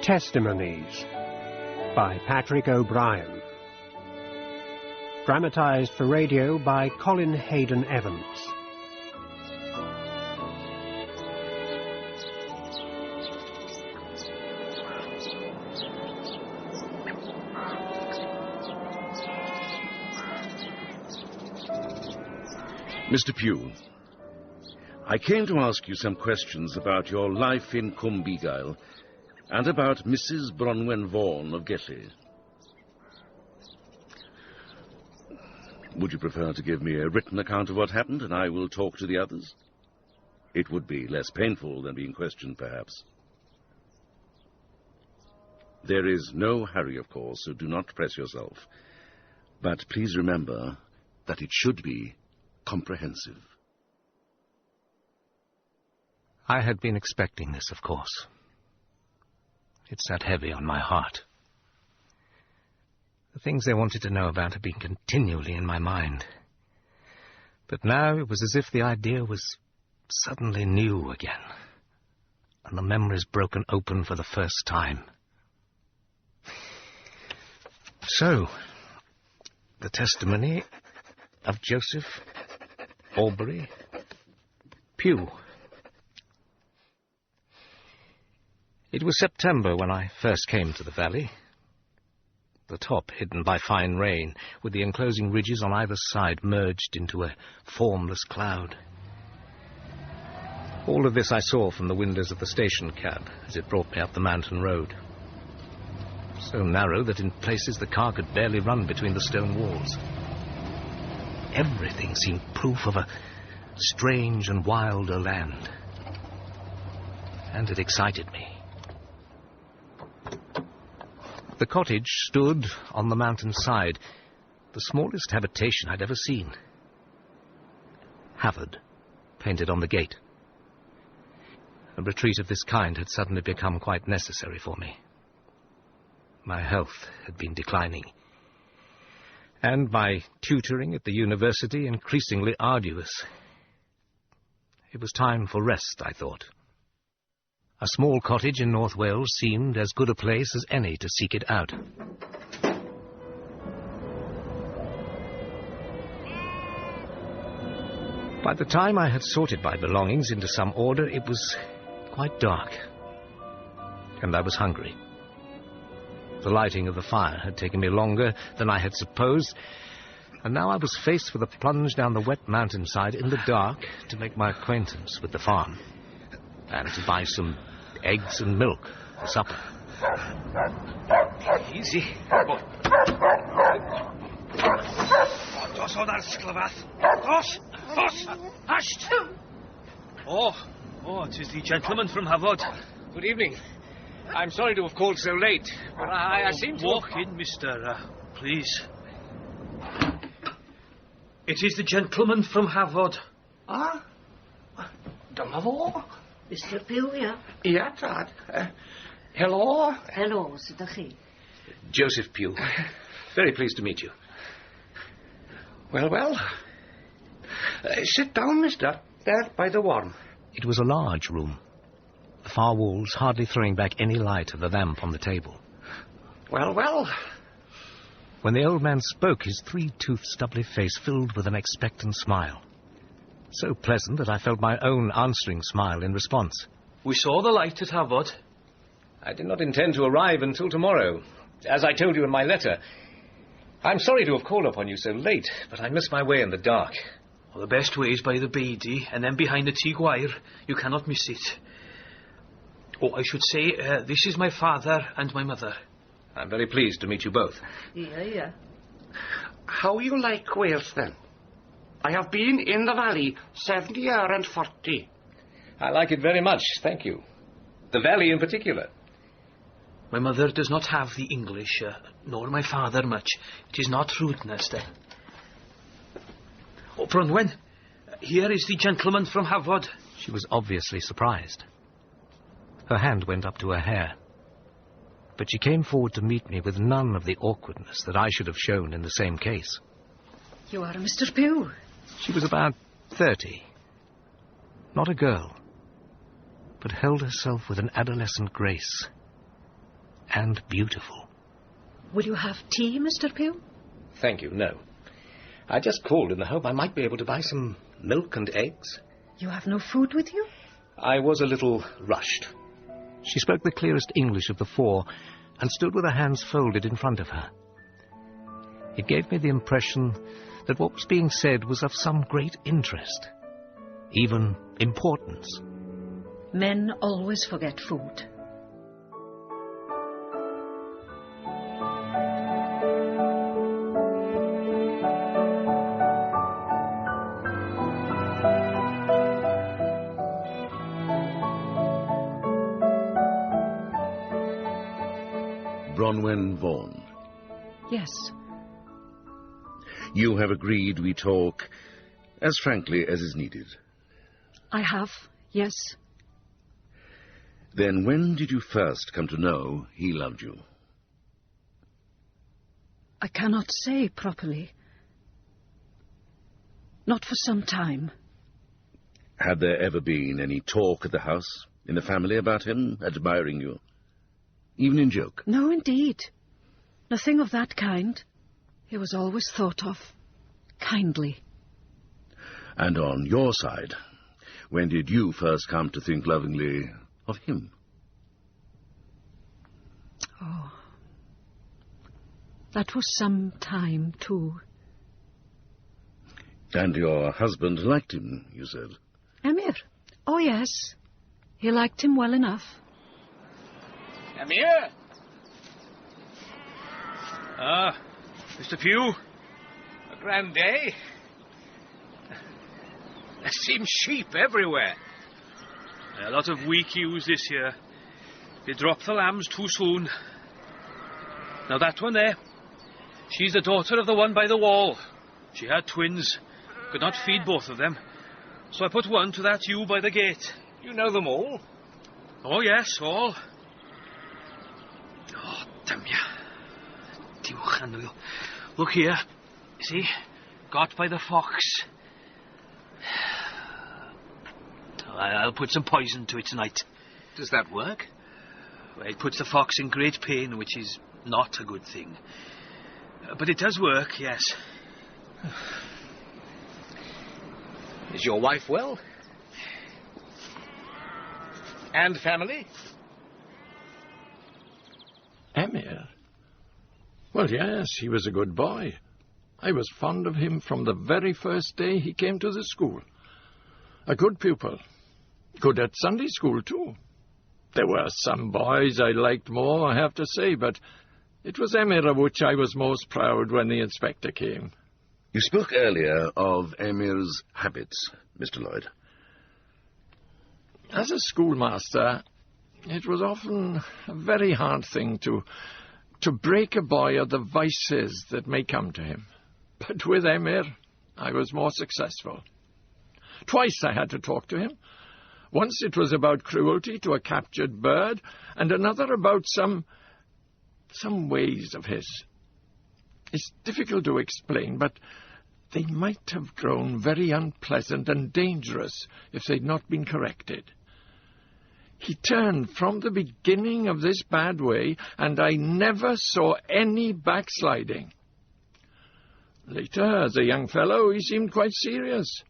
Testimonies by Patrick O'Brien. Dramatised for radio by Colin Hayden Evans. Mr. Pugh, I came to ask you some questions about your life in Cumbegail and about Mrs. Brunwin Vaughan of Getley. Would you prefer to give me a written account of what happened, and I will talk to the others? It would be less painful than being questioned, perhaps. There is no hurry, of course, so do not press yourself. But please remember that it should be comprehensive. I had been expecting this, of course. It sat heavy on my heart. The things they wanted to know about had been continually in my mind. But now it was as if the idea was suddenly new again, and the memories broken open for the first time. So, the testimony of Joseph Aubrey Pugh. It was September when I first came to the valley. The top hidden by fine rain, with the enclosing ridges on either side merged into a formless cloud. All of this I saw from the windows of the station cab as it brought me up the mountain road. So narrow that in places the car could barely run between the stone walls. Everything seemed proof of a strange and wilder land. And it excited me. The cottage stood on the mountainside, the smallest habitation I'd ever seen. Havard, painted on the gate. A retreat of this kind had suddenly become quite necessary for me. My health had been declining, and my tutoring at the university increasingly arduous. It was time for rest, I thought. A small cottage in North Wales seemed as good a place as any to seek it out. By the time I had sorted my belongings into some order, it was quite dark, and I was hungry. The lighting of the fire had taken me longer than I had supposed, and now I was faced with a plunge down the wet mountainside in the dark to make my acquaintance with the farm, and to buy some eggs and milk for supper. Easy. Dos o'n arsglyfath. Dos! Hushed! Oh, it is the gentleman from Havard. Good evening. I'm sorry to have called so late, but I seem to... Walk in, mister, please. It is the gentleman from Havard. Ah? Dyma fo. Mr. Pugh, yeah? Ia, tad. Hello. Hello, sut ydych chi? Joseph Pugh. Very pleased to meet you. Well. Sit down, mister. There, by the warm. It was a large room, the far walls hardly throwing back any light of the lamp on the table. Well. When the old man spoke, his three-toothed, stubbly face filled with an expectant smile. So pleasant that I felt my own answering smile in response. We saw the light at Havard. I did not intend to arrive until tomorrow, as I told you in my letter. I'm sorry to have called upon you so late, but I missed my way in the dark. Well, the best way is by the Beatty, and then behind the T-Gwire. You cannot miss it. Oh, I should say, this is my father and my mother. I'm very pleased to meet you both. Yeah. How you like Wales, then? I have been in the valley 70 years and 40. I like it very much, thank you. The valley in particular. My mother does not have the English, nor my father much. It is not rudeness, then. Oh, Brunwin, here is the gentleman from Havard. She was obviously surprised. Her hand went up to her hair. But she came forward to meet me with none of the awkwardness that I should have shown in the same case. You are Mr. Pugh. She was about 30. Not a girl, but held herself with an adolescent grace. and beautiful. Will you have tea, Mr. Pugh? Thank you, no. I just called in the hope I might be able to buy some milk and eggs. You have no food with you? I was a little rushed. She spoke the clearest English of the four and stood with her hands folded in front of her. It gave me the impression that what was being said was of some great interest, even importance. Men always forget food. Brunwin Vaughan. Yes. You have agreed we talk as frankly as is needed. I have, yes. Then when did you first come to know he loved you? I cannot say properly. Not for some time. Had there ever been any talk at the house, in the family, about him admiring you? Even in joke? No, indeed. Nothing of that kind. He was always thought of kindly. And on your side, when did you first come to think lovingly of him? Oh, that was some time, too. And your husband liked him, you said? Emir? Oh, yes. He liked him well enough. Emir! Ah, Mr. Pugh. A grand day. There seem sheep everywhere. A lot of weak ewes this year. They drop the lambs too soon. Now that one there, she's the daughter of the one by the wall. She had twins, could not feed both of them. So I put one to that ewe by the gate. You know them all? Oh yes, all. Oh, damn ya. Look here. See? Got by the fox. I'll put some poison to it tonight. Does that work? Well, it puts the fox in great pain, which is not a good thing. But it does work, yes. Is your wife well? And family? Emir? Well, yes, he was a good boy. I was fond of him from the very first day he came to the school. A good pupil. Good at Sunday school, too. There were some boys I liked more, I have to say, but it was Emir of which I was most proud when the inspector came. You spoke earlier of Emir's habits, Mr. Lloyd. As a schoolmaster, it was often a very hard thing to break a boy of the vices that may come to him. But with Emir, I was more successful. Twice I had to talk to him. Once it was about cruelty to a captured bird, and another about some ways of his. It's difficult to explain, but they might have grown very unpleasant and dangerous if they'd not been corrected. He turned from the beginning of this bad way, and I never saw any backsliding. Later, as a young fellow, he seemed quite serious.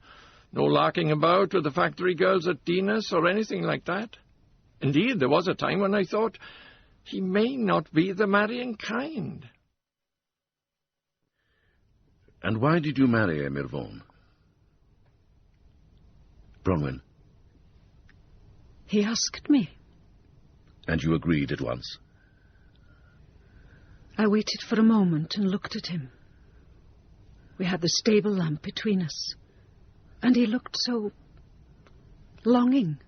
No larking about with the factory girls at Dinas or anything like that. Indeed, there was a time when I thought he may not be the marrying kind. And why did you marry Emir Vaughan? Brunwin? He asked me. And you agreed at once? I waited for a moment and looked at him. We had the stable lamp between us, and he looked so longing.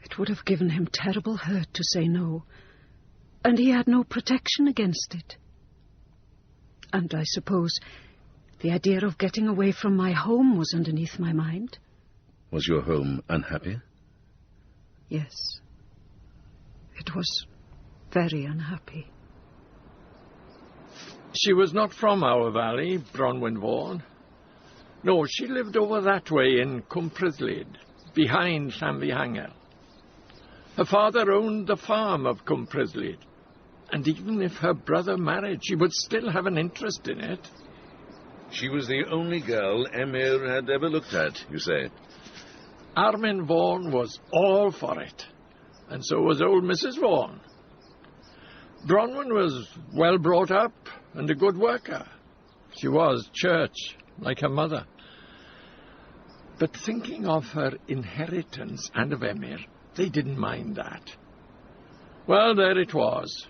It would have given him terrible hurt to say no, and he had no protection against it. And I suppose the idea of getting away from my home was underneath my mind. Was your home unhappy? Yes. It was very unhappy. She was not from our valley, Brunwin Vaughan. No, she lived over that way in Cwmprydlyd, behind Llanfihangel. Her father owned the farm of Cumprislid, and even if her brother married, she would still have an interest in it. She was the only girl Emir had ever looked at, you say? Armin Vaughan was all for it, and so was old Mrs. Vaughan. Brunwin was well brought up and a good worker. She was church, like her mother. But thinking of her inheritance and of Emir, they didn't mind that. Well, there it was.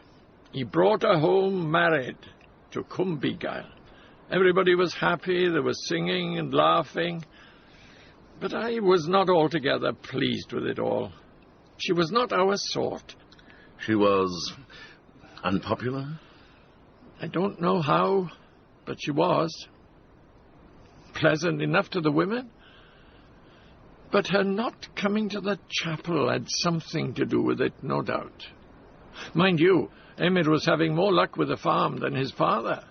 He brought her home married to Cumbigail. Everybody was happy, there was singing and laughing. But I was not altogether pleased with it all. She was not our sort. She was unpopular? I don't know how, but she was. Pleasant enough to the women. But her not coming to the chapel had something to do with it, no doubt. Mind you, Emir was having more luck with the farm than his father.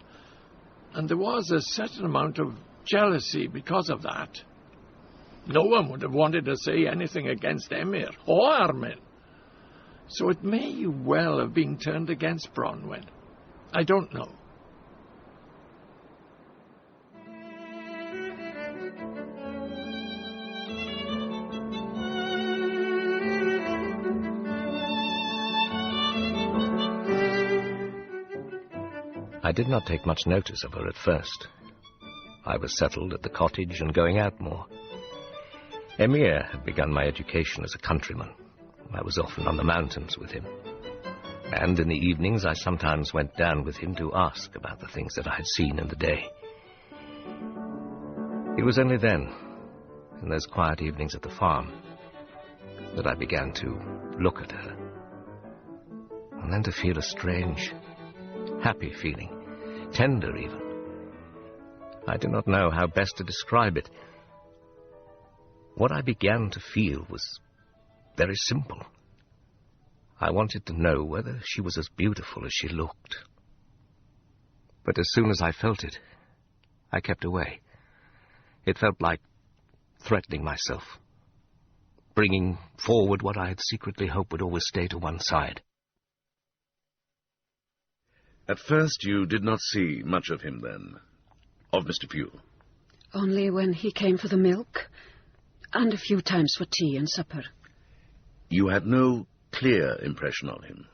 And there was a certain amount of jealousy because of that. No one would have wanted to say anything against Emir or Armin. So it may well have been turned against Brunwin. I don't know. I did not take much notice of her at first. I was settled at the cottage and going out more. Emir had begun my education as a countryman. I was often on the mountains with him. And in the evenings I sometimes went down with him to ask about the things that I had seen in the day. It was only then, in those quiet evenings at the farm, that I began to look at her. And then to feel a strange, happy feeling, tender even. I do not know how best to describe it. What I began to feel was very simple. I wanted to know whether she was as beautiful as she looked. But as soon as I felt it, I kept away. It felt like threatening myself, bringing forward what I had secretly hoped would always stay to one side. At first you did not see much of him then, of Mr. Pugh? Only when he came for the milk, and a few times for tea and supper. You had no clear impression of him?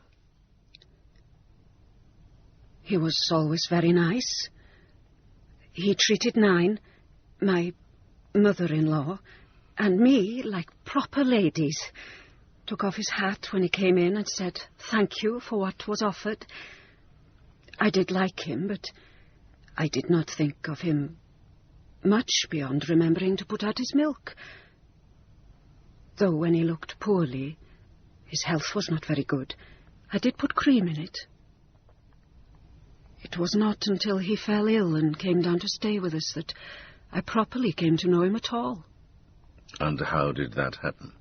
He was always very nice. He treated Nine, my mother-in-law, and me like proper ladies. Took off his hat when he came in and said thank you for what was offered. I did like him, but I did not think of him much beyond remembering to put out his milk. Though when he looked poorly, his health was not very good, I did put cream in it. It was not until he fell ill and came down to stay with us that I properly came to know him at all. And how did that happen?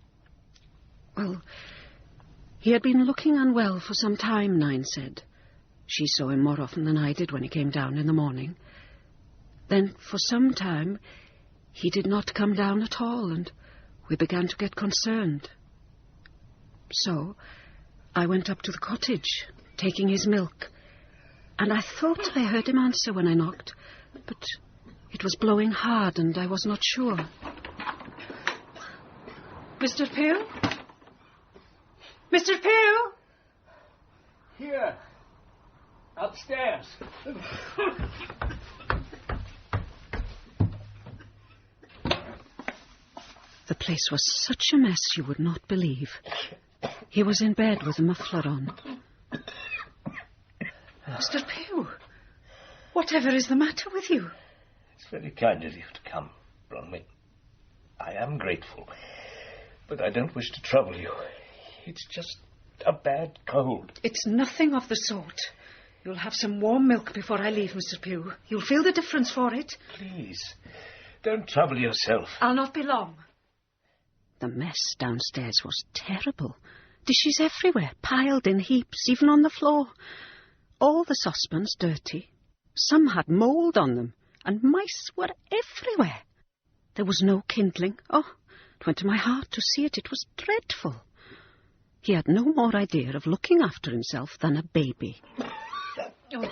Well, he had been looking unwell for some time, Nine said. She saw him more often than I did when he came down in the morning. Then, for some time, he did not come down at all, and we began to get concerned. So, I went up to the cottage, taking his milk, and I thought I heard him answer when I knocked, but it was blowing hard, and I was not sure. Mr. Pugh? Mr. Pugh? Here. Upstairs. The place was such a mess you would not believe. He was in bed with a muffler on. Mr. Pugh, whatever is the matter with you? It's very kind of you to come, Brunwin. I am grateful, but I don't wish to trouble you. It's just a bad cold. It's nothing of the sort. You'll have some warm milk before I leave, Mr. Pugh. You'll feel the difference for it. Please, don't trouble yourself. I'll not be long. The mess downstairs was terrible. Dishes everywhere, piled in heaps, even on the floor. All the saucepans dirty. Some had mould on them, and mice were everywhere. There was no kindling. Oh, it went to my heart to see it. It was dreadful. He had no more idea of looking after himself than a baby. Oh, dear.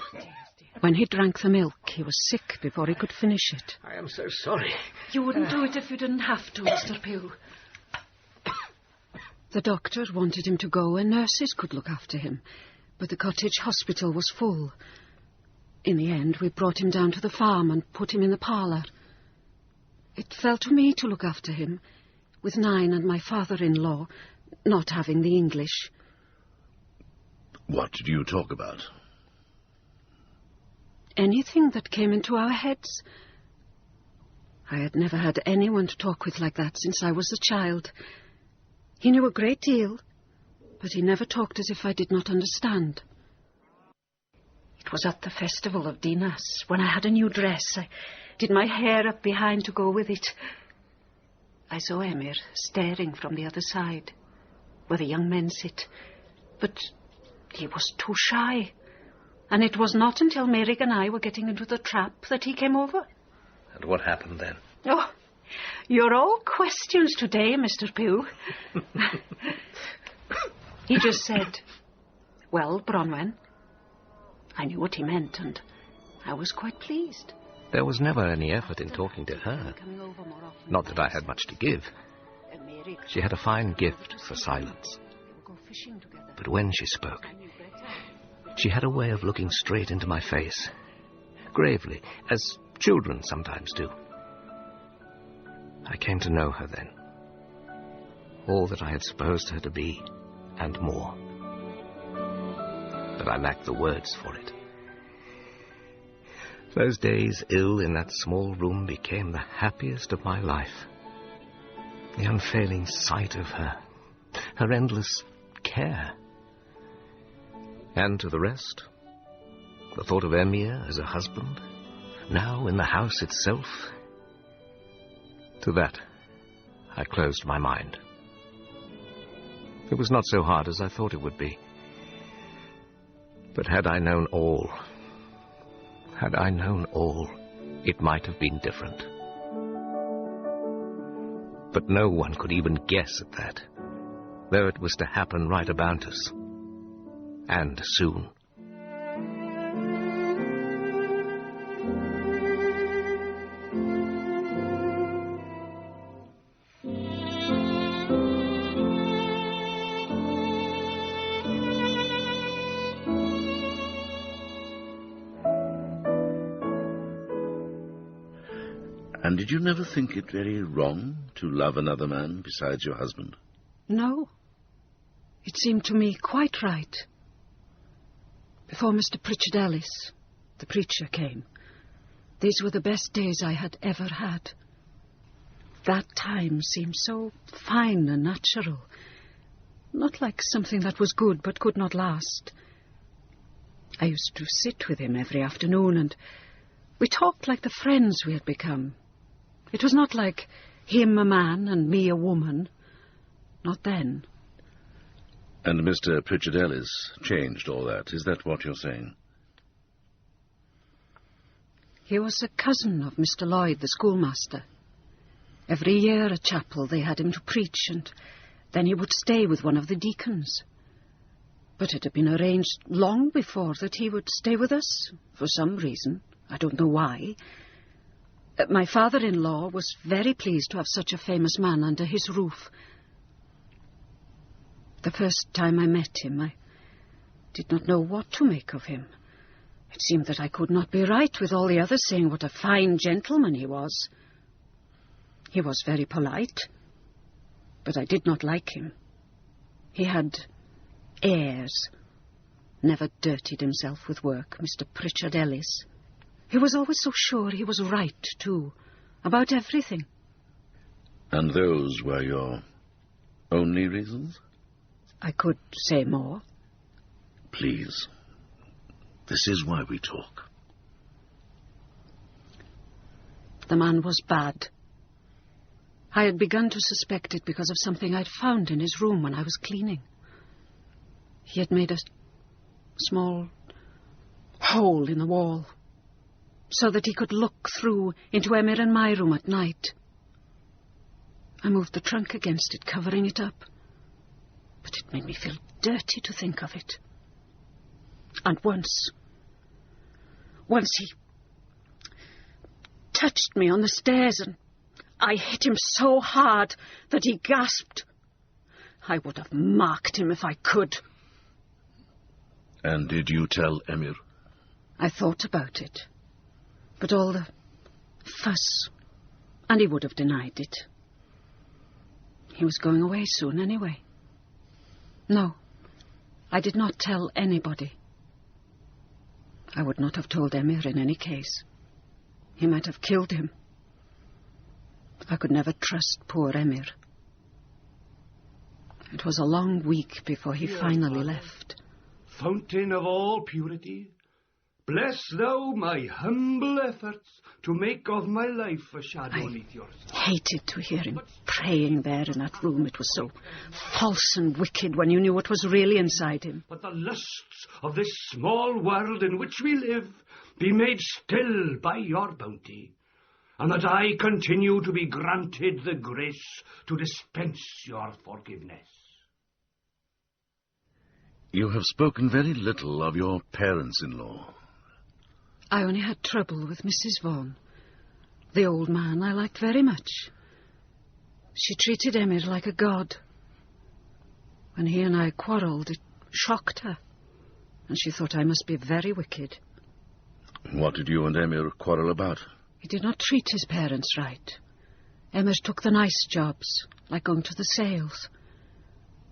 When he drank the milk, he was sick before he could finish it. I am so sorry. You wouldn't do it if you didn't have to, Mr. Pugh. The doctor wanted him to go and nurses could look after him, but the cottage hospital was full. In the end, we brought him down to the farm and put him in the parlour. It fell to me to look after him, with 9 and my father-in-law not having the English. What did you talk about? Anything that came into our heads. I had never had anyone to talk with like that since I was a child. He knew a great deal, but he never talked as if I did not understand. It was at the festival of Dinas, when I had a new dress. I did my hair up behind to go with it. I saw Emir staring from the other side, where the young men sit, but he was too shy. And it was not until Merrick and I were getting into the trap that he came over. And what happened then? Oh, you're all questions today, Mr. Pugh. He just said, "Well, Brunwin." I knew what he meant, and I was quite pleased. There was never any effort in talking to her. Not that I had much to give. She had a fine gift for silence. But when she spoke, she had a way of looking straight into my face, gravely, as children sometimes do. I came to know her then. All that I had supposed her to be, and more. But I lacked the words for it. Those days ill in that small room became the happiest of my life. The unfailing sight of her, her endless care. And to the rest, the thought of Emir as a husband, now in the house itself. To that, I closed my mind. It was not so hard as I thought it would be. But had I known all, it might have been different. But no one could even guess at that, though it was to happen right about us. And soon. And did you never think it very wrong to love another man besides your husband? No. It seemed to me quite right. Before Mr. Pritchard Ellis, the preacher, came, these were the best days I had ever had. That time seemed so fine and natural, not like something that was good but could not last. I used to sit with him every afternoon, and we talked like the friends we had become. It was not like him a man and me a woman. Not then. And Mr. Pritchard Ellis changed all that. Is that what you're saying? He was a cousin of Mr. Lloyd, the schoolmaster. Every year at chapel they had him to preach, and then he would stay with one of the deacons. But it had been arranged long before that he would stay with us, for some reason. I don't know why. My father-in-law was very pleased to have such a famous man under his roof. The first time I met him, I did not know what to make of him. It seemed that I could not be right with all the others saying what a fine gentleman he was. He was very polite, but I did not like him. He had airs, never dirtied himself with work, Mr. Pritchard Ellis. He was always so sure he was right, too, about everything. And those were your only reasons? I could say more. Please. This is why we talk. The man was bad. I had begun to suspect it because of something I'd found in his room when I was cleaning. He had made a small hole in the wall, so that he could look through into Emir and my room at night. I moved the trunk against it, covering it up. But it made me feel dirty to think of it. And once he touched me on the stairs and I hit him so hard that he gasped. I would have marked him if I could. And did you tell Emir? I thought about it. But all the fuss, and he would have denied it. He was going away soon anyway. No, I did not tell anybody. I would not have told Emir in any case. He might have killed him. I could never trust poor Emir. It was a long week before he finally left. Fountain of all purity, bless thou my humble efforts to make of my life a shadow neath yours. I hated to hear him praying there in that room. It was so false and wicked when you knew what was really inside him. But the lusts of this small world in which we live be made still by your bounty, and that I continue to be granted the grace to dispense your forgiveness. You have spoken very little of your parents-in-law. I only had trouble with Mrs. Vaughan. The old man I liked very much. She treated Emir like a god. When he and I quarrelled, it shocked her, and she thought I must be very wicked. What did you and Emir quarrel about? He did not treat his parents right. Emir took the nice jobs, like going to the sales.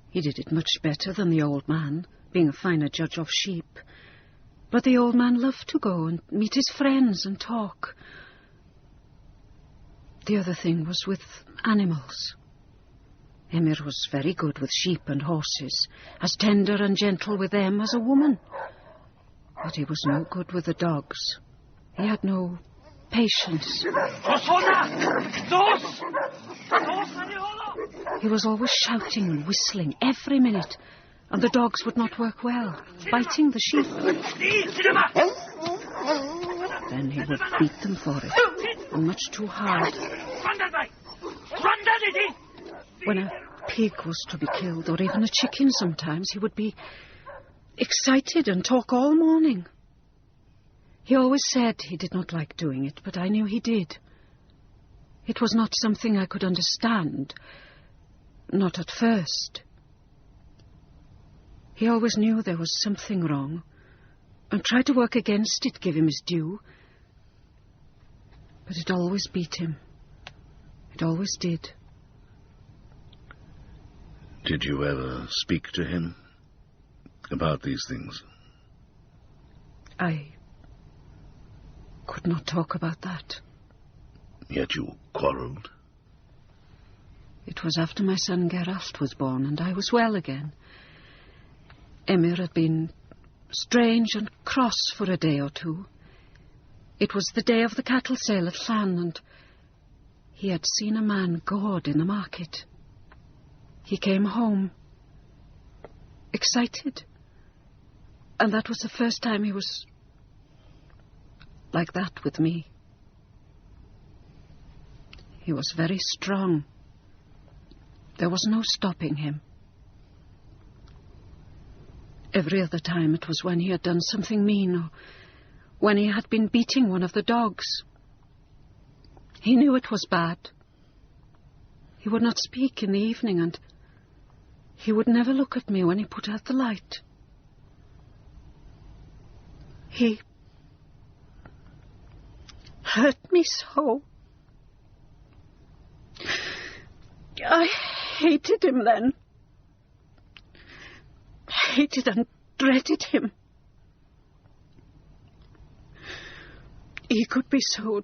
He did it much better than the old man, being a finer judge of sheep. But the old man loved to go and meet his friends and talk. The other thing was with animals. Emir was very good with sheep and horses, as tender and gentle with them as a woman. But he was no good with the dogs. He had no patience. He was always shouting and whistling every minute, and the dogs would not work well, biting the sheep. Then he would beat them for it, and much too hard. When a pig was to be killed, or even a chicken sometimes, he would be excited and talk all morning. He always said he did not like doing it, but I knew he did. It was not something I could understand, not at first. He always knew there was something wrong, and tried to work against it, give him his due. But it always beat him. It always did. Did you ever speak to him about these things? I could not talk about that. Yet you quarrelled? It was after my son Geralt was born, and I was well again. Emir had been strange and cross for a day or two. It was the day of the cattle sale at Llan, and he had seen a man gored in the market. He came home, excited, and that was the first time he was like that with me. He was very strong. There was no stopping him. Every other time it was when he had done something mean, or when he had been beating one of the dogs. He knew it was bad. He would not speak in the evening, and he would never look at me when he put out the light. He hurt me so. I hated him then. Hated and dreaded him. He could be so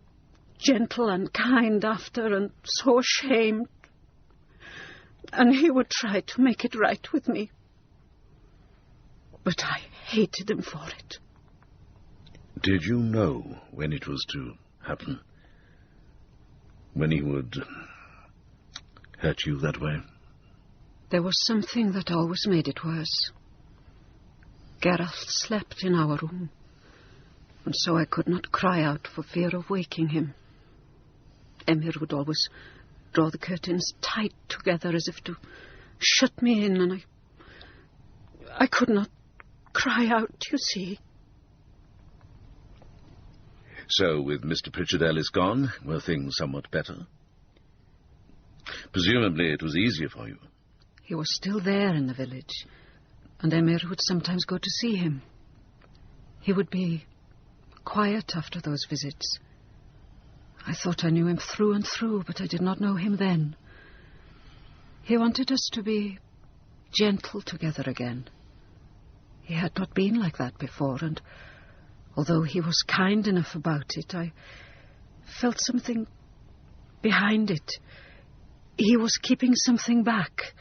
gentle and kind after, and so ashamed. And he would try to make it right with me. But I hated him for it. Did you know when it was to happen? When he would hurt you that way? There was something that always made it worse. Geralt slept in our room, and so I could not cry out for fear of waking him. Emir would always draw the curtains tight together as if to shut me in, and I could not cry out, you see. So, with Mr. Pritchard Ellis gone, were things somewhat better? Presumably it was easier for you. He was still there in the village, and Emir would sometimes go to see him. He would be quiet after those visits. I thought I knew him through and through, but I did not know him then. He wanted us to be gentle together again. He had not been like that before, and although he was kind enough about it, I felt something behind it. He was keeping something back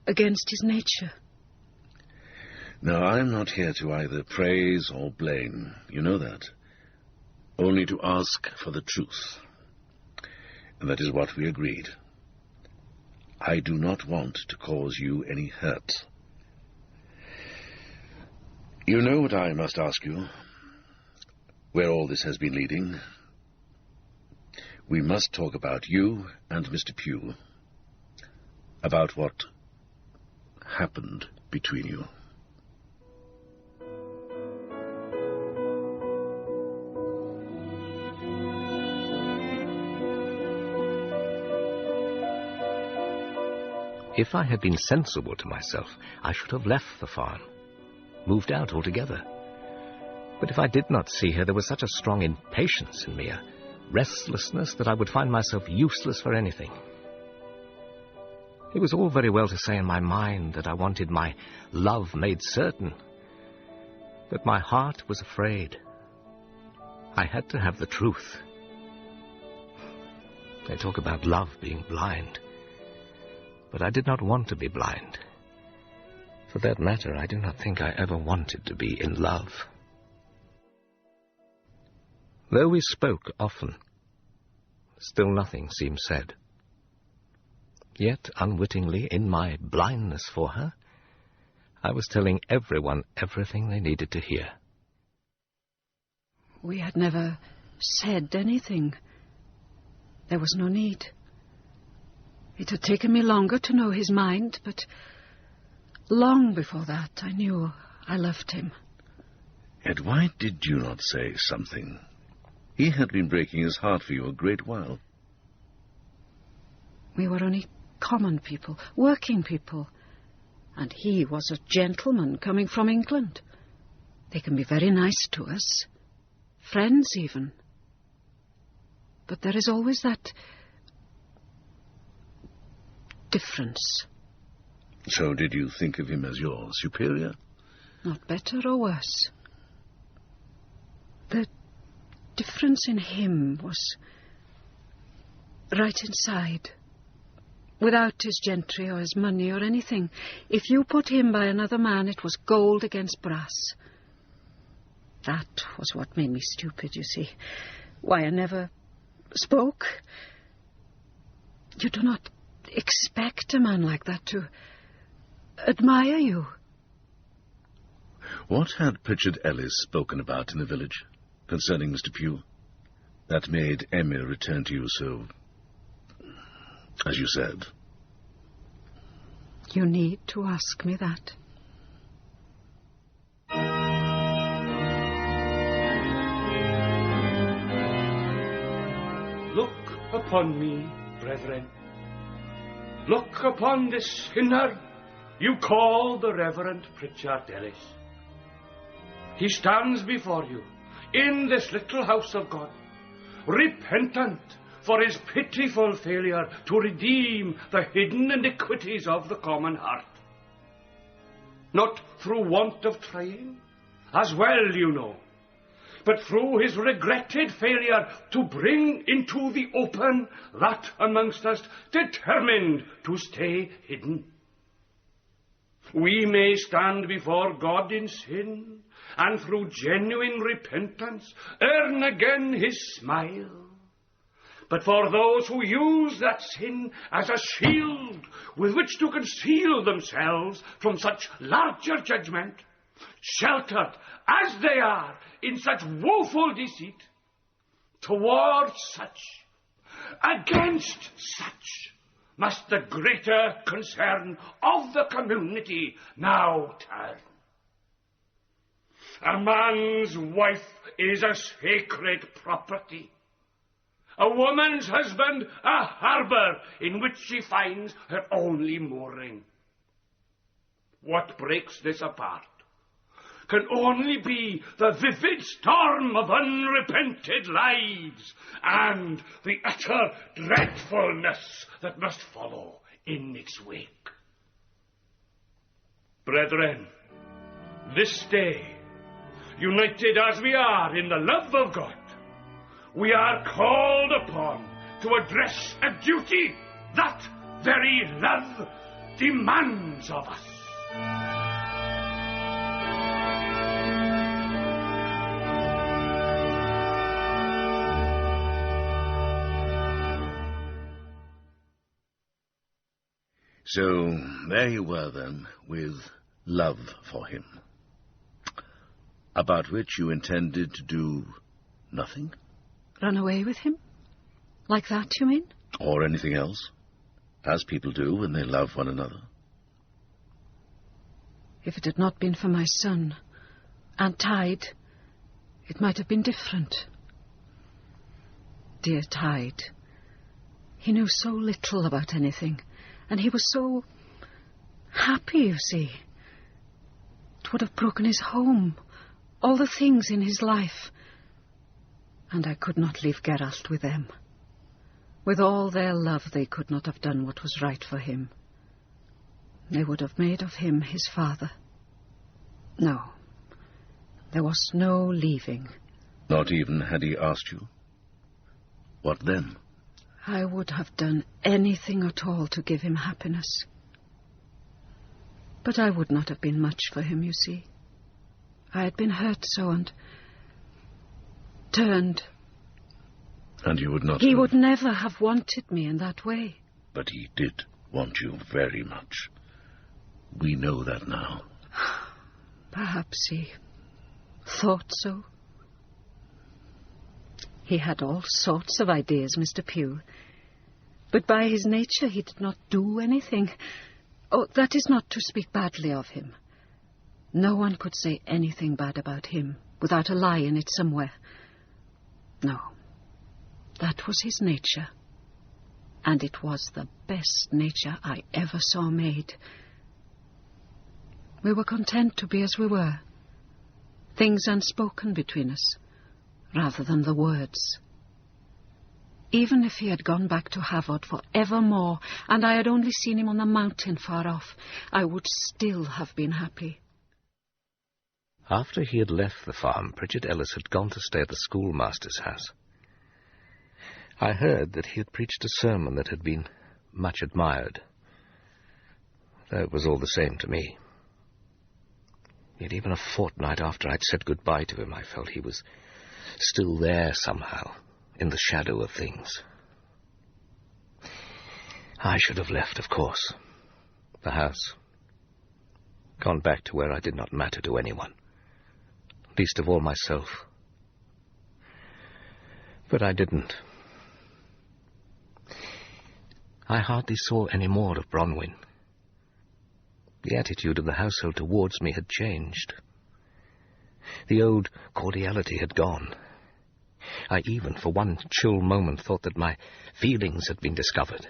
against his nature. Now, I'm not here to either praise or blame. You know that. Only to ask for the truth. And that is what we agreed. I do not want to cause you any hurt. You know what I must ask you, where all this has been leading. We must talk about you and Mr. Pugh, about what happened between you. If I had been sensible to myself, I should have left the farm, moved out altogether. But if I did not see her, there was such a strong impatience in me, a restlessness, that I would find myself useless for anything. It was all very well to say in my mind that I wanted my love made certain, but my heart was afraid. I had to have the truth. They talk about love being blind, but I did not want to be blind. For that matter, I do not think I ever wanted to be in love. Though we spoke often, still nothing seemed said. Yet, unwittingly, in my blindness for her, I was telling everyone everything they needed to hear. We had never said anything. There was no need. It had taken me longer to know his mind, but long before that I knew I loved him. Yet why did you not say something? He had been breaking his heart for you a great while. We were only common people, working people. And he was a gentleman coming from England. They can be very nice to us, friends even. But there is always that difference. So did you think of him as your superior? Not better or worse. The difference in him was right inside, without his gentry or his money or anything. If you put him by another man, it was gold against brass. That was what made me stupid, you see. Why I never spoke. You do not expect a man like that to admire you. What had Pritchard Ellis spoken about in the village concerning Mr. Pugh that made Emir return to you so, as you said? You need to ask me that. Look upon me, brethren. Look upon this sinner you call the Reverend Pritchard Ellis. He stands before you in this little house of God, repentant for his pitiful failure to redeem the hidden iniquities of the common heart. Not through want of trying, as well you know, but through his regretted failure to bring into the open that amongst us determined to stay hidden. We may stand before God in sin, and through genuine repentance earn again his smile. But for those who use that sin as a shield with which to conceal themselves from such larger judgment, sheltered as they are in such woeful deceit, towards such, against such, must the greater concern of the community now turn. A man's wife is a sacred property. A woman's husband a harbour in which she finds her only mooring. What breaks this apart can only be the vivid storm of unrepented lives and the utter dreadfulness that must follow in its wake. Brethren, this day, united as we are in the love of God, we are called upon to address a duty that very love demands of us. So there you were then, with love for him, about which you intended to do nothing? Run away with him? Like that, you mean? Or anything else, as people do when they love one another. If it had not been for my son, and Tide, it might have been different. Dear Tide. He knew so little about anything, and he was so happy, you see. It would have broken his home, all the things in his life. And I could not leave Geralt with them. With all their love, they could not have done what was right for him. They would have made of him his father. No, there was no leaving. Not even had he asked you? What then? I would have done anything at all to give him happiness. But I would not have been much for him, you see. I had been hurt so and turned. And you would not... He would never have wanted me in that way. But he did want you very much. We know that now. Perhaps he thought so. He had all sorts of ideas, Mr. Pugh. But by his nature he did not do anything. Oh, that is not to speak badly of him. No one could say anything bad about him without a lie in it somewhere. No, that was his nature. And it was the best nature I ever saw made. We were content to be as we were. Things unspoken between us, rather than the words. Even if he had gone back to Havard for evermore, and I had only seen him on the mountain far off, I would still have been happy. After he had left the farm, Pritchard Ellis had gone to stay at the schoolmaster's house. I heard that he had preached a sermon that had been much admired, though it was all the same to me. Yet even a fortnight after I'd said goodbye to him, I felt he was still there somehow, in the shadow of things. I should have left, of course, the house, gone back to where I did not matter to anyone, least of all myself. But I didn't. I hardly saw any more of Brunwin. The attitude of the household towards me had changed. The old cordiality had gone. I even, for one chill moment, thought that my feelings had been discovered.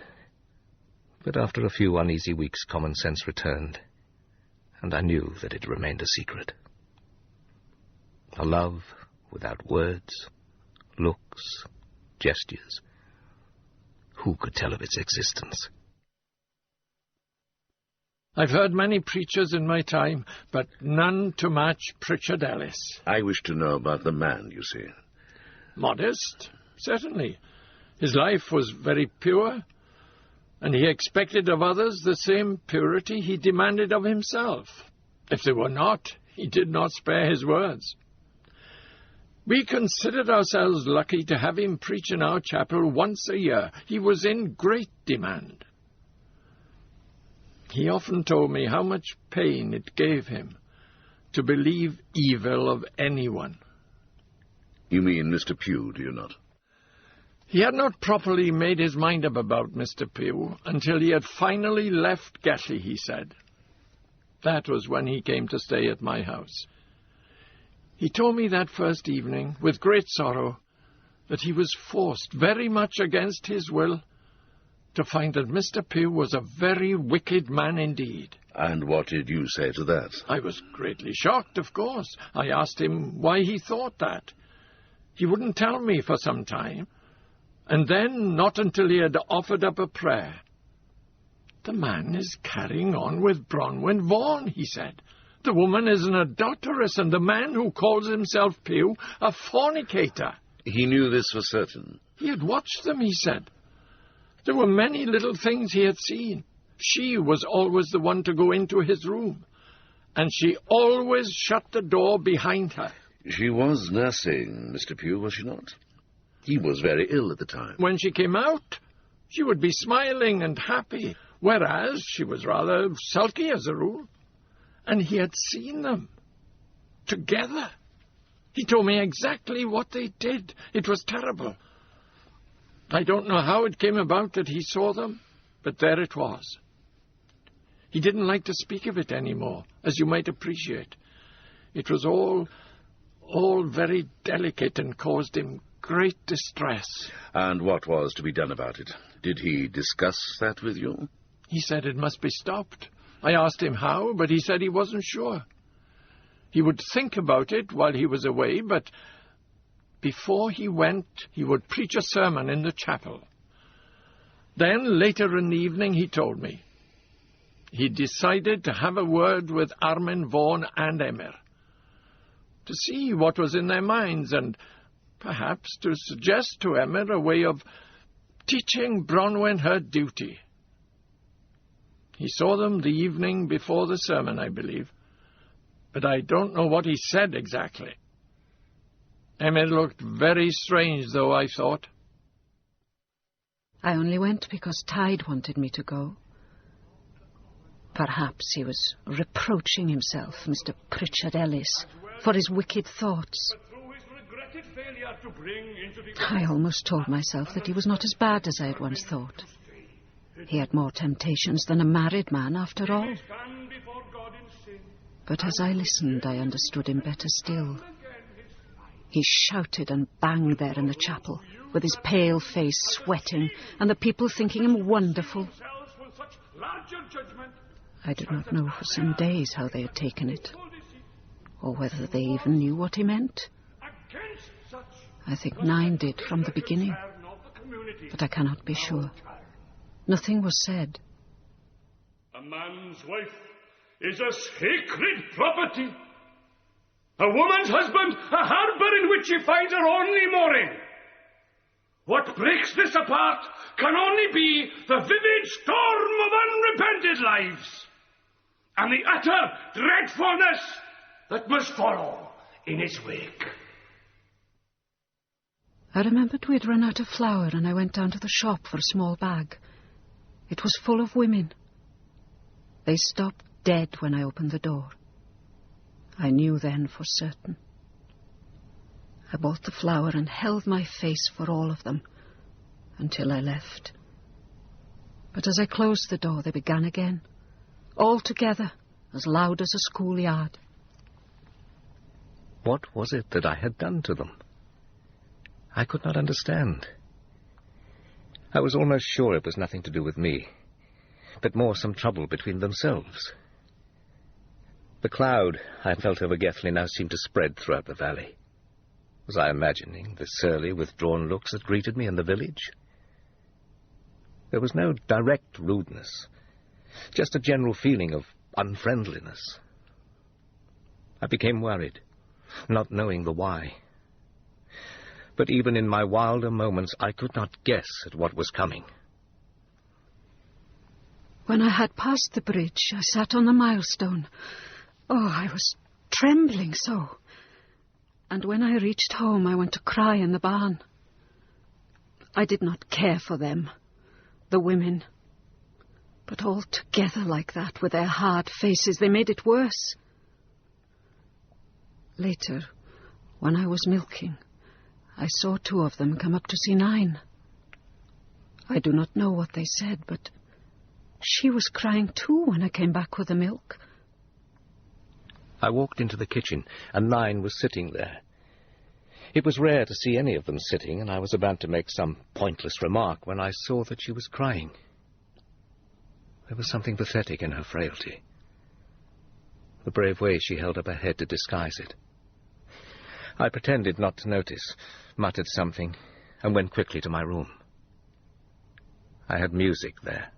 But after a few uneasy weeks, common sense returned, and I knew that it remained a secret. A love without words, looks, gestures. Who could tell of its existence? I've heard many preachers in my time, but none to match Pritchard Ellis. I wish to know about the man, you see. Modest, certainly. His life was very pure, and he expected of others the same purity he demanded of himself. If they were not, he did not spare his words. We considered ourselves lucky to have him preach in our chapel once a year. He was in great demand. He often told me how much pain it gave him to believe evil of anyone. You mean Mr. Pugh, do you not? He had not properly made his mind up about Mr. Pugh until he had finally left Gatley, he said. That was when he came to stay at my house. He told me that first evening, with great sorrow, that he was forced, very much against his will, to find that Mr. Pugh was a very wicked man indeed. And what did you say to that? I was greatly shocked, of course. I asked him why he thought that. He wouldn't tell me for some time, and then not until he had offered up a prayer. The man is carrying on with Brunwin Vaughan, he said. The woman is an adulteress, and the man who calls himself Pugh a fornicator. He knew this for certain. He had watched them, he said. There were many little things he had seen. She was always the one to go into his room, and she always shut the door behind her. She was nursing Mr. Pugh, was she not? He was very ill at the time. When she came out, she would be smiling and happy, whereas she was rather sulky as a rule. And he had seen them together. He told me exactly what they did. It was terrible. I don't know how it came about that he saw them, but there it was. He didn't like to speak of it anymore, as you might appreciate. It was all very delicate and caused him great distress. And what was to be done about it? Did he discuss that with you? He said it must be stopped. I asked him how, but he said he wasn't sure. He would think about it while he was away, but before he went, he would preach a sermon in the chapel. Then, later in the evening, he told me he decided to have a word with Armin Vaughan and Emir, to see what was in their minds, and perhaps to suggest to Emir a way of teaching Brunwin her duty. He saw them the evening before the sermon, I believe, but I don't know what he said exactly. Emir looked very strange, though, I thought. I only went because Tide wanted me to go. Perhaps he was reproaching himself, Mr. Pritchard Ellis, for his wicked thoughts. I almost told myself that he was not as bad as I had once thought. He had more temptations than a married man, after all. But as I listened, I understood him better still. He shouted and banged there in the chapel, with his pale face sweating, and the people thinking him wonderful. I did not know for some days how they had taken it, or whether they even knew what he meant. I think 9 did from the beginning, but I cannot be sure. Nothing was said. A man's wife is a sacred property. A woman's husband a harbour in which she finds her only mooring. What breaks this apart can only be the vivid storm of unrepented lives, and the utter dreadfulness that must follow in its wake. I remembered we had run out of flour, and I went down to the shop for a small bag. It was full of women. They stopped dead when I opened the door. I knew then for certain. I bought the flour and held my face for all of them until I left. But as I closed the door, they began again, all together, as loud as a schoolyard. What was it that I had done to them? I could not understand. I was almost sure it was nothing to do with me, but more some trouble between themselves. The cloud I felt over Gatley now seemed to spread throughout the valley. Was I imagining the surly, withdrawn looks that greeted me in the village? There was no direct rudeness, just a general feeling of unfriendliness. I became worried, not knowing the why. But even in my wilder moments, I could not guess at what was coming. When I had passed the bridge, I sat on the milestone. Oh, I was trembling so. And when I reached home, I went to cry in the barn. I did not care for them, the women. But all together like that, with their hard faces, they made it worse. Later, when I was milking, I saw 2 of them come up to see 9, I do not know what they said, but she was crying too when I came back with the milk. I walked into the kitchen, and 9 was sitting there. It was rare to see any of them sitting, and I was about to make some pointless remark when I saw that she was crying. There was something pathetic in her frailty. The brave way she held up her head to disguise it. I pretended not to notice, muttered something, and went quickly to my room. I had music there.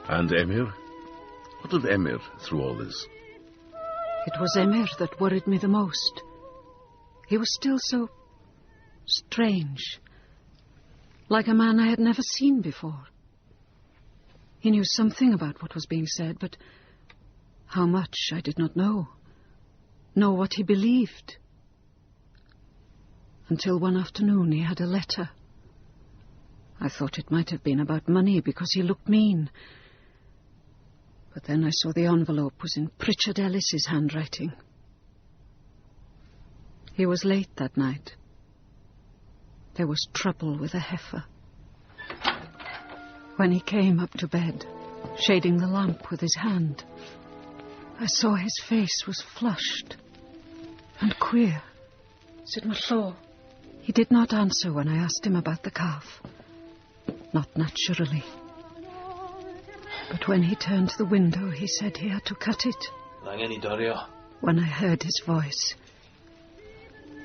And Emir? What of Emir through all this? It was Emir that worried me the most. He was still so strange, like a man I had never seen before. He knew something about what was being said, but how much I did not know what he believed. Until one afternoon he had a letter. I thought it might have been about money because he looked mean. But then I saw the envelope was in Pritchard Ellis's handwriting. He was late that night. There was trouble with a heifer. When he came up to bed, shading the lamp with his hand, I saw his face was flushed and queer. Sut mae Llo? He did not answer when I asked him about the calf. Not naturally. But when he turned to the window, he said he had to cut it. When I heard his voice,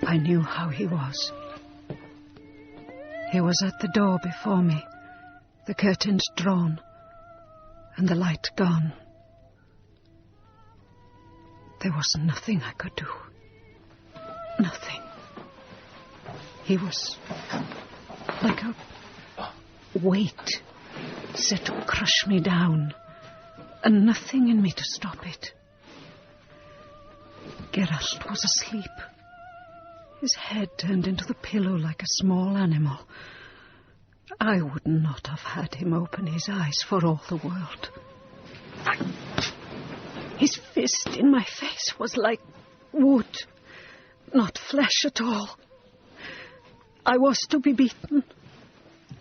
I knew how he was. He was at the door before me, the curtains drawn, and the light gone. There was nothing I could do. Nothing. He was like a weight set to crush me down, and nothing in me to stop it. Geralt was asleep. His head turned into the pillow like a small animal. I would not have had him open his eyes for all the world. His fist in my face was like wood, not flesh at all. I was to be beaten,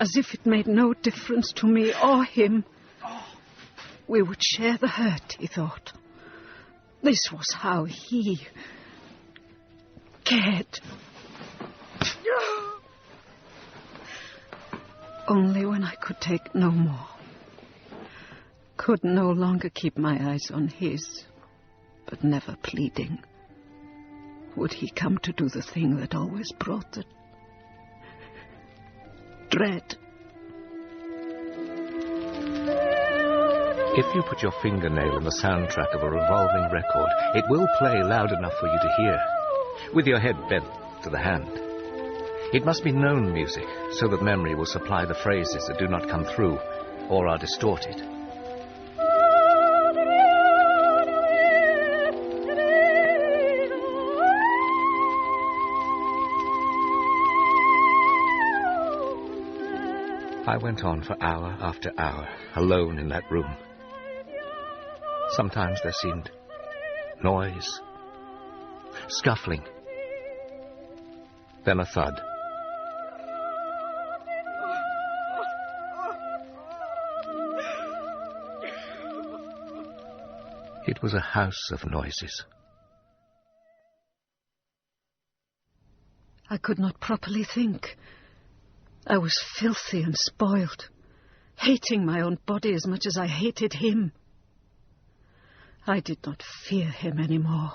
as if it made no difference to me or him. We would share the hurt, he thought. This was how he cared. Only when I could take no more, could no longer keep my eyes on his, but never pleading, would he come to do the thing that always brought the dread. If you put your fingernail in the soundtrack of a revolving record, it will play loud enough for you to hear, with your head bent to the hand. It must be known music, so that memory will supply the phrases that do not come through or are distorted. I went on for hour after hour, alone in that room. Sometimes there seemed noise, scuffling, then a thud. It was a house of noises. I could not properly think. I was filthy and spoiled, hating my own body as much as I hated him. I did not fear him anymore.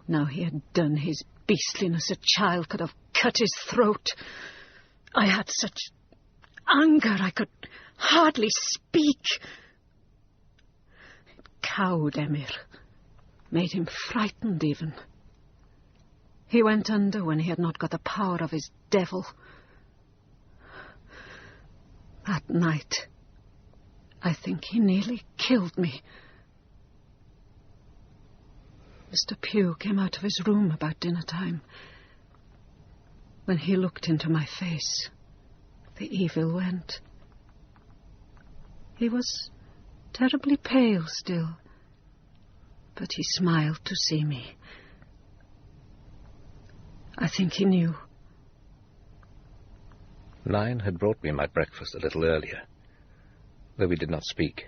Now he had done his beastliness, a child could have cut his throat. I had such anger I could hardly speak. It cowed Emir, made him frightened even. He went under when he had not got the power of his devil. That night, I think he nearly killed me. Mr. Pugh came out of his room about dinner time. When he looked into my face, the evil went. He was terribly pale still, but he smiled to see me. I think he knew. 9 had brought me my breakfast a little earlier, though we did not speak.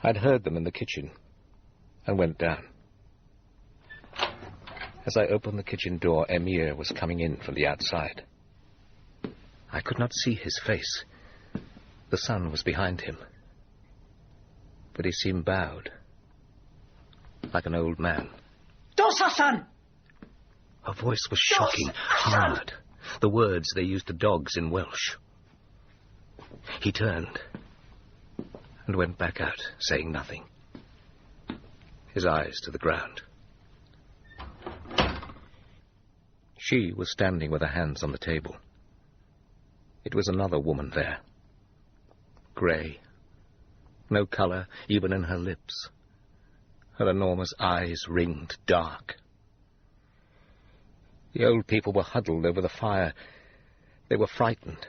I'd heard them in the kitchen and went down. As I opened the kitchen door, Emir was coming in from the outside. I could not see his face. The sun was behind him. But he seemed bowed, like an old man. Dos Hassan! Her voice was shocking, hard. The words they used to dogs in Welsh. He turned and went back out, saying nothing. His eyes to the ground. She was standing with her hands on the table. It was another woman there. Grey. No colour even in her lips. Her enormous eyes ringed dark. The old people were huddled over the fire. They were frightened.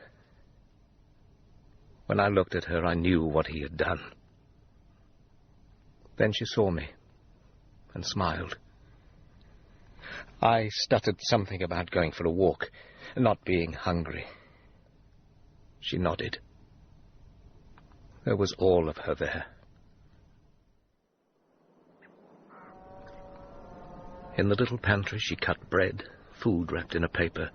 When I looked at her, I knew what he had done. Then she saw me and smiled. I stuttered something about going for a walk, not being hungry. She nodded. There was all of her there. In the little pantry, she cut bread, food wrapped in a paper,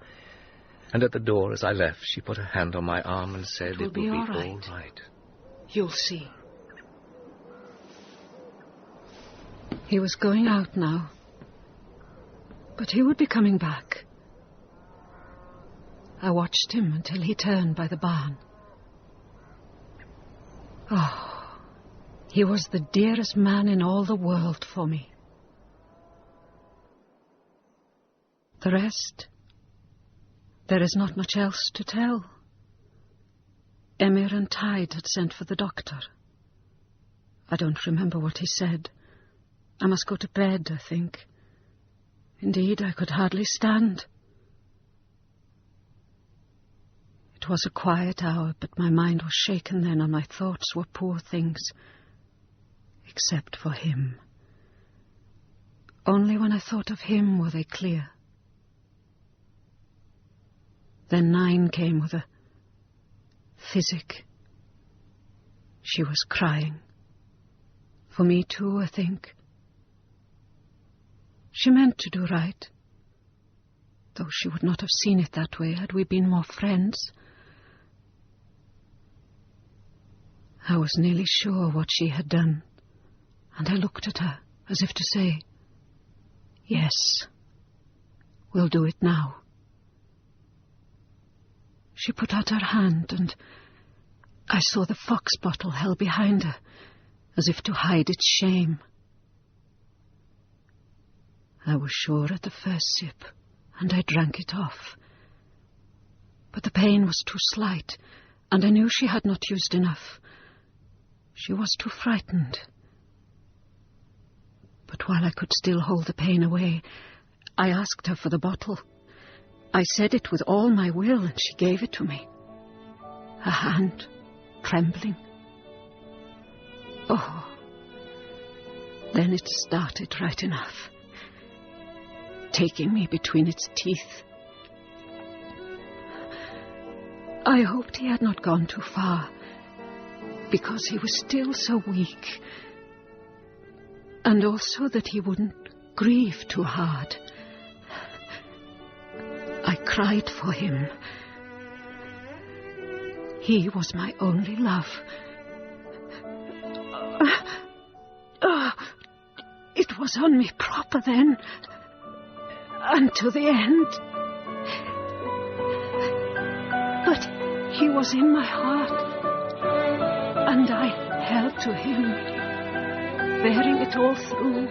and at the door, as I left, she put her hand on my arm and said, "It will be all right. You'll see." He was going out now, but he would be coming back. I watched him until he turned by the barn. Oh, he was the dearest man in all the world for me. The rest, there is not much else to tell. Emir and Tide had sent for the doctor. I don't remember what he said. I must go to bed, I think. Indeed, I could hardly stand. It was a quiet hour, but my mind was shaken then, and my thoughts were poor things, except for him. Only when I thought of him were they clear. Then 9 came with a physic. She was crying. For me too, I think. She meant to do right, though she would not have seen it that way had we been more friends. I was nearly sure what she had done, and I looked at her as if to say, "Yes, we'll do it now." She put out her hand, and I saw the fox bottle held behind her, as if to hide its shame. I was sure at the first sip, and I drank it off. But the pain was too slight, and I knew she had not used enough. She was too frightened. But while I could still hold the pain away, I asked her for the bottle. I said it with all my will, and she gave it to me. Her hand trembling. Oh, then it started right enough, taking me between its teeth. I hoped he had not gone too far, because he was still so weak, and also that he wouldn't grieve too hard. I cried for him. He was my only love. It was on me proper then, and to the end. But he was in my heart, and I held to him, bearing it all through.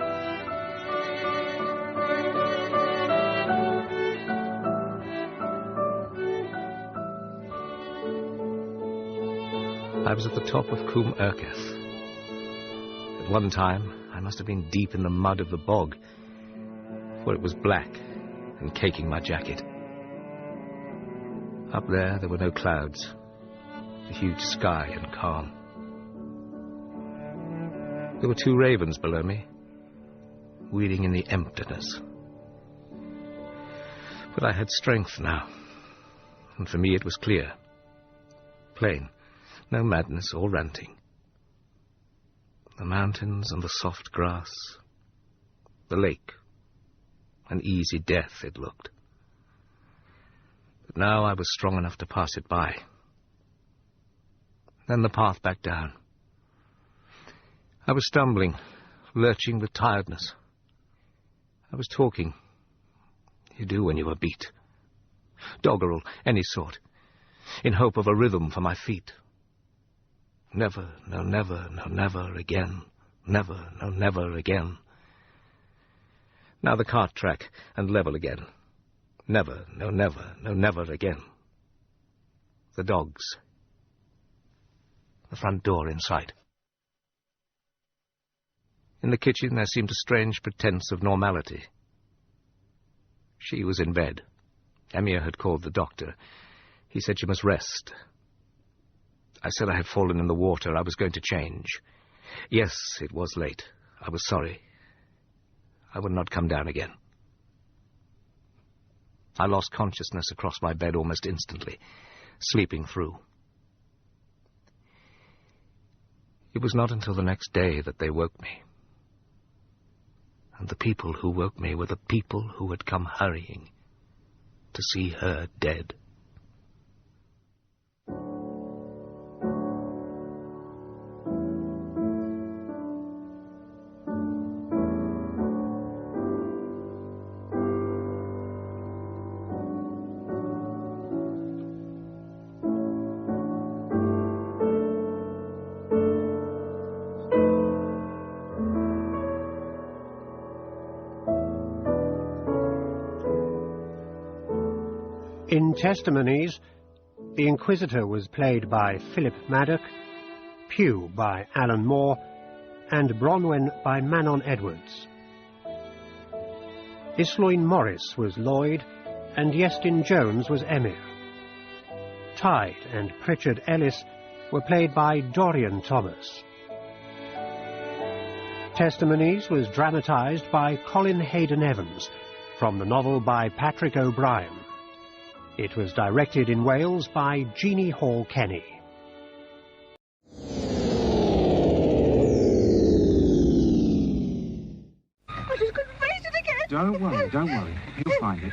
I was at the top of Coombe Urketh. At one time, I must have been deep in the mud of the bog, for it was black and caking my jacket. Up there were no clouds, a huge sky and calm. There were 2 ravens below me, wheeling in the emptiness. But I had strength now, and for me it was clear. Plain, no madness or ranting. The mountains and the soft grass, the lake, an easy death it looked. But now I was strong enough to pass it by. Then the path back down. I was stumbling, lurching with tiredness. I was talking. You do when you are beat. Doggerel, any sort, in hope of a rhythm for my feet. Never, no never, no never again. Never, no never again. Now the cart track and level again. Never, no never, no never again. The dogs. The front door in sight. In the kitchen there seemed a strange pretense of normality. She was in bed. Emir had called the doctor. He said she must rest. I said I had fallen in the water. I was going to change. Yes, it was late. I was sorry. I would not come down again. I lost consciousness across my bed almost instantly, sleeping through. It was not until the next day that they woke me. And the people who woke me were the people who had come hurrying to see her dead. In Testimonies, the Inquisitor was played by Philip Maddock, Pugh by Alan Moore, and Brunwin by Manon Edwards. Isloin Morris was Lloyd, and Iestyn Jones was Emir. Tide and Pritchard Ellis were played by Dorian Thomas. Testimonies was dramatised by Colin Hayden Evans, from the novel by Patrick O'Brien. It was directed in Wales by Jeannie Hall Kenny. I just couldn't face it again. Don't worry. He'll find it.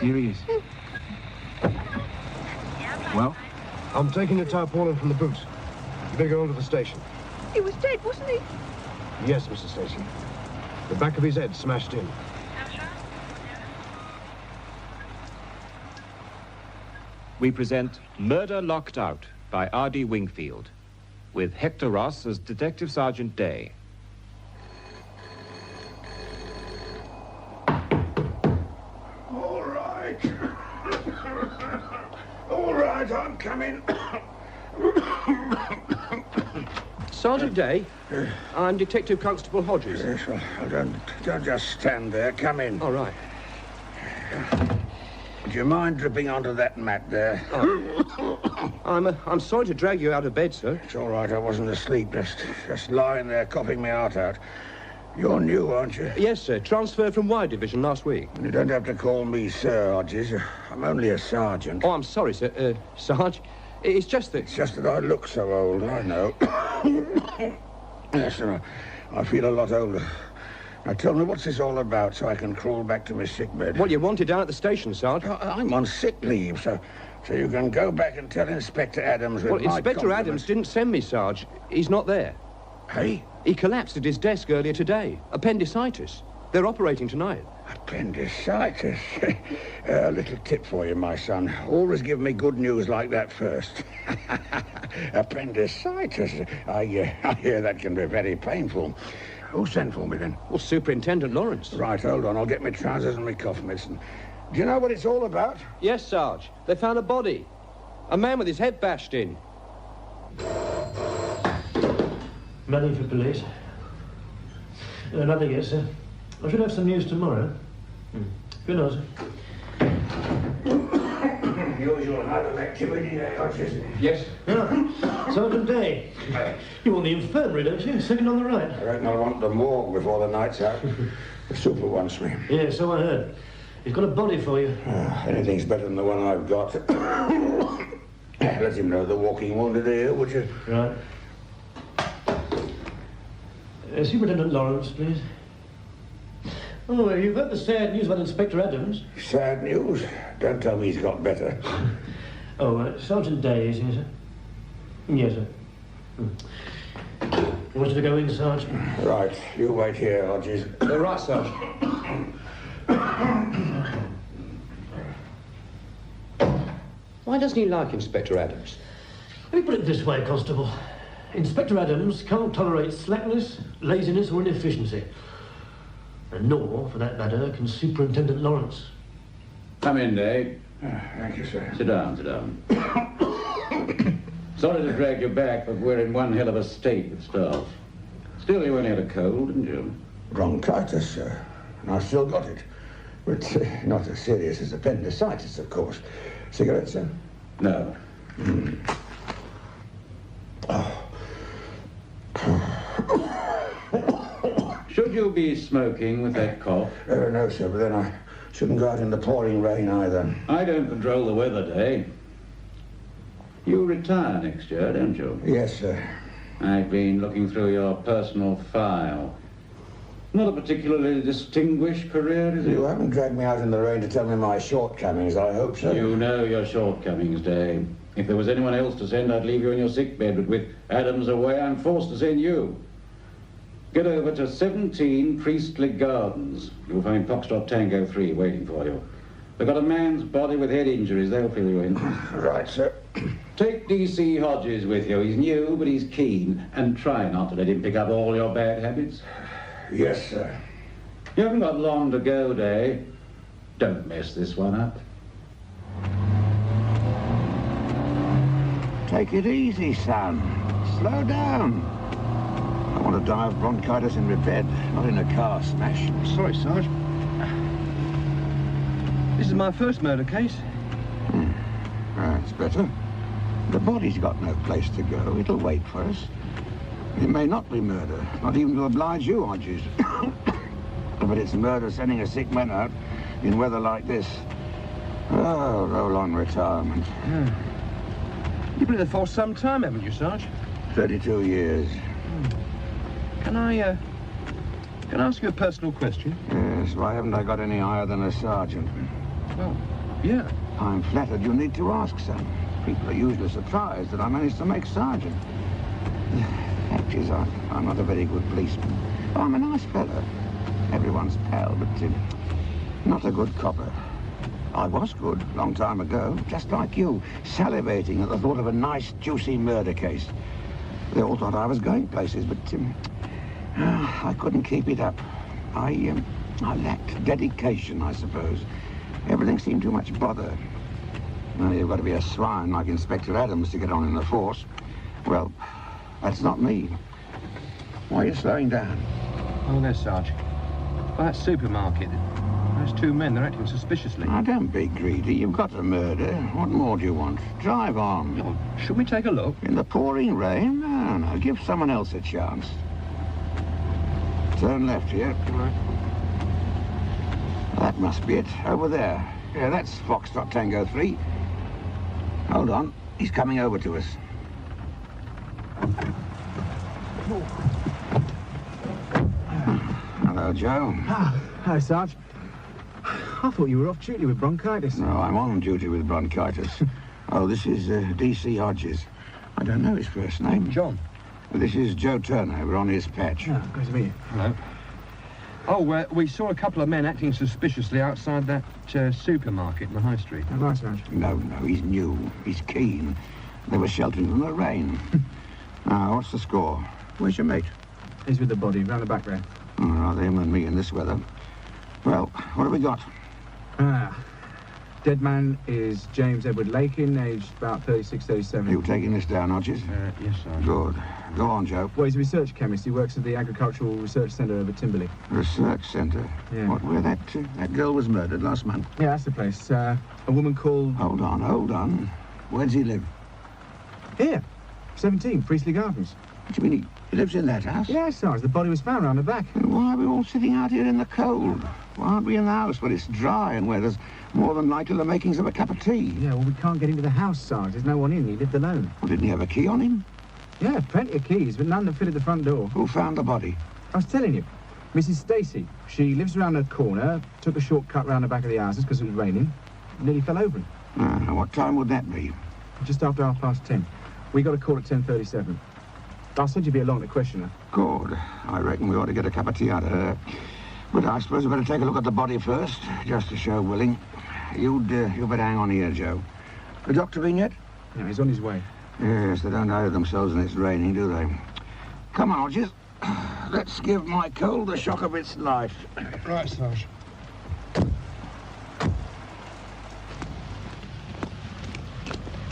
Here he is. Well? I'm taking a tarpaulin from the boot. You better go on to the station. He was dead, wasn't he? Yes, Mr. Stacey. The back of his head smashed in. We present Murder Locked Out by R.D. Wingfield, with Hector Ross as Detective Sergeant Day. All right. All right, I'm coming. Sergeant Day, I'm Detective Constable Hodges. Yes, well, don't just stand there. Come in. All right. Do you mind dripping onto that mat there? Oh. I'm sorry to drag you out of bed, sir. It's all right. I wasn't asleep. Just lying there, coughing my heart out. You're new, aren't you? Yes, sir. Transferred from Y Division last week. You don't have to call me Sir, Hodges. I'm only a sergeant. Oh, I'm sorry, sir. Sarge, it's just that... It's just that I look so old, I know. Yes, sir. I feel a lot older. Now, tell me, what's this all about so I can crawl back to my sickbed? What you wanted down at the station, Sarge. I'm on sick leave, so you can go back and tell Inspector Adams... Well, Inspector Adams didn't send me, Sarge. He's not there. Hey? He collapsed at his desk earlier today. Appendicitis. They're operating tonight. Appendicitis? A little tip for you, my son. Always give me good news like that first. Appendicitis. I hear that can be very painful. Who sent for me, then? Well, Superintendent Lawrence. Right, hold on. I'll get my trousers and my cough medicine. Do you know what it's all about? Yes, Sarge. They found a body. A man with his head bashed in. Money for police. Nothing yet, sir. I should have some news tomorrow. Good night, sir. Usual night of activity, Hodges. Yes. Sergeant Day. You want the infirmary, don't you? Second on the right. I reckon I want the morgue before the night's out. The super wants me. Yeah, so I heard. He's got a body for you. Anything's better than the one I've got. Let him know the walking wounded here, would you? Right. Superintendent Lawrence, please. Oh, you've heard the sad news about Inspector Adams. Sad news? Don't tell me he's got better. Sergeant Day is here, sir. Yes, sir. You want you to go in, Sergeant? Right, you wait here, Hodges. Right, Sergeant. Why doesn't he like Inspector Adams? Let me put it this way, Constable. Inspector Adams can't tolerate slackness, laziness or inefficiency. And nor, for that matter, can Superintendent Lawrence. Come in, Day. Thank you, sir. Sit down, sit down. Sorry to drag you back, but we're in one hell of a state with staff. Still, you only had a cold, didn't you? Bronchitis, sir. And I've still got it. But not as serious as appendicitis, of course. Cigarettes, sir? No. Should you be smoking with that cough? No, sir, but then I shouldn't go out in the pouring rain either. I don't control the weather, Day. You retire next year, don't you? Yes, sir. I've been looking through your personal file. Not a particularly distinguished career, is it? You haven't dragged me out in the rain to tell me my shortcomings, I hope so. You know your shortcomings, Day. If there was anyone else to send, I'd leave you in your sickbed, but with Adams away, I'm forced to send you. Get over to 17 Priestley Gardens. You'll find Foxtrot Tango 3 waiting for you. They've got a man's body with head injuries. They'll fill you in. Right, sir. Take D.C. Hodges with you. He's new, but he's keen. And try not to let him pick up all your bad habits. Yes, sir. You haven't got long to go, Day. Don't mess this one up. Take it easy, son. Slow down. I want to die of bronchitis in my bed, not in a car smash. Sorry, Sarge. This is my first murder case. That's better. The body's got no place to go. It'll wait for us. It may not be murder, not even to oblige you, Hodges. But it's murder sending a sick man out in weather like this. Oh, roll on retirement. You've been in the force some time, haven't you, Sarge? 32 years. Can I ask you a personal question? Yes, why haven't I got any higher than a sergeant? Well, yeah. I'm flattered you need to ask, son. People are usually surprised that I managed to make sergeant. The fact is, I'm not a very good policeman. I'm a nice fellow. Everyone's pal, but not a good copper. I was good, a long time ago, just like you, salivating at the thought of a nice, juicy murder case. They all thought I was going places, but I couldn't keep it up. I lacked dedication, I suppose. Everything seemed too much bother. Well, you've got to be a swine like Inspector Adams to get on in the force. Well, that's not me. Why are you slowing down? Oh, there, Sarge. By that supermarket. Those two men, they're acting suspiciously. Now, don't be greedy. You've got to murder. What more do you want? Drive on. Oh, should we take a look? In the pouring rain? No. Give someone else a chance. Turn left here. Right. That must be it. Over there. Yeah, that's Foxtrot Tango 3. Hold on. He's coming over to us. Hello, Joe. Hi, Sarge. I thought you were off duty with bronchitis. No, I'm on duty with bronchitis. Oh, this is D.C. Hodges. I don't know his first name. John. This is Joe Turner. We're on his patch. Oh, great to meet you. Hello. Oh, we saw a couple of men acting suspiciously outside that supermarket in the high street. Oh, right, Sarge. No, he's new. He's keen. They were sheltering from the rain. Now, what's the score? Where's your mate? He's with the body, round the back there. Oh, rather him than me in this weather. Well, what have we got? Dead man is James Edward Lakin, aged about 36, 37. You taking this down, Hodges? Yes, sir. Good. Go on, Joe. Well, he's a research chemist. He works at the Agricultural Research Centre over Timberley. Research Centre? Yeah. What, where that girl was murdered last month? Yeah, that's the place. A woman called... Hold on. Where does he live? Here. 17, Priestley Gardens. What do you mean, he lives in that house? Yes, Sarge. The body was found round the back. Then why are we all sitting out here in the cold? Why aren't we in the house where it's dry and where there's more than likely the makings of a cup of tea? Yeah, well, we can't get into the house, Sarge. There's no one in. He lived alone. Well, didn't he have a key on him? Yeah, plenty of keys, but none that fitted the front door. Who found the body? I was telling you. Mrs. Stacey. She lives around the corner, took a shortcut round the back of the houses because it was raining, nearly fell over. What time would that be? Just after 10:30. We got a call at 10:37. I said you'd be along to question her. Good. I reckon we ought to get a cup of tea out of her. But I suppose we better take a look at the body first, just to show willing. You'd better hang on here, Joe. The doctor been yet? Yeah, he's on his way. Yes, they don't hide themselves when it's raining, do they? Come on, Hodges. Let's give my cold the shock of its life. Right, Sarge.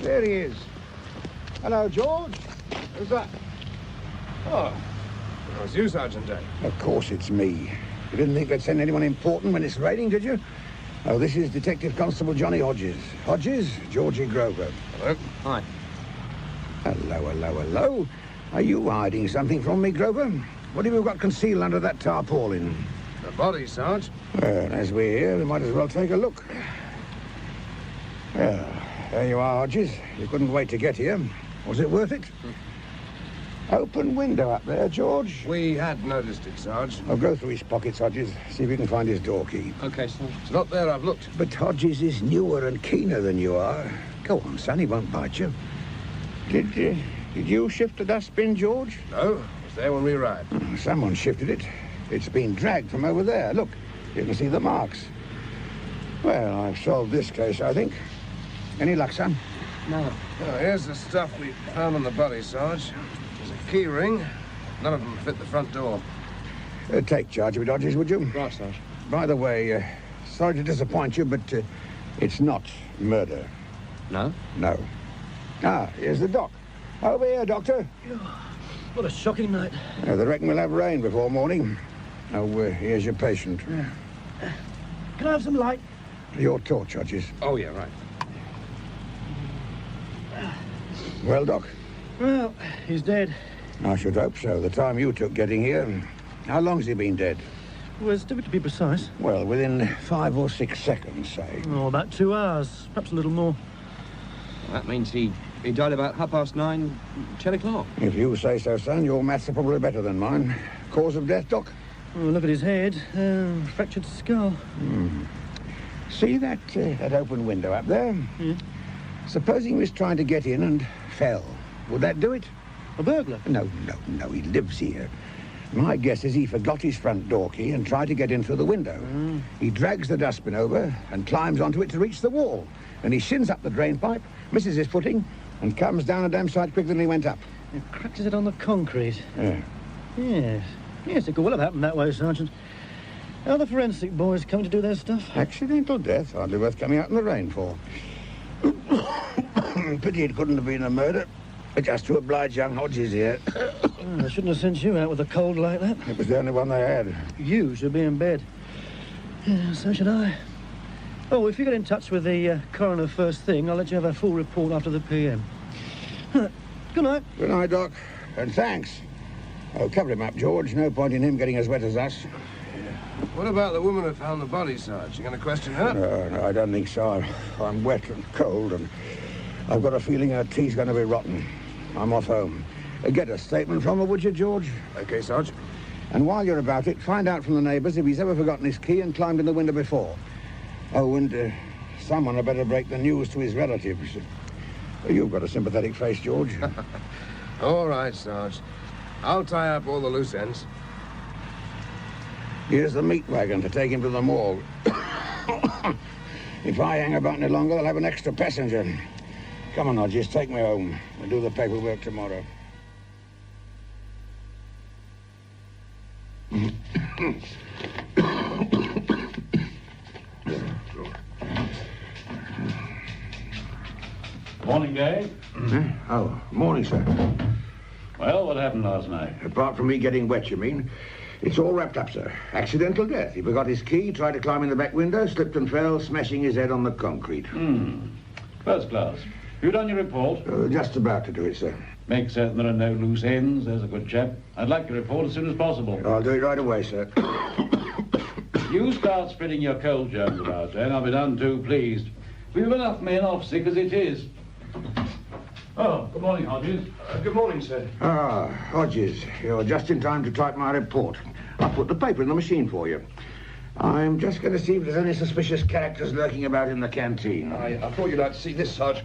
There he is. Hello, George. Who's that? Oh, it was you, Sergeant Day. Of course it's me. You didn't think they'd send anyone important when it's raining, did you? Oh, this is Detective Constable Johnny Hodges. Hodges, Georgie Grover. Hello. Hi. Hello. Are you hiding something from me, Grover? What have you got concealed under that tarpaulin? The body, Sarge. Well, as we're here, we might as well take a look. Well, there you are, Hodges. You couldn't wait to get here. Was it worth it? Open window up there, George. We had noticed it, Sarge. I'll go through his pockets, Hodges. See if you can find his door key. OK, Sarge. It's not there, I've looked. But Hodges is newer and keener than you are. Go on, son, he won't bite you. Did you shift the dustbin, George? No, it was there when we arrived. Someone shifted it. It's been dragged from over there. Look, you can see the marks. Well, I've solved this case, I think. Any luck, son? No. Oh, here's the stuff we found on the body, Sarge. There's a key ring. None of them fit the front door. Take charge of it, Hodges, would you? Right, Sarge. By the way, sorry to disappoint you, but it's not murder. No? No. Here's the doc. Over here, Doctor. What a shocking night. They reckon we'll have rain before morning. Oh, here's your patient. Can I have some light? Your torch, Hodges. Oh, yeah, right. Well, Doc? Well, he's dead. I should hope so. The time you took getting here. How long's he been dead? Well, it's difficult to be precise. Well, within 5 or 6 seconds, say. Oh, about 2 hours. Perhaps a little more. Well, that means he died about 9:30, 10 o'clock. If you say so, son, your maths are probably better than mine. Cause of death, Doc? Oh, look at his head. Fractured skull. See that open window up there? Yeah. Supposing he was trying to get in and fell. Would that do it? A burglar? No. He lives here. My guess is he forgot his front door key and tried to get in through the window. He drags the dustbin over and climbs onto it to reach the wall. Then he shins up the drain pipe, misses his footing, and comes down a damn sight quicker than he went up. He cracks it on the concrete. Yeah. Yes, it could well have happened that way, Sergeant. Are the forensic boys coming to do their stuff? Accidental death, hardly worth coming out in the rain for. Pity it couldn't have been a murder. Just to oblige young Hodges here. They shouldn't have sent you out with a cold like that. It was the only one they had. You should be in bed. Yeah, so should I. Oh, if you get in touch with the coroner first thing, I'll let you have a full report after the PM. Good night. Good night, Doc. And thanks. Oh, cover him up, George. No point in him getting as wet as us. What about the woman who found the body, Sarge? You going to question her? No, I don't think so. I'm wet and cold, and I've got a feeling her tea's going to be rotten. I'm off home. Get a statement from her, would you, George? OK, Sarge. And while you're about it, find out from the neighbours if he's ever forgotten his key and climbed in the window before. Oh, and someone had better break the news to his relatives. You've got a sympathetic face, George. All right, Sarge. I'll tie up all the loose ends. Here's the meat wagon to take him to the morgue. If I hang about any longer, they'll have an extra passenger. Come on, Hodges, take me home. We'll do the paperwork tomorrow. Morning, Dave. Oh, morning, sir. Well, what happened last night? Apart from me getting wet, you mean? It's all wrapped up, sir. Accidental death. He forgot his key, tried to climb in the back window, slipped and fell, smashing his head on the concrete. First class. You done your report? Just about to do it, sir. Make certain there are no loose ends. There's a good chap. I'd like your report as soon as possible. I'll do it right away, sir. You start spreading your cold germs about, and I'll be done too pleased. We've enough men off sick as it is. Oh, good morning, Hodges. Good morning, sir. Ah, Hodges, you're just in time to type my report. I'll put the paper in the machine for you. I'm just going to see if there's any suspicious characters lurking about in the canteen. I thought you'd like to see this, Sarge.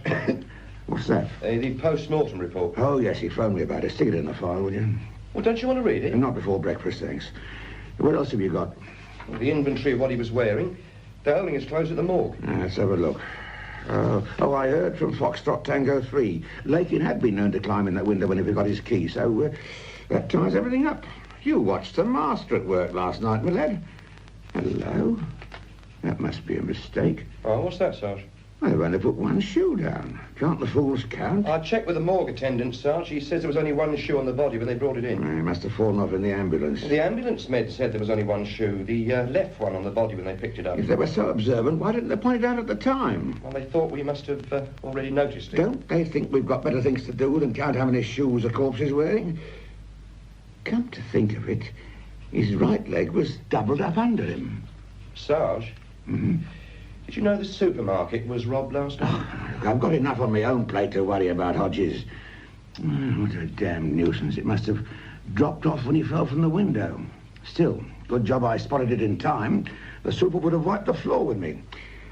What's that? The post-mortem report. Oh, yes, he phoned me about it. Stick it in the file, will you? Well, don't you want to read it? Not before breakfast, thanks. What else have you got? Well, the inventory of what he was wearing. They're holding his clothes at the morgue. Let's have a look. I heard from Foxtrot Tango 3. Lakin had been known to climb in that window when he forgot his key, so that ties everything up. You watched the master at work last night, my lad. Hello? That must be a mistake. Oh, what's that, Sarge? They've only put one shoe down. Can't the fools count? I checked with the morgue attendant, Sarge. He says there was only one shoe on the body when they brought it in. He must have fallen off in the ambulance. The ambulance med said there was only one shoe, the left one on the body when they picked it up. If they were so observant, why didn't they point it out at the time? Well, they thought we must have already noticed it. Don't they think we've got better things to do than count how many shoes a corpse is wearing? Come to think of it, his right leg was doubled up under him. Sarge? Mm-hmm. Did you know the supermarket was robbed last night? Oh, I've got enough on my own plate to worry about, Hodges. Oh, what a damn nuisance. It must have dropped off when he fell from the window. Still, good job I spotted it in time. The super would have wiped the floor with me.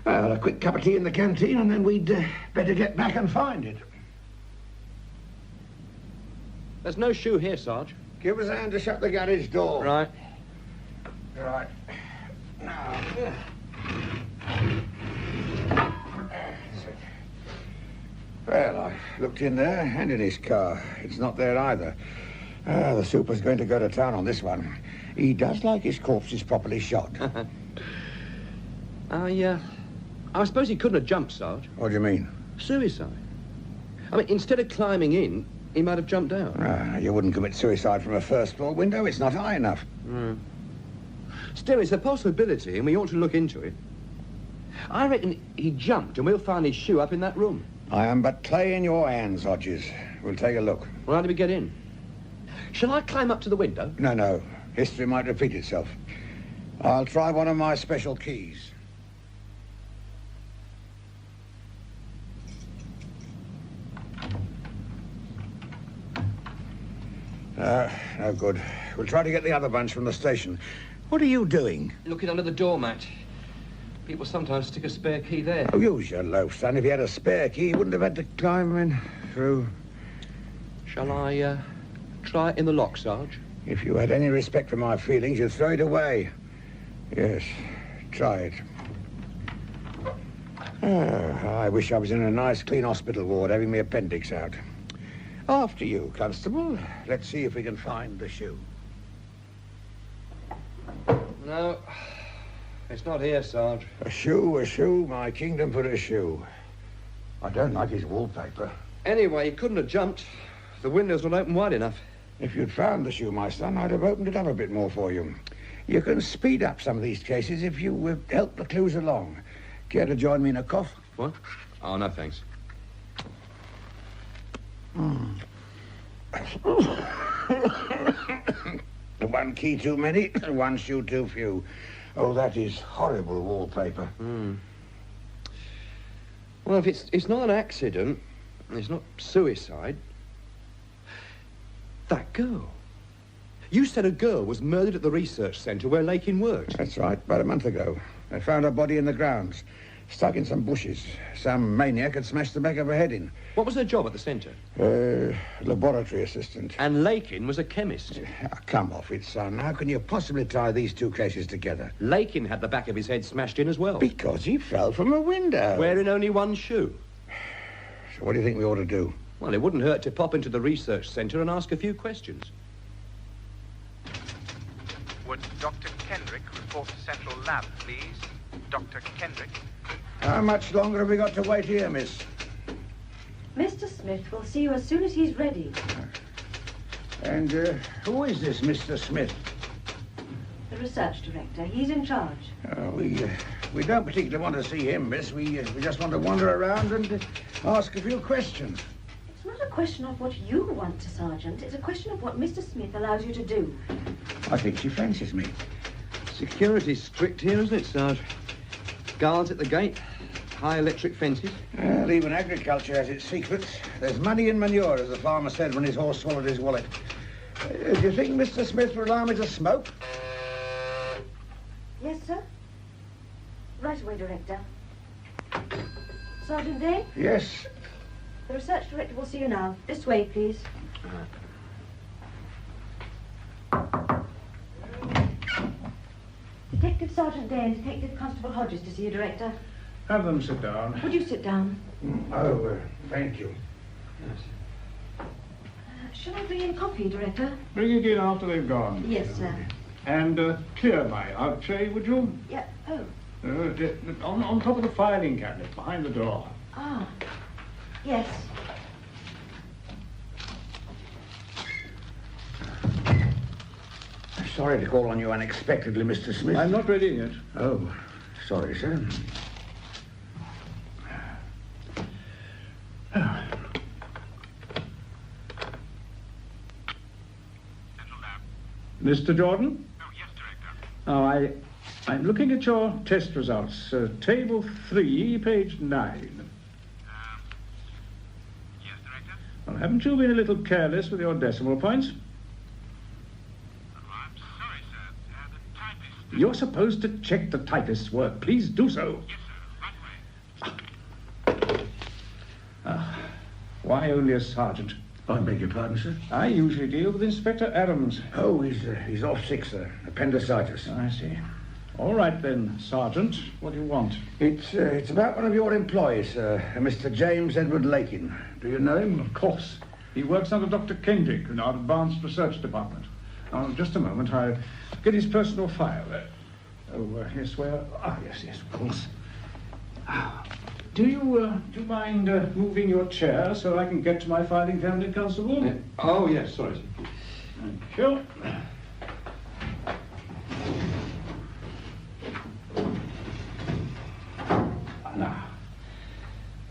Well, a quick cup of tea in the canteen, and then we'd better get back and find it. There's no shoe here, Sarge. Give us a hand to shut the garage door. Right. Right. Now, well, I looked in there and in his car. It's not there either. The super's going to go to town on this one. He does like his corpses properly shot. I suppose he couldn't have jumped, Sarge. What do you mean? Suicide. I mean, instead of climbing in, he might have jumped out. You wouldn't commit suicide from a first-floor window. It's not high enough. Still, it's a possibility, and we ought to look into it. I reckon he jumped, and we'll find his shoe up in that room. I am but clay in your hands, Hodges. We'll take a look. Well, how do we get in? Shall I climb up to the window? No. History might repeat itself. I'll try one of my special keys. No good. We'll try to get the other bunch from the station. What are you doing? Looking under the doormat. People sometimes stick a spare key there. Oh, use your loaf, son. If he had a spare key, he wouldn't have had to climb in through. Shall I, try it in the lock, Sarge? If you had any respect for my feelings, you'd throw it away. Yes, try it. I wish I was in a nice, clean hospital ward having my appendix out. After you, Constable. Let's see if we can find the shoe. No, it's not here, Sarge. A shoe, my kingdom for a shoe. I don't like his wallpaper. Anyway, he couldn't have jumped. The window's not open wide enough. If you'd found the shoe, my son, I'd have opened it up a bit more for you. You can speed up some of these cases if you help the clues along. Care to join me in a cough? What? Oh, no, thanks. One key too many, one shoe too few. Oh, that is horrible wallpaper. Well, if it's not an accident, it's not suicide. That girl. You said a girl was murdered at the research centre where Lakin worked. That's right, about a month ago. They found her body in the grounds, stuck in some bushes. Some maniac had smashed the back of her head in. What was her job at the centre? Laboratory assistant. And Lakin was a chemist. Come off it, son. How can you possibly tie these two cases together? Lakin had the back of his head smashed in as well. Because he fell from a window. Wearing only one shoe. So what do you think we ought to do? Well, it wouldn't hurt to pop into the research centre and ask a few questions. Would Dr. Kendrick report to Central Lab, please? Dr. Kendrick. How much longer have we got to wait here, miss? Mr. Smith will see you as soon as he's ready. And who is this Mr. Smith? The research director. He's in charge. We don't particularly want to see him, miss. We just want to wander around and ask a few questions. It's not a question of what you want, Sergeant. It's a question of what Mr. Smith allows you to do. I think she fancies me. Security's strict here, isn't it, Sarge? Guards at the gate, high electric fences. Well, even agriculture has its secrets. There's money in manure, as the farmer said when his horse swallowed his wallet. Do you think Mr. Smith will allow me to smoke? Yes, sir. Right away, Director. Sergeant Day? Yes. The research director will see you now. This way, please. Detective Sergeant Day and Detective Constable Hodges to see you, Director. Have them sit down. Would you sit down? Oh, thank you. Shall I bring in coffee, Director? Bring it in after they've gone. Yes, sir. And clear my archay, would you? Yeah. Oh. On top of the filing cabinet, behind the door. Ah. Yes. Sorry to call on you unexpectedly, Mr. Smith. I'm not ready yet. Oh, sorry, sir. Mr. Jordan? Oh, yes, Director. Oh, I'm looking at your test results. Table 3, page 9. Yes, Director? Well, haven't you been a little careless with your decimal points? I'm sorry, sir. The typist... You're supposed to check the typist's work. Please do so. Yes, sir. Right away. Why only a sergeant? I beg your pardon, sir? I usually deal with Inspector Adams. Oh, he's off sick, sir. Appendicitis. I see. All right, then, Sergeant. What do you want? It's about one of your employees, sir, Mr. James Edward Lakin. Do you know him? Of course. He works under Dr. Kendrick in our Advanced Research Department. Now, just a moment. I'll get his personal file. Yes, where? Ah, yes, of course. Do you mind moving your chair so I can get to my filing cabinet, Constable? Oh, yes, sorry, sir. Thank you.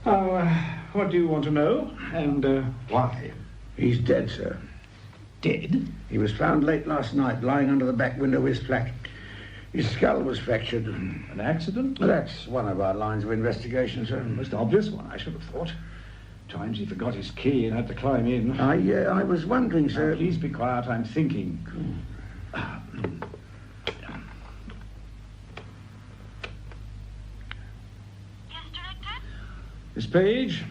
Now, what do you want to know, and why? He's dead, sir. Dead? He was found late last night, lying under the back window of his flat. His skull was fractured. An accident? That's one of our lines of investigation, sir. Most obvious one, I should have thought. Times he forgot his key and had to climb in. I was wondering, sir... Now, please be quiet, I'm thinking. Yes, Director? Miss Page,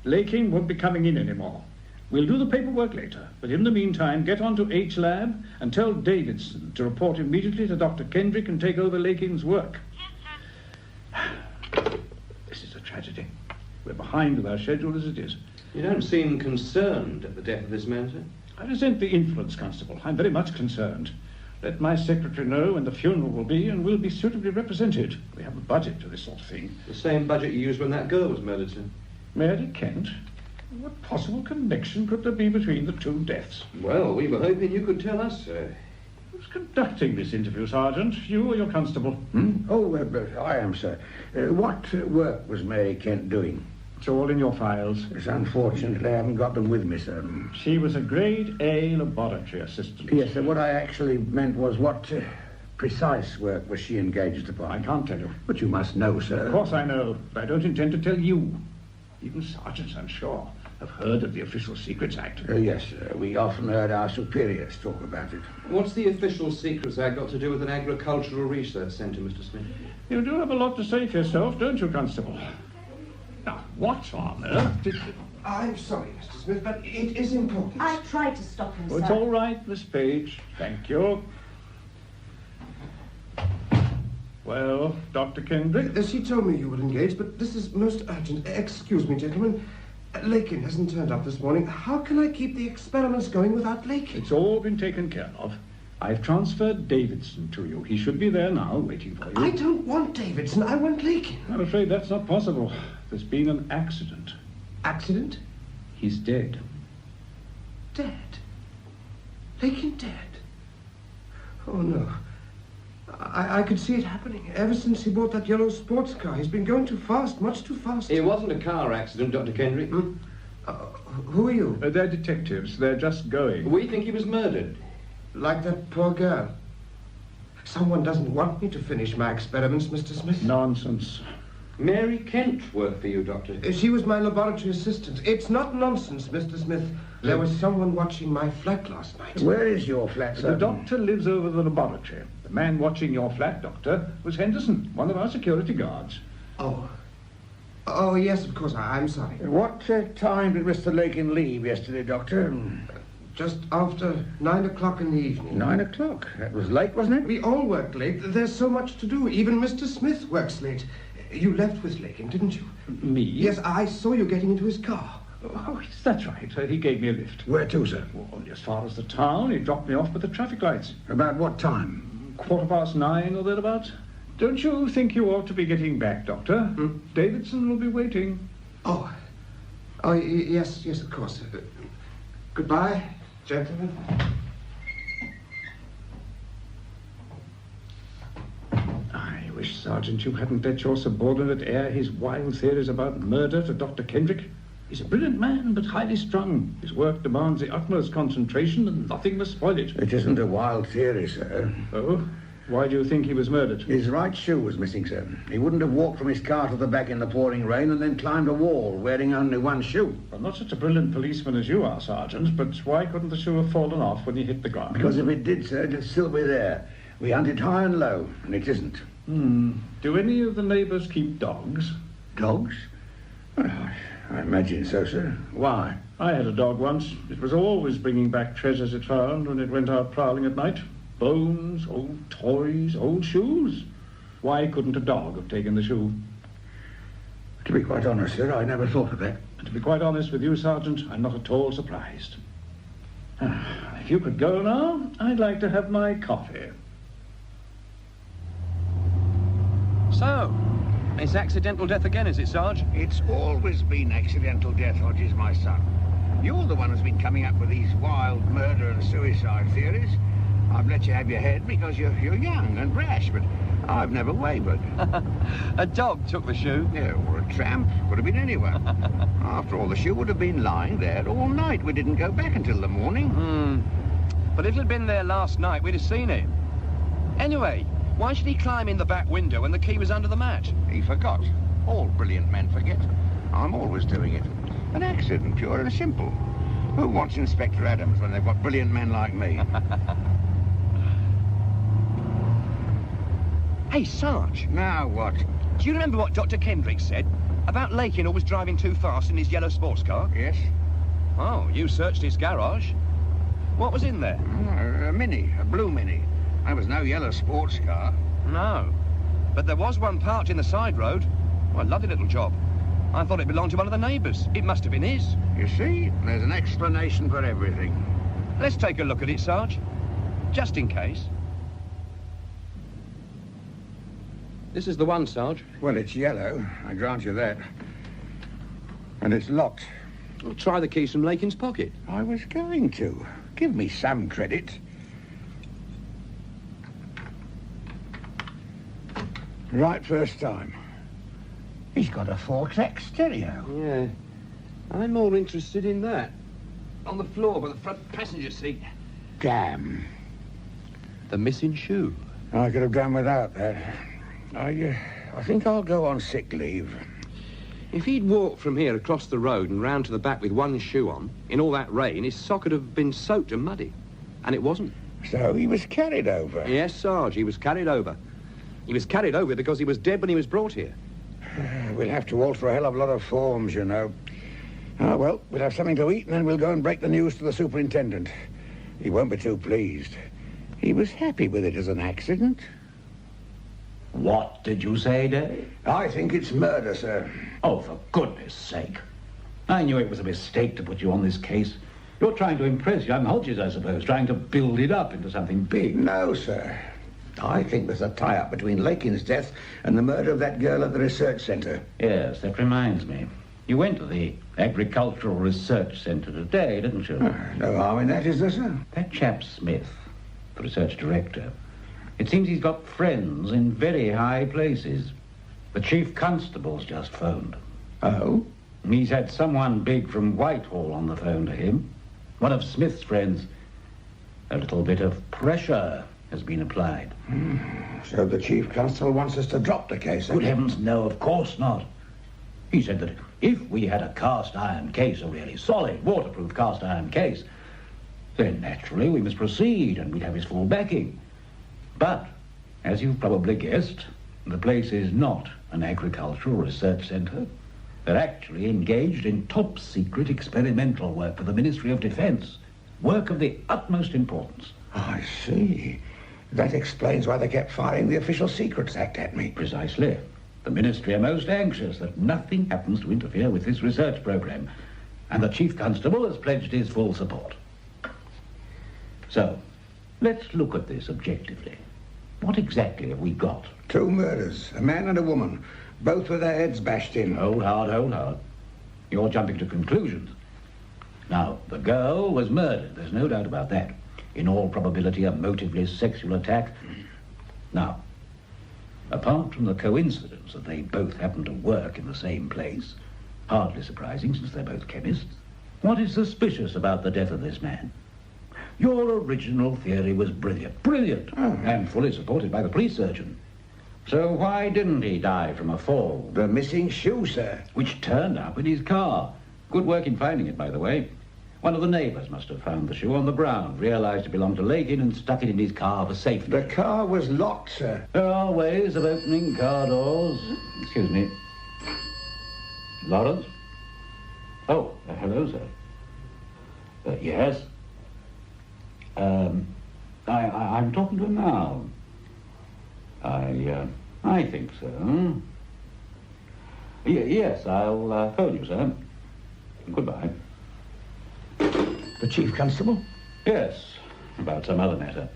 Lakin won't be coming in anymore. We'll do the paperwork later, but in the meantime, get on to H-Lab and tell Davidson to report immediately to Dr. Kendrick and take over Lakin's work. Yes, sir. This is a tragedy. We're behind with our schedule as it is. You don't seem concerned at the death of this man, sir. I resent the influence, Constable. I'm very much concerned. Let my secretary know when the funeral will be, and we'll be suitably represented. We have a budget for this sort of thing. The same budget you used when that girl was murdered, sir. Mary Kent? What possible connection could there be between the two deaths? Well, we were hoping you could tell us, sir. Who's conducting this interview, Sergeant? You or your constable? Oh, I am, sir. What work was Mary Kent doing? It's all in your files. It's unfortunate I haven't got them with me, sir. She was a grade A laboratory assistant. Yes, sir. What I actually meant was what precise work was she engaged upon? I can't tell you. But you must know, sir. Of course I know, but I don't intend to tell you. Even sergeants, I'm sure, have heard of the Official Secrets Act. Yes, sir. We often heard our superiors talk about it. What's the Official Secrets Act got to do with an agricultural research centre, Mr. Smith? You do have a lot to say for yourself, don't you, Constable? Now, what on earth did... I'm sorry, Mr. Smith, but it is important. I tried to stop him, It's all right, Miss Page. Thank you. Well, Dr. Kendrick? She told me you were engaged, but this is most urgent. Excuse me, gentlemen. Lakin hasn't turned up this morning. How can I keep the experiments going without Lakin? It's all been taken care of. I've transferred Davidson to you. He should be there now, waiting for you. I don't want Davidson. I want Lakin. I'm afraid that's not possible. There's been an accident. Accident? He's dead. Dead? Lakin dead? Oh, no. I could see it happening. Ever since he bought that yellow sports car, he's been going too fast, much too fast. It wasn't a car accident, Dr. Kendrick. Who are you? They're detectives. They're just going. We think he was murdered. Like that poor girl. Someone doesn't want me to finish my experiments, Mr. Smith. Nonsense. Mary Kent worked for you, Doctor. She was my laboratory assistant. It's not nonsense, Mr. Smith. There was someone watching my flat last night. Where is your flat, sir? The doctor lives over the laboratory. The man watching your flat, Doctor, was Henderson, one of our security guards. Oh, yes, of course. I'm sorry. What time did Mr. Lakin leave yesterday, Doctor? Just after 9 o'clock in the evening. 9 o'clock? That was late, wasn't it? We all work late. There's so much to do. Even Mr. Smith works late. You left with Lakin, didn't you? Me? Yes, I saw you getting into his car. Oh, yes, that's right. He gave me a lift. Where to, sir? Well, as far as the town. He dropped me off by the traffic lights. About what time? 9:15 or thereabouts. Don't you think you ought to be getting back, Doctor? Davidson will be waiting. Oh, yes, of course. Goodbye, gentlemen. I wish, Sergeant, you hadn't let your subordinate air his wild theories about murder to Dr. Kendrick. He's a brilliant man, but highly strung. His work demands the utmost concentration, and nothing must spoil it. It isn't a wild theory, sir. Oh? Why do you think he was murdered? His right shoe was missing, sir. He wouldn't have walked from his car to the back in the pouring rain and then climbed a wall wearing only one shoe. Well, not such a brilliant policeman as you are, Sergeant, but why couldn't the shoe have fallen off when he hit the ground? Because if it did, sir, it'd still be there. We hunted high and low, and it isn't. Do any of the neighbours keep dogs? Dogs? Well, I imagine so, sir. Why? I had a dog once. It was always bringing back treasures it found when it went out prowling at night. Bones, old toys, old shoes. Why couldn't a dog have taken the shoe? To be quite honest, sir, I never thought of that. And to be quite honest with you, Sergeant, I'm not at all surprised. If you could go now, I'd like to have my coffee. So, it's accidental death again, is it, Sarge? It's always been accidental death, Hodges, my son. You're the one who's been coming up with these wild murder and suicide theories. I've let you have your head because you're young and brash, but I've never wavered. A dog took the shoe? Yeah, or a tramp. Could have been anyone. After all, the shoe would have been lying there all night. We didn't go back until the morning. But if it had been there last night, we'd have seen it. Anyway, why should he climb in the back window when the key was under the mat? He forgot. All brilliant men forget. I'm always doing it. An accident, pure and simple. Who wants Inspector Adams when they've got brilliant men like me? Hey, Sarge. Now what? Do you remember what Dr. Kendrick said about Lakin always driving too fast in his yellow sports car? Yes. Oh, you searched his garage. What was in there? A Mini, a blue Mini. There was no yellow sports car. No. But there was one parked in the side road. Oh, a lovely little job. I thought it belonged to one of the neighbours. It must have been his. You see, there's an explanation for everything. Let's take a look at it, Sarge. Just in case. This is the one, Sarge. Well, it's yellow. I grant you that. And it's locked. Well, try the keys from Lakin's pocket. I was going to. Give me some credit. Right first time. He's got a 4-track stereo. Yeah. I'm more interested in that. On the floor by the front passenger seat. Damn. The missing shoe. I could have done without that. I think I'll go on sick leave. If he'd walked from here across the road and round to the back with one shoe on, in all that rain, his sock would have been soaked and muddy. And it wasn't. So he was carried over? Yes, Sarge, he was carried over. He was carried over because he was dead when he was brought here. We'll have to alter a hell of a lot of forms, you know. Ah, well, we'll have something to eat and then we'll go and break the news to the superintendent. He won't be too pleased. He was happy with it as an accident. What did you say, Dave? I think it's murder, sir. Oh, for goodness sake. I knew it was a mistake to put you on this case. You're trying to impress young Hodges, I suppose, trying to build it up into something big. No, sir. I think there's a tie-up between Lakin's death and the murder of that girl at the research centre. Yes, that reminds me. You went to the Agricultural Research Centre today, didn't you? No harm in that, is there, sir? That chap Smith, the research director, it seems he's got friends in very high places. The chief constable's just phoned. Oh? He's had someone big from Whitehall on the phone to him. One of Smith's friends. A little bit of pressure has been applied. So the chief constable wants us to drop the case, Good heavens, no, of course not. He said that if we had a cast iron case, a really solid, waterproof cast iron case, then naturally we must proceed and we'd have his full backing. But, as you've probably guessed, the place is not an agricultural research centre. They're actually engaged in top-secret experimental work for the Ministry of Defence. Work of the utmost importance. I see. That explains why they kept firing the Official Secrets Act at me. Precisely. The Ministry are most anxious that nothing happens to interfere with this research programme, and the Chief Constable has pledged his full support. So, let's look at this objectively. What exactly have we got? 2 murders, a man and a woman, both with their heads bashed in. Hold hard. You're jumping to conclusions. Now, the girl was murdered, there's no doubt about that. In all probability, a motiveless sexual attack. Now, apart from the coincidence that they both happen to work in the same place, hardly surprising since they're both chemists, what is suspicious about the death of this man? Your original theory was brilliant, and fully supported by the police surgeon. So why didn't he die from a fall? The missing shoe, sir. Which turned up in his car. Good work in finding it, by the way. One of the neighbours must have found the shoe on the ground, realised it belonged to Lakin, and stuck it in his car for safety. The car was locked, sir. There are ways of opening car doors. Excuse me. Lawrence? Oh, hello, sir. Yes? I'm talking to him now. I think so. Yes, I'll phone you, sir. Goodbye. The Chief Constable? Yes, about some other matter.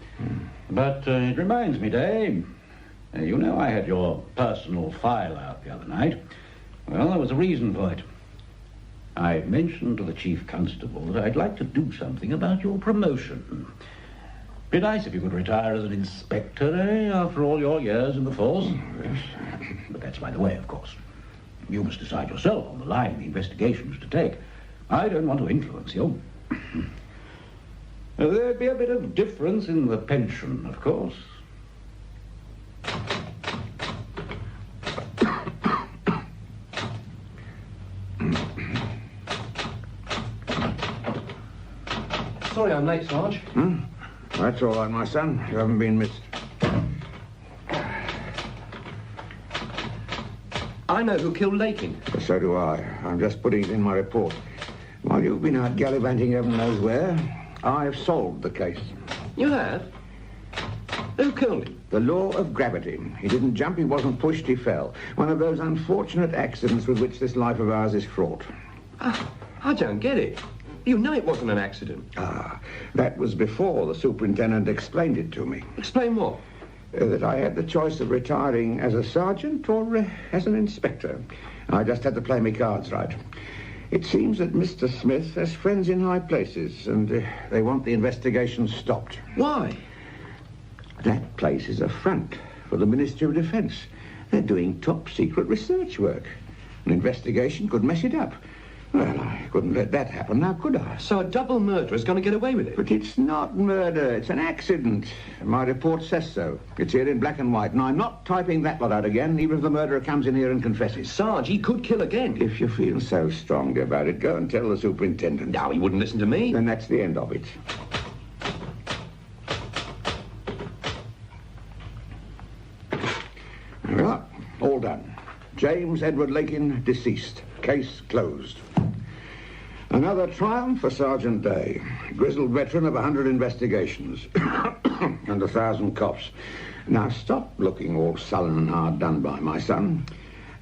But it reminds me, Dave, you know I had your personal file out the other night. Well, there was a reason for it. I mentioned to the Chief Constable that I'd like to do something about your promotion. Be nice if you could retire as an inspector, after all your years in the force. Yes. But that's by the way, of course. You must decide yourself on the line the investigation is to take. I don't want to influence you. There'd be a bit of difference in the pension, of course. Sorry I'm late, Sarge. That's all right, my son. You haven't been missed. I know who killed Lakin. So do I. I'm just putting it in my report. While you've been out gallivanting heaven knows where, I've solved the case. You have? Who killed him? The law of gravity. He didn't jump, he wasn't pushed, he fell. One of those unfortunate accidents with which this life of ours is fraught. I don't get it. You know it wasn't an accident. That was before the superintendent explained it to me. Explain what? That I had the choice of retiring as a sergeant or as an inspector. I just had to play my cards right. It seems that Mr. Smith has friends in high places, and they want the investigation stopped. Why? That place is a front for the Ministry of Defence. They're doing top-secret research work. An investigation could mess it up. Well, I couldn't let that happen, now could I? So a double murderer's going to get away with it? But it's not murder, it's an accident. My report says so. It's here in black and white, and I'm not typing that lot out again, even if the murderer comes in here and confesses. Sarge, he could kill again. If you feel so strongly about it, go and tell the superintendent. No, he wouldn't listen to me. Then that's the end of it. Well, all done. James Edward Lakin, deceased. Case closed. Another triumph for Sergeant Day, grizzled veteran of 100 investigations and 1,000 cops. Now stop looking all sullen and hard done by, my son.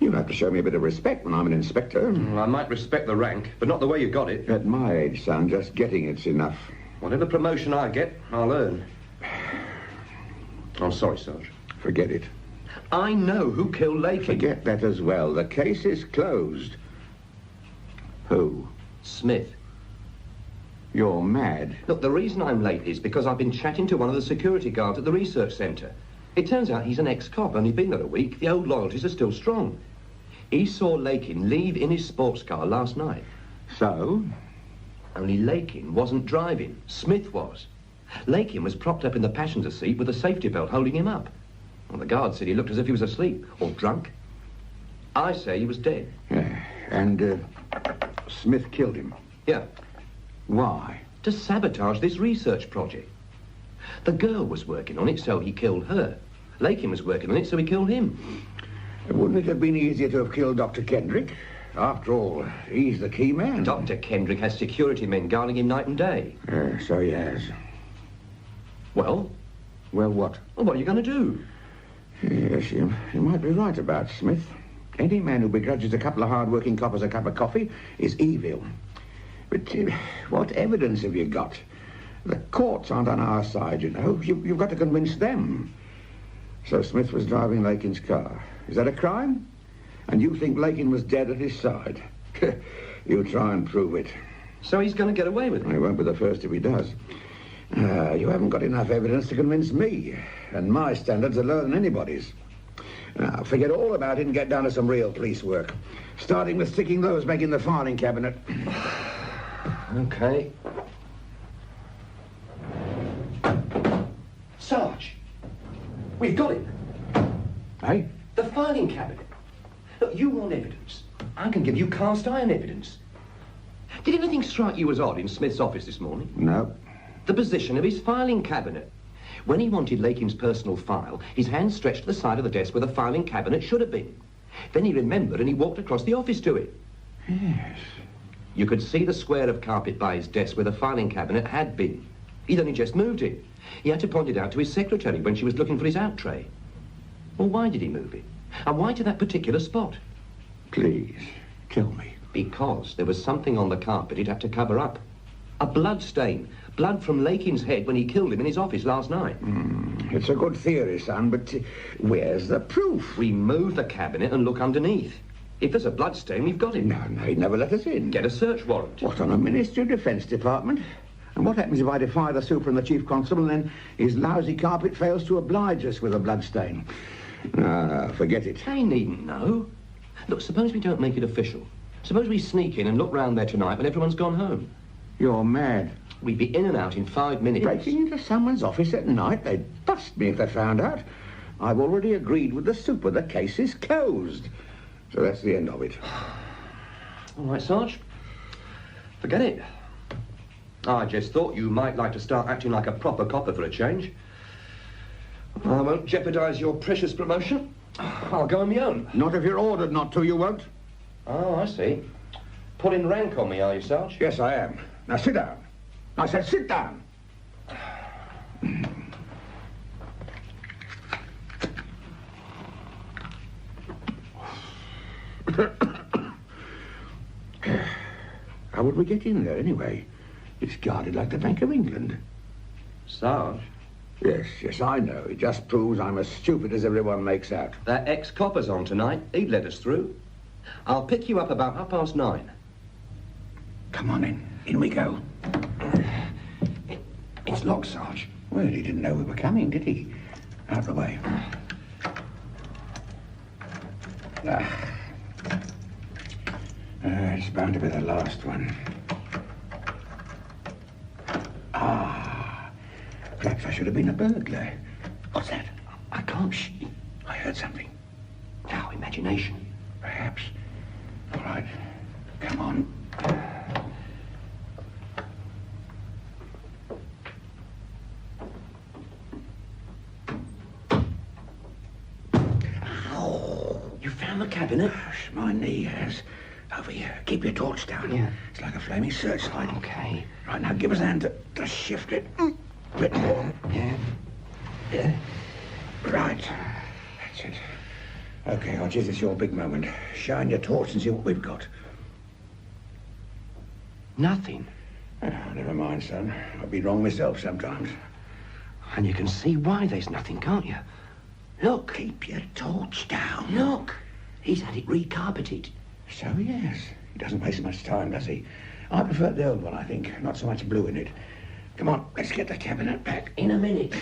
You have to show me a bit of respect when I'm an inspector. Well, I might respect the rank, but not the way you got it. At my age, son, just getting it's enough. Whatever promotion I get, I'll earn. I'm sorry, Sarge. Forget it. I know who killed Lakin. Forget that as well. The case is closed. Who? Smith. You're mad. Look, the reason I'm late is because I've been chatting to one of the security guards at the research centre. It turns out he's an ex-cop, only been there a week. The old loyalties are still strong. He saw Lakin leave in his sports car last night. So? Only Lakin wasn't driving. Smith was. Lakin was propped up in the passenger seat with a safety belt holding him up. Well, the guard said he looked as if he was asleep or drunk. I say he was dead. Yeah, and Smith killed him? Yeah. Why? To sabotage this research project. The girl was working on it, so he killed her. Lakin was working on it, so he killed him. Wouldn't it have been easier to have killed Dr. Kendrick? After all, he's the key man. Dr. Kendrick has security men guarding him night and day. So he has. Well? Well, what? Well, what are you going to do? Yes, you might be right about Smith. Any man who begrudges a couple of hard-working coppers a cup of coffee is evil. But what evidence have you got? The courts aren't on our side, you know. You've got to convince them. So Smith was driving Lakin's car. Is that a crime? And you think Lakin was dead at his side? You try and prove it. So he's going to get away with it? He won't be the first if he does. You haven't got enough evidence to convince me, and my standards are lower than anybody's. Now, forget all about it and get down to some real police work, starting with sticking those back in the filing cabinet. Okay. Sarge, we've got it. Hey? The filing cabinet. Look, you want evidence. I can give you cast iron evidence. Did anything strike you as odd in Smith's office this morning? No. The position of his filing cabinet. When he wanted Lakin's personal file, his hand stretched to the side of the desk where the filing cabinet should have been. Then he remembered and he walked across the office to it. Yes. You could see the square of carpet by his desk where the filing cabinet had been. He'd only just moved it. He had to point it out to his secretary when she was looking for his out tray. Well, why did he move it? And why to that particular spot? Please, tell me. Because there was something on the carpet he'd have to cover up. A blood stain. Blood from Lakin's head when he killed him in his office last night. It's a good theory, son, but where's the proof? We move the cabinet and look underneath. If there's a blood stain, we've got it. No, he'd never let us in. Get a search warrant. What, on a Ministry of Defence department? And what happens if I defy the super and the chief constable and then his lousy carpet fails to oblige us with a blood stain? No, forget it. They needn't know. Look, suppose we don't make it official. Suppose we sneak in and look round there tonight when everyone's gone home. You're mad. We'd be in and out in 5 minutes. Breaking into someone's office at night? They'd bust me if they found out. I've already agreed with the super. The case is closed. So that's the end of it. All right, Sarge. Forget it. I just thought you might like to start acting like a proper copper for a change. I won't jeopardise your precious promotion. I'll go on my own. Not if you're ordered not to, you won't. Oh, I see. Putting rank on me, are you, Sarge? Yes, I am. Now, sit down. I said sit down. How would we get in there, anyway? It's guarded like the Bank of England. Sarge? Yes, I know. It just proves I'm as stupid as everyone makes out. That ex-copper's on tonight. He'd let us through. I'll pick you up about 9:30. Come on in. In we go. It's locked, Sarge. Well, he didn't know we were coming, did he? Out of the way. It's bound to be the last one. Perhaps I should have been a burglar. What's that? I can't. Shh. I heard something. Now, imagination. Perhaps. All right. Come on. You found the cabinet? Gosh, my knee has. Over here. Keep your torch down. Yeah. It's like a flaming searchlight. Okay. Right, now give us a hand to shift it. A bit more. Yeah. Right. That's it. Okay, Hodges, it's your big moment. Shine your torch and see what we've got. Nothing. Never mind, son. I'll be wrong myself sometimes. And you can see why there's nothing, can't you? Look. Keep your torch down. Look. He's had it recarpeted. So, yes. He doesn't waste much time, does he? I prefer the old one, I think. Not so much blue in it. Come on, let's get the cabinet back. In a minute.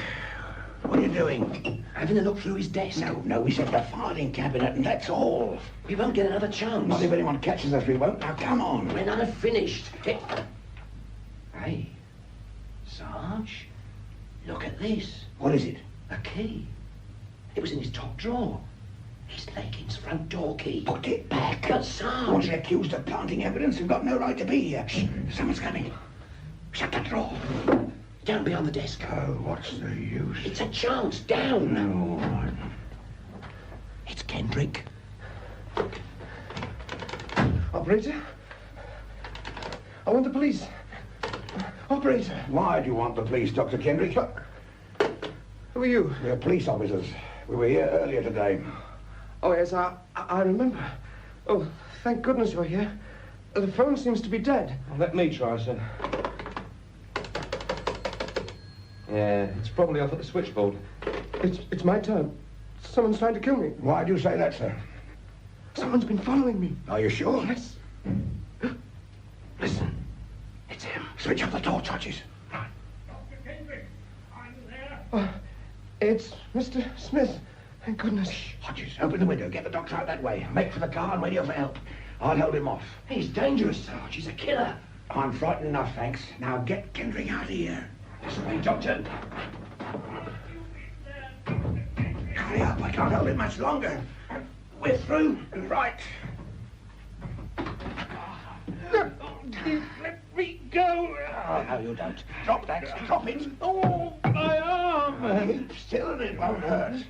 What are you doing? Having a look through his desk. No, we said the filing cabinet, and that's all. We won't get another chance. Not if anyone catches us, we won't. Now, come on. When I've finished. Hey, Sarge, look at this. What is it? A key. It was in his top drawer. His Lakin's front door key. Put it back. But, Sarge... Once you're accused of planting evidence, you've got no right to be here. Shh, someone's coming. Shut the drawer. Down beyond the desk. Oh, what's the use? It's a chance. Down. No. It's Kendrick. Operator? I want the police. Operator. Why do you want the police, Dr. Kendrick? Who are you? We're police officers. We were here earlier today. Oh, yes, I remember. Oh, thank goodness you're here. The phone seems to be dead. Well, let me try, sir. Yeah, it's probably off at the switchboard. It's my turn. Someone's trying to kill me. Why do you say that, sir? Someone's been following me. Are you sure? Yes. Listen. It's him. Switch off the torches. Dr. Kendrick, are you there? Oh, it's Mr. Smith. Thank goodness. Hodges, open the window. Get the doctor out that way. Make for the car and radio for help. I'll hold him off. He's dangerous, Sarge. He's a killer. I'm frightened enough, thanks. Now get Kendrick out of here. This way, Doctor. Hurry up, I can't hold it much longer. We're through. Right. Let me go. Oh, no, you don't. Drop that. Drop it. Oh, my arm. Keep still and it won't hurt.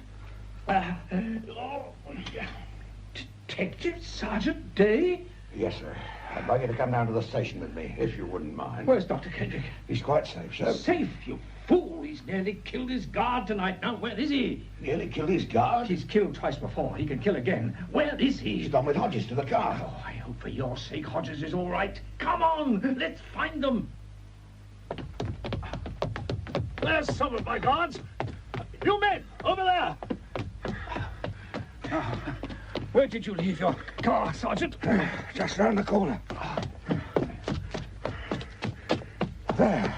Detective Sergeant Day? Yes, sir. I'd like you to come down to the station with me, if you wouldn't mind. Where's Dr. Kendrick? He's quite safe, sir. Safe, you fool. He's nearly killed his guard tonight. Now, where is he? Nearly killed his guard? He's killed twice before. He can kill again. Where is he? He's gone with Hodges to the car. Oh, I hope for your sake Hodges is all right. Come on, let's find them. There's some of my guards. You men, over there. Where did you leave your car, Sergeant? Just round the corner. There.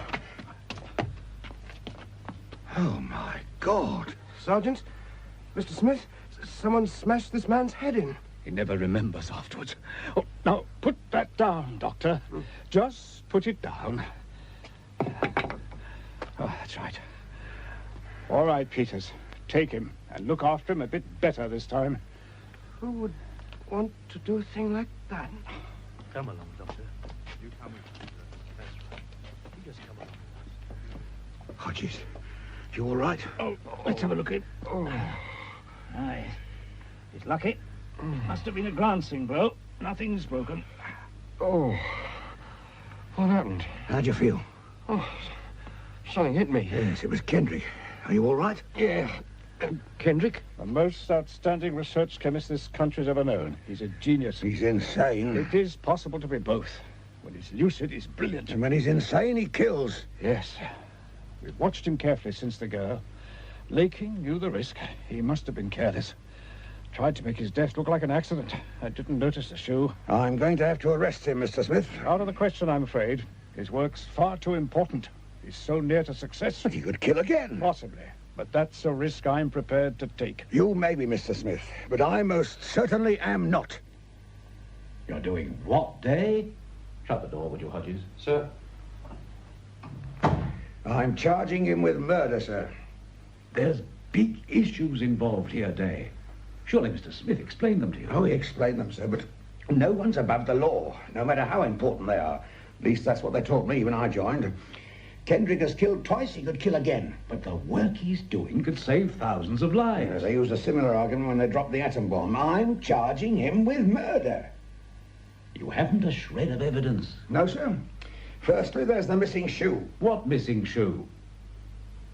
Oh, my God. Sergeant, Mr. Smith, someone smashed this man's head in. He never remembers afterwards. Oh, now, put that down, Doctor. Just put it down. Oh, that's right. All right, Peters. Take him and look after him a bit better this time. Who would want to do a thing like that? Come along, Doctor. You come with me. You just come along. Hodges, you all right? Oh, let's have a look at. Oh. Aye. He's lucky. Must have been a glancing blow. Nothing's broken. Oh. What happened? How'd you feel? Oh, something hit me. Yes, it was Kendrick. Are you all right? Yeah. Kendrick? The most outstanding research chemist this country's ever known. He's a genius. He's insane. It is possible to be both. When he's lucid, he's brilliant. And when he's insane, he kills. Yes. We've watched him carefully since the girl. Laking knew the risk. He must have been careless. Tried to make his death look like an accident. I didn't notice the shoe. I'm going to have to arrest him, Mr. Smith. Out of the question, I'm afraid. His work's far too important. He's so near to success. But he could kill again. Possibly. But that's a risk I'm prepared to take. You may be, Mr. Smith, but I most certainly am not. You're doing what, Day? Shut the door, would you, Hodges? Sir? I'm charging him with murder, sir. There's big issues involved here, Day. Surely Mr. Smith explained them to you. Oh, he explained them, sir, but no one's above the law, no matter how important they are. At least that's what they taught me when I joined. Kendrick has killed twice, he could kill again. But the work he's doing could save thousands of lives. Yes, they used a similar argument when they dropped the atom bomb. I'm charging him with murder. You haven't a shred of evidence. No, sir. Firstly, there's the missing shoe. What missing shoe?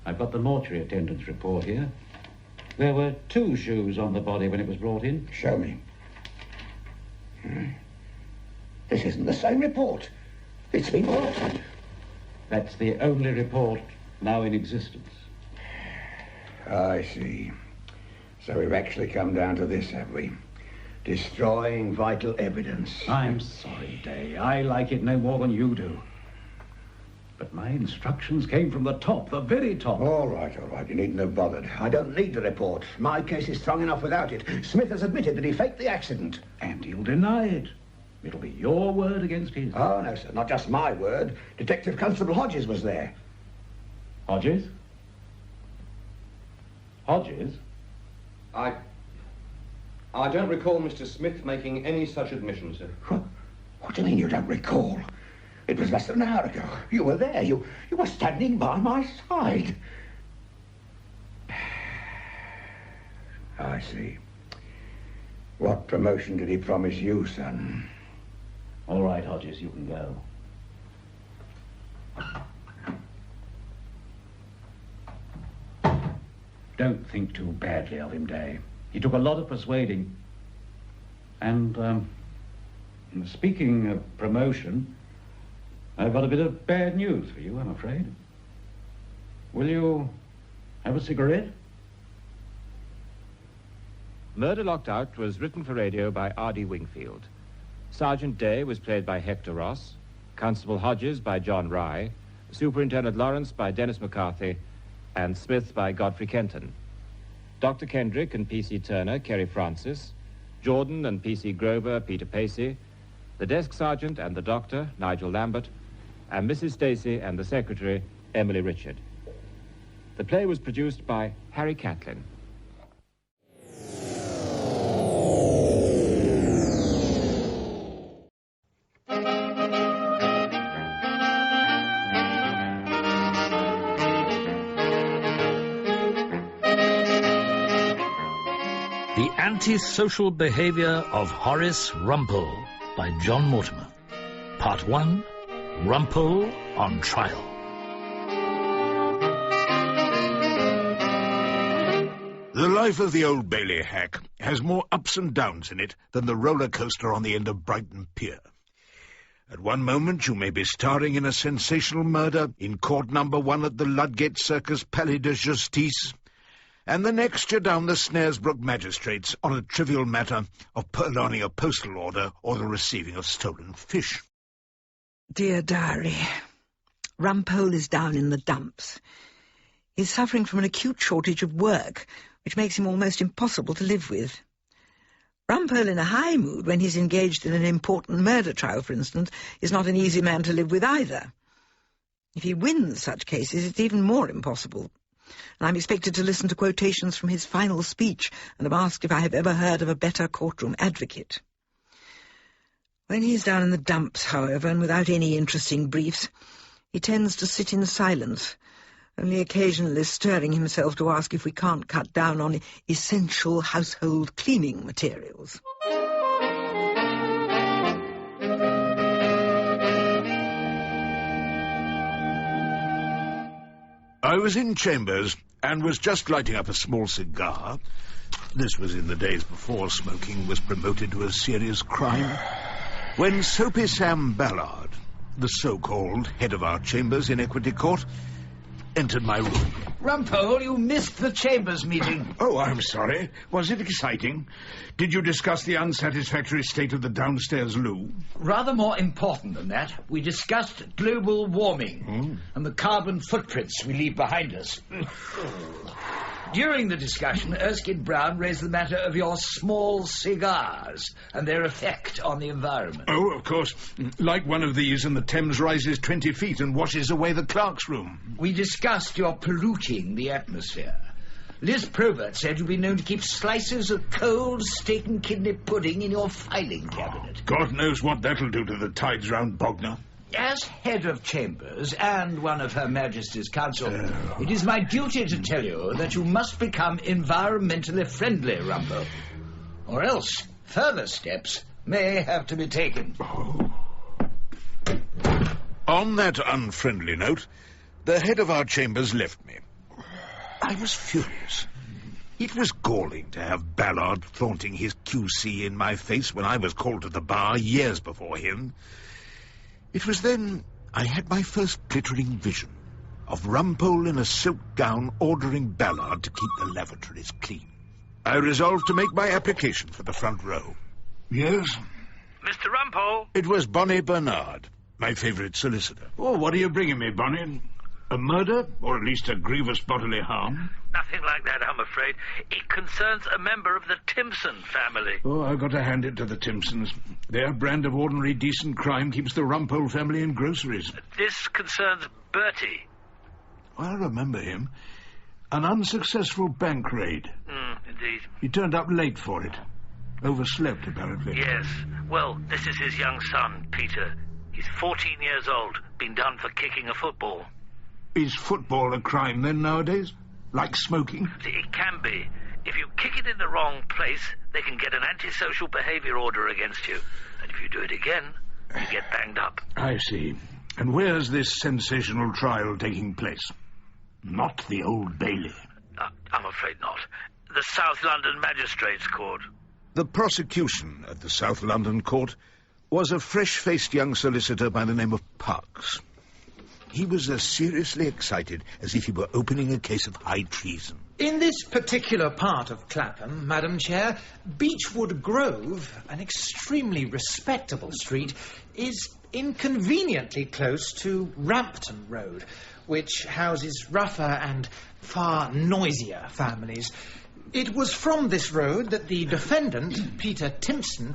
I've got the mortuary attendant's report here. There were 2 shoes on the body when it was brought in. Show me. This isn't the same report. It's been altered. That's the only report now in existence. I see. So we've actually come down to this, have we? Destroying vital evidence. I'm sorry, Day. I like it no more than you do. But my instructions came from the top, the very top. All right. You needn't have bothered. I don't need the report. My case is strong enough without it. Smith has admitted that he faked the accident. And he'll deny it. It'll be your word against his. Oh, no, sir. Not just my word. Detective Constable Hodges was there. Hodges? Hodges? I don't recall Mr. Smith making any such admission, sir. What do you mean you don't recall? It was less than an hour ago. You were there. You were standing by my side. I see. What promotion did he promise you, son? All right, Hodges, you can go. Don't think too badly of him, Day. He took a lot of persuading. And, speaking of promotion, I've got a bit of bad news for you, I'm afraid. Will you have a cigarette? Murder Locked Out was written for radio by R.D. Wingfield. Sergeant Day was played by Hector Ross, Constable Hodges by John Rye, Superintendent Lawrence by Dennis McCarthy, and Smith by Godfrey Kenton. Dr. Kendrick and P.C. Turner, Kerry Francis, Jordan and P.C. Grover, Peter Pacey, the desk sergeant and the doctor, Nigel Lambert, and Mrs. Stacey and the secretary, Emily Richard. The play was produced by Harry Catlin. The Antisocial Behaviour of Horace Rumple by John Mortimer. Part 1, Rumple on Trial. The life of the Old Bailey hack has more ups and downs in it than the roller coaster on the end of Brighton Pier. At one moment you may be starring in a sensational murder in court number 1 at the Ludgate Circus Palais de Justice, and the next you're down the Snaresbrook magistrates on a trivial matter of purloining a postal order or the receiving of stolen fish. Dear Diary, Rumpole is down in the dumps. He's suffering from an acute shortage of work, which makes him almost impossible to live with. Rumpole in a high mood when he's engaged in an important murder trial, for instance, is not an easy man to live with either. If he wins such cases, it's even more impossible. And I'm expected to listen to quotations from his final speech, and am asked if I have ever heard of a better courtroom advocate. When he's down in the dumps, however, and without any interesting briefs, he tends to sit in silence, only occasionally stirring himself to ask if we can't cut down on essential household cleaning materials. I was in chambers and was just lighting up a small cigar. This was in the days before smoking was promoted to a serious crime, when Soapy Sam Ballard, the so-called head of our chambers in Equity Court, entered my room. Rumpole, you missed the chambers meeting. Oh, I'm sorry. Was it exciting? Did you discuss the unsatisfactory state of the downstairs loo? Rather more important than that, we discussed global warming and the carbon footprints we leave behind us. During the discussion, Erskine Brown raised the matter of your small cigars and their effect on the environment. Oh, of course. Like one of these and the Thames rises 20 feet and washes away the clerk's room. We discussed your polluting the atmosphere. Liz Probert said you've been known to keep slices of cold steak and kidney pudding in your filing cabinet. God knows what that'll do to the tides round Bognor. As head of chambers and one of Her Majesty's Council, it is my duty to tell you that you must become environmentally friendly, Rumple, or else further steps may have to be taken. On that unfriendly note, the head of our chambers left me. I was furious. It was galling to have Ballard flaunting his QC in my face when I was called to the bar years before him. It was then I had my first glittering vision of Rumpole in a silk gown ordering Ballard to keep the lavatories clean. I resolved to make my application for the front row. Yes? Mr. Rumple? It was Bonnie Bernard, my favourite solicitor. Oh, what are you bringing me, Bonnie? A murder, or at least a grievous bodily harm? Nothing like that, I'm afraid. It concerns a member of the Timson family. Oh, I've got to hand it to the Timsons. Their brand of ordinary decent crime keeps the Rumple family in groceries. This concerns Bertie. I remember him. An unsuccessful bank raid. Indeed. He turned up late for it. Overslept, apparently. Yes. Well, this is his young son, Peter. He's 14 years old, been done for kicking a football. Is football a crime, then, nowadays? Like smoking? It can be. If you kick it in the wrong place, they can get an antisocial behaviour order against you. And if you do it again, you get banged up. I see. And where's this sensational trial taking place? Not the Old Bailey. I'm afraid not. The South London Magistrates' Court. The prosecution at the South London Court was a fresh-faced young solicitor by the name of Parks. He was as seriously excited as if he were opening a case of high treason. In this particular part of Clapham, Madam Chair, Beechwood Grove, an extremely respectable street, is inconveniently close to Rampton Road, which houses rougher and far noisier families. It was from this road that the defendant, Peter Timson,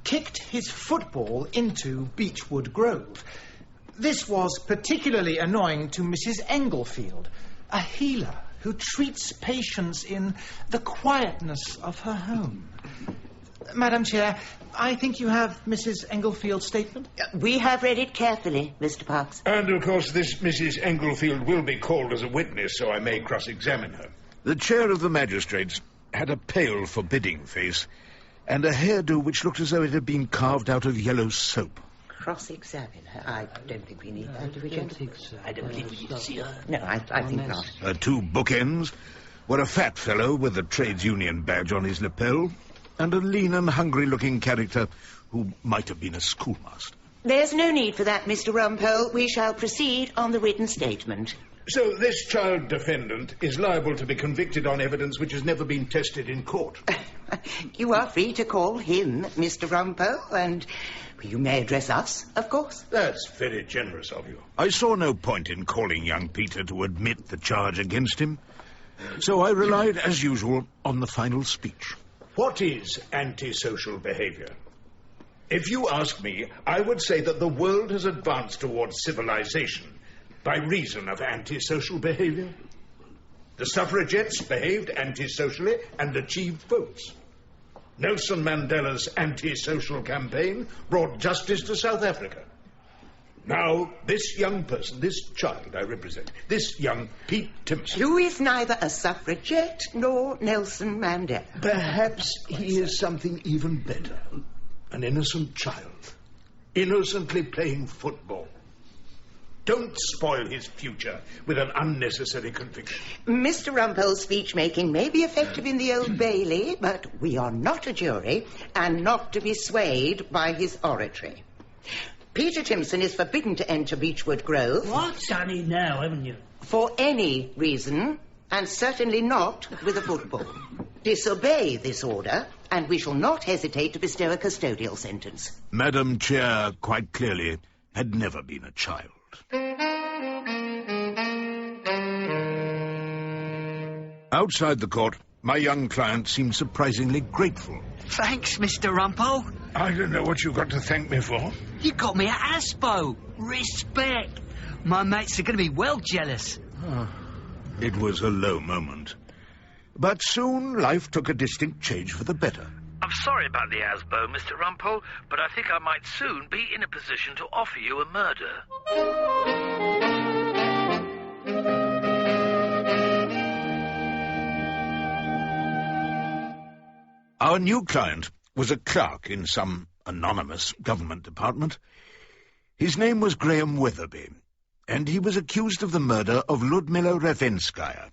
kicked his football into Beechwood Grove. This was particularly annoying to Mrs. Englefield, a healer who treats patients in the quietness of her home. Madam Chair, I think you have Mrs. Englefield's statement? We have read it carefully, Mr. Parks. And, of course, this Mrs. Englefield will be called as a witness, so I may cross-examine her. The chair of the magistrates had a pale, forbidding face and a hairdo which looked as though it had been carved out of yellow soap. Cross-examine her? I don't think we need that, do we, gentlemen? I don't think we need to see her. No, I think not. Her two bookends were a fat fellow with a trades union badge on his lapel and a lean and hungry-looking character who might have been a schoolmaster. There's no need for that, Mr. Rumpole. We shall proceed on the written statement. So this child defendant is liable to be convicted on evidence which has never been tested in court. You are free to call him Mr. Rumpole, and you may address us, of course. That's very generous of you. I saw no point in calling young Peter to admit the charge against him, so I relied, as usual, on the final speech. What is antisocial behaviour? If you ask me, I would say that the world has advanced towards civilization by reason of antisocial behaviour. The suffragettes behaved antisocially and achieved votes. Nelson Mandela's anti-social campaign brought justice to South Africa. Now, this young person, this child I represent, this young Pete Timson... Who is neither a suffragette nor Nelson Mandela. Perhaps he is something even better. An innocent child. Innocently playing football. Don't spoil his future with an unnecessary conviction. Mr. Rumpole's speech-making may be effective in the Old Bailey, but we are not a jury and not to be swayed by his oratory. Peter Timson is forbidden to enter Beechwood Grove. What? Done it now, haven't you? For any reason, and certainly not with a football. Disobey this order, and we shall not hesitate to bestow a custodial sentence. Madam Chair, quite clearly, had never been a child. Outside the court, my young client seemed surprisingly grateful. Thanks, Mr. Rumpole. I don't know what you've got to thank me for. You got me at Asbo. Respect. My mates are going to be well jealous. It was a low moment. But soon life took a distinct change for the better. I'm sorry about the Asbo, Mr. Rumple, but I think I might soon be in a position to offer you a murder. Our new client was a clerk in some anonymous government department. His name was Graham Weatherby, and he was accused of the murder of Ludmilla Ravenskaya,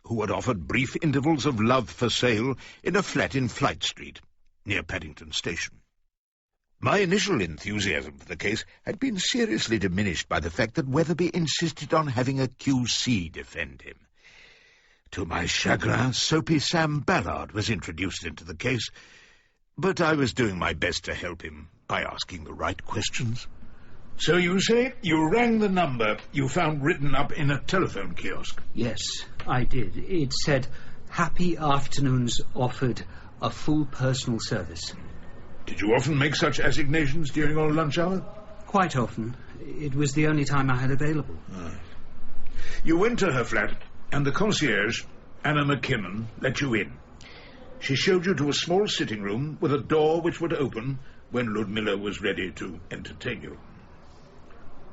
who had offered brief intervals of love for sale in a flat in Flight Street, near Paddington Station. My initial enthusiasm for the case had been seriously diminished by the fact that Weatherby insisted on having a QC defend him. To my chagrin, Soapy Sam Ballard was introduced into the case, But I was doing my best to help him by asking the right questions. So you say you rang the number you found written up in a telephone kiosk? Yes, I did. It said, "Happy afternoons offered, a full personal service." Did you often make such assignations during your lunch hour? Quite often. It was the only time I had available. You went to her flat, and the concierge, Anna McKinnon, let you in. She showed you to a small sitting room with a door which would open when Ludmilla was ready to entertain you.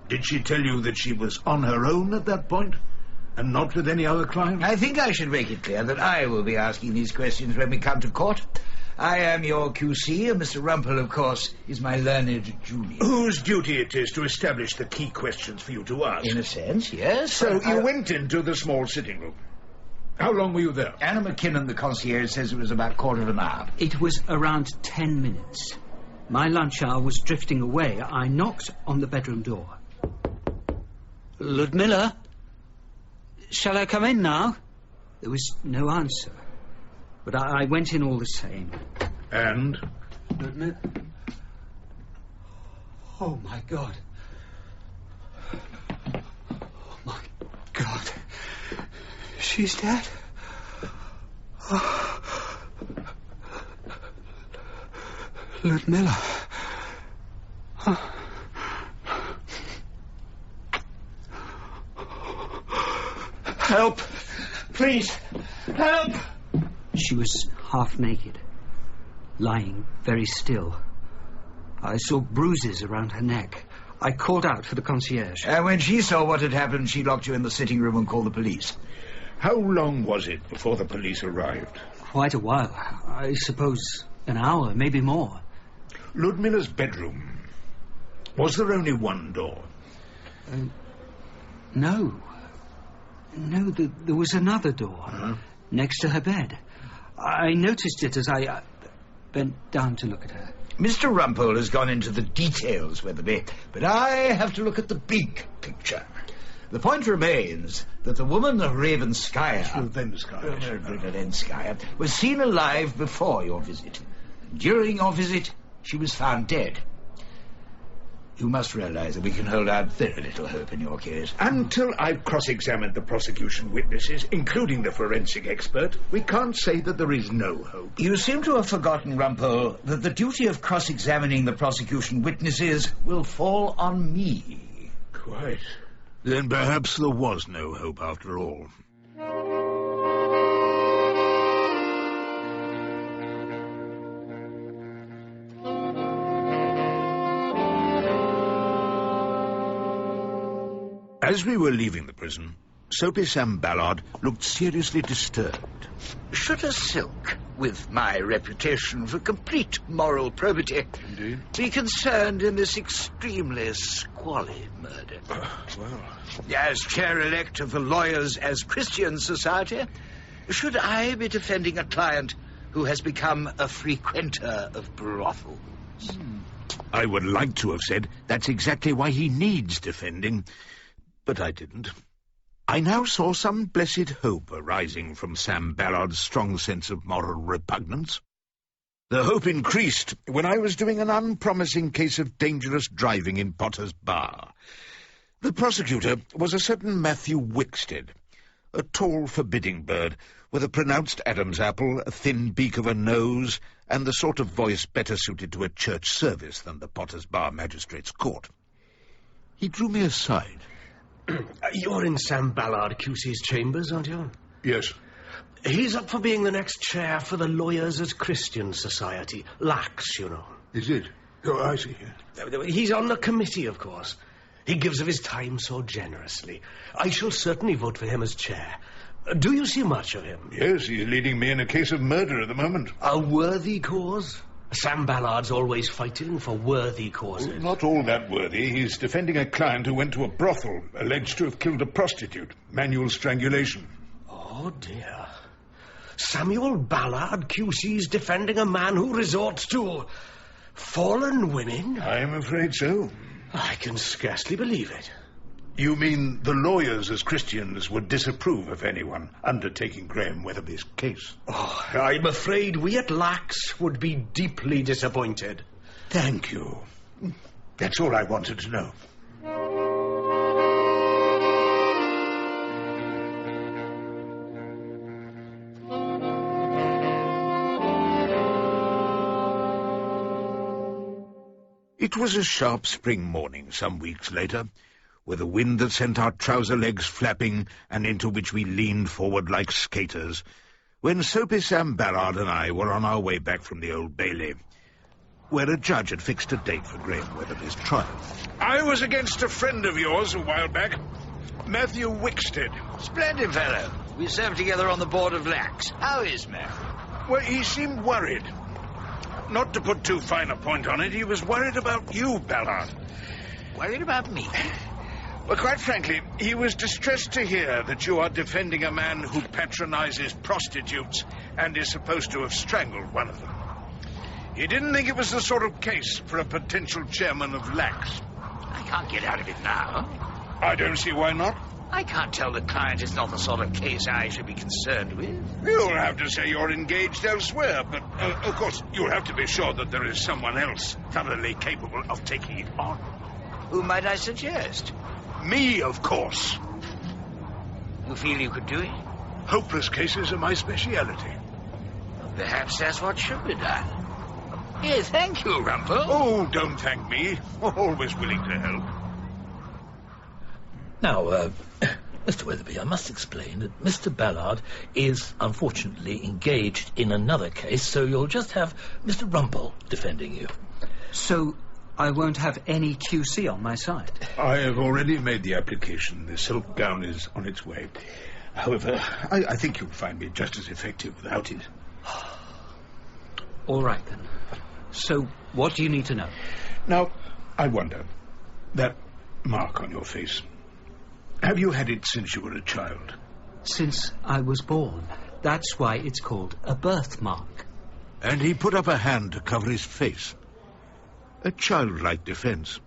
Did she tell you that she was on her own at that point, and not with any other client? I think I should make it clear that I will be asking these questions when we come to court. I am your QC, and Mr. Rumple, of course, is my learned junior. Whose duty it is to establish the key questions for you to ask? In a sense, yes. So you went into the small sitting room. How long were you there? Anna McKinnon, the concierge, says it was about a quarter of an hour. It was around 10 minutes. My lunch hour was drifting away. I knocked on the bedroom door. "Ludmilla? Shall I come in now?" There was no answer. But I went in all the same. And? Ludmilla? Oh, my God. Oh, my God. She's dead. Oh. Ludmilla. Oh. Help! Please! Help! She was half naked, lying very still. I saw bruises around her neck. I called out for the concierge. And when she saw what had happened, she locked you in the sitting room and called the police. How long was it before the police arrived? Quite a while. I suppose an hour, maybe more. Ludmilla's bedroom. Was there only one door? No. No, there was another door next to her bed. I noticed it as I bent down to look at her. Mr. Rumple has gone into the details, Weatherby, but I have to look at the big picture. The point remains that the woman of Ravenskaya was seen alive before your visit. During your visit, she was found dead. You must realize that we can hold out very little hope in your case. Until I've cross-examined the prosecution witnesses, including the forensic expert, we can't say that there is no hope. You seem to have forgotten, Rumple, that the duty of cross-examining the prosecution witnesses will fall on me. Quite. Then perhaps there was no hope after all. As we were leaving the prison, Soapy Sam Ballard looked seriously disturbed. Should a silk, with my reputation for complete moral probity, be concerned in this extremely squally murder? Well, as chair-elect of the Lawyers as Christian Society, should I be defending a client who has become a frequenter of brothels? I would like to have said that's exactly why he needs defending, but I didn't. I now saw some blessed hope arising from Sam Ballard's strong sense of moral repugnance. The hope increased when I was doing an unpromising case of dangerous driving in Potter's Bar. The prosecutor was a certain Matthew Wickstead, a tall, forbidding bird with a pronounced Adam's apple, a thin beak of a nose, and the sort of voice better suited to a church service than the Potter's Bar magistrate's court. He drew me aside. You're in Sam Ballard QC's chambers, aren't you? Yes. He's up for being the next chair for the Lawyers as Christian Society. Lax, you know. Is it? Oh, I see. He's on the committee, of course. He gives of his time so generously. I shall certainly vote for him as chair. Do you see much of him? Yes, he's leading me in a case of murder at the moment. A worthy cause? Sam Ballard's always fighting for worthy causes. Well, not all that worthy. He's defending a client who went to a brothel, alleged to have killed a prostitute. Manual strangulation. Oh, dear. Samuel Ballard, QC's defending a man who resorts to fallen women? I'm afraid so. I can scarcely believe it. You mean the lawyers as Christians would disapprove of anyone undertaking Graham Weatherby's case? Oh, I'm afraid we at Lax would be deeply disappointed. Thank you. That's all I wanted to know. It was a sharp spring morning some weeks later, with a wind that sent our trouser legs flapping and into which we leaned forward like skaters, when Soapy Sam Ballard and I were on our way back from the Old Bailey, where a judge had fixed a date for Graham Weatherby's trial. I was against a friend of yours a while back, Matthew Wickstead. Splendid fellow. We served together on the board of Lax. How is Matthew? Well, he seemed worried. Not to put too fine a point on it, he was worried about you, Ballard. Worried about me? Well, quite frankly, he was distressed to hear that you are defending a man who patronizes prostitutes and is supposed to have strangled one of them. He didn't think it was the sort of case for a potential chairman of Lax. I can't get out of it now. I don't see why not. I can't tell the client it's not the sort of case I should be concerned with. You'll have to say you're engaged elsewhere, but, of course, you'll have to be sure that there is someone else thoroughly capable of taking it on. Who might I suggest? Me, of course. You feel you could do it? Hopeless cases are my speciality. Well, perhaps that's what should be done. Here, thank you, Rumple. Oh, don't thank me. Always willing to help. Now, Mr. Weatherby, I must explain that Mr. Ballard is unfortunately engaged in another case, so you'll just have Mr. Rumple defending you. So I won't have any QC on my side? I have already made the application. The silk gown is on its way. However, I think you'll find me just as effective without it. All right, then. So what do you need to know? Now, I wonder, that mark on your face, have you had it since you were a child? Since I was born. That's why it's called a birthmark. And he put up a hand to cover his face. A childlike defense.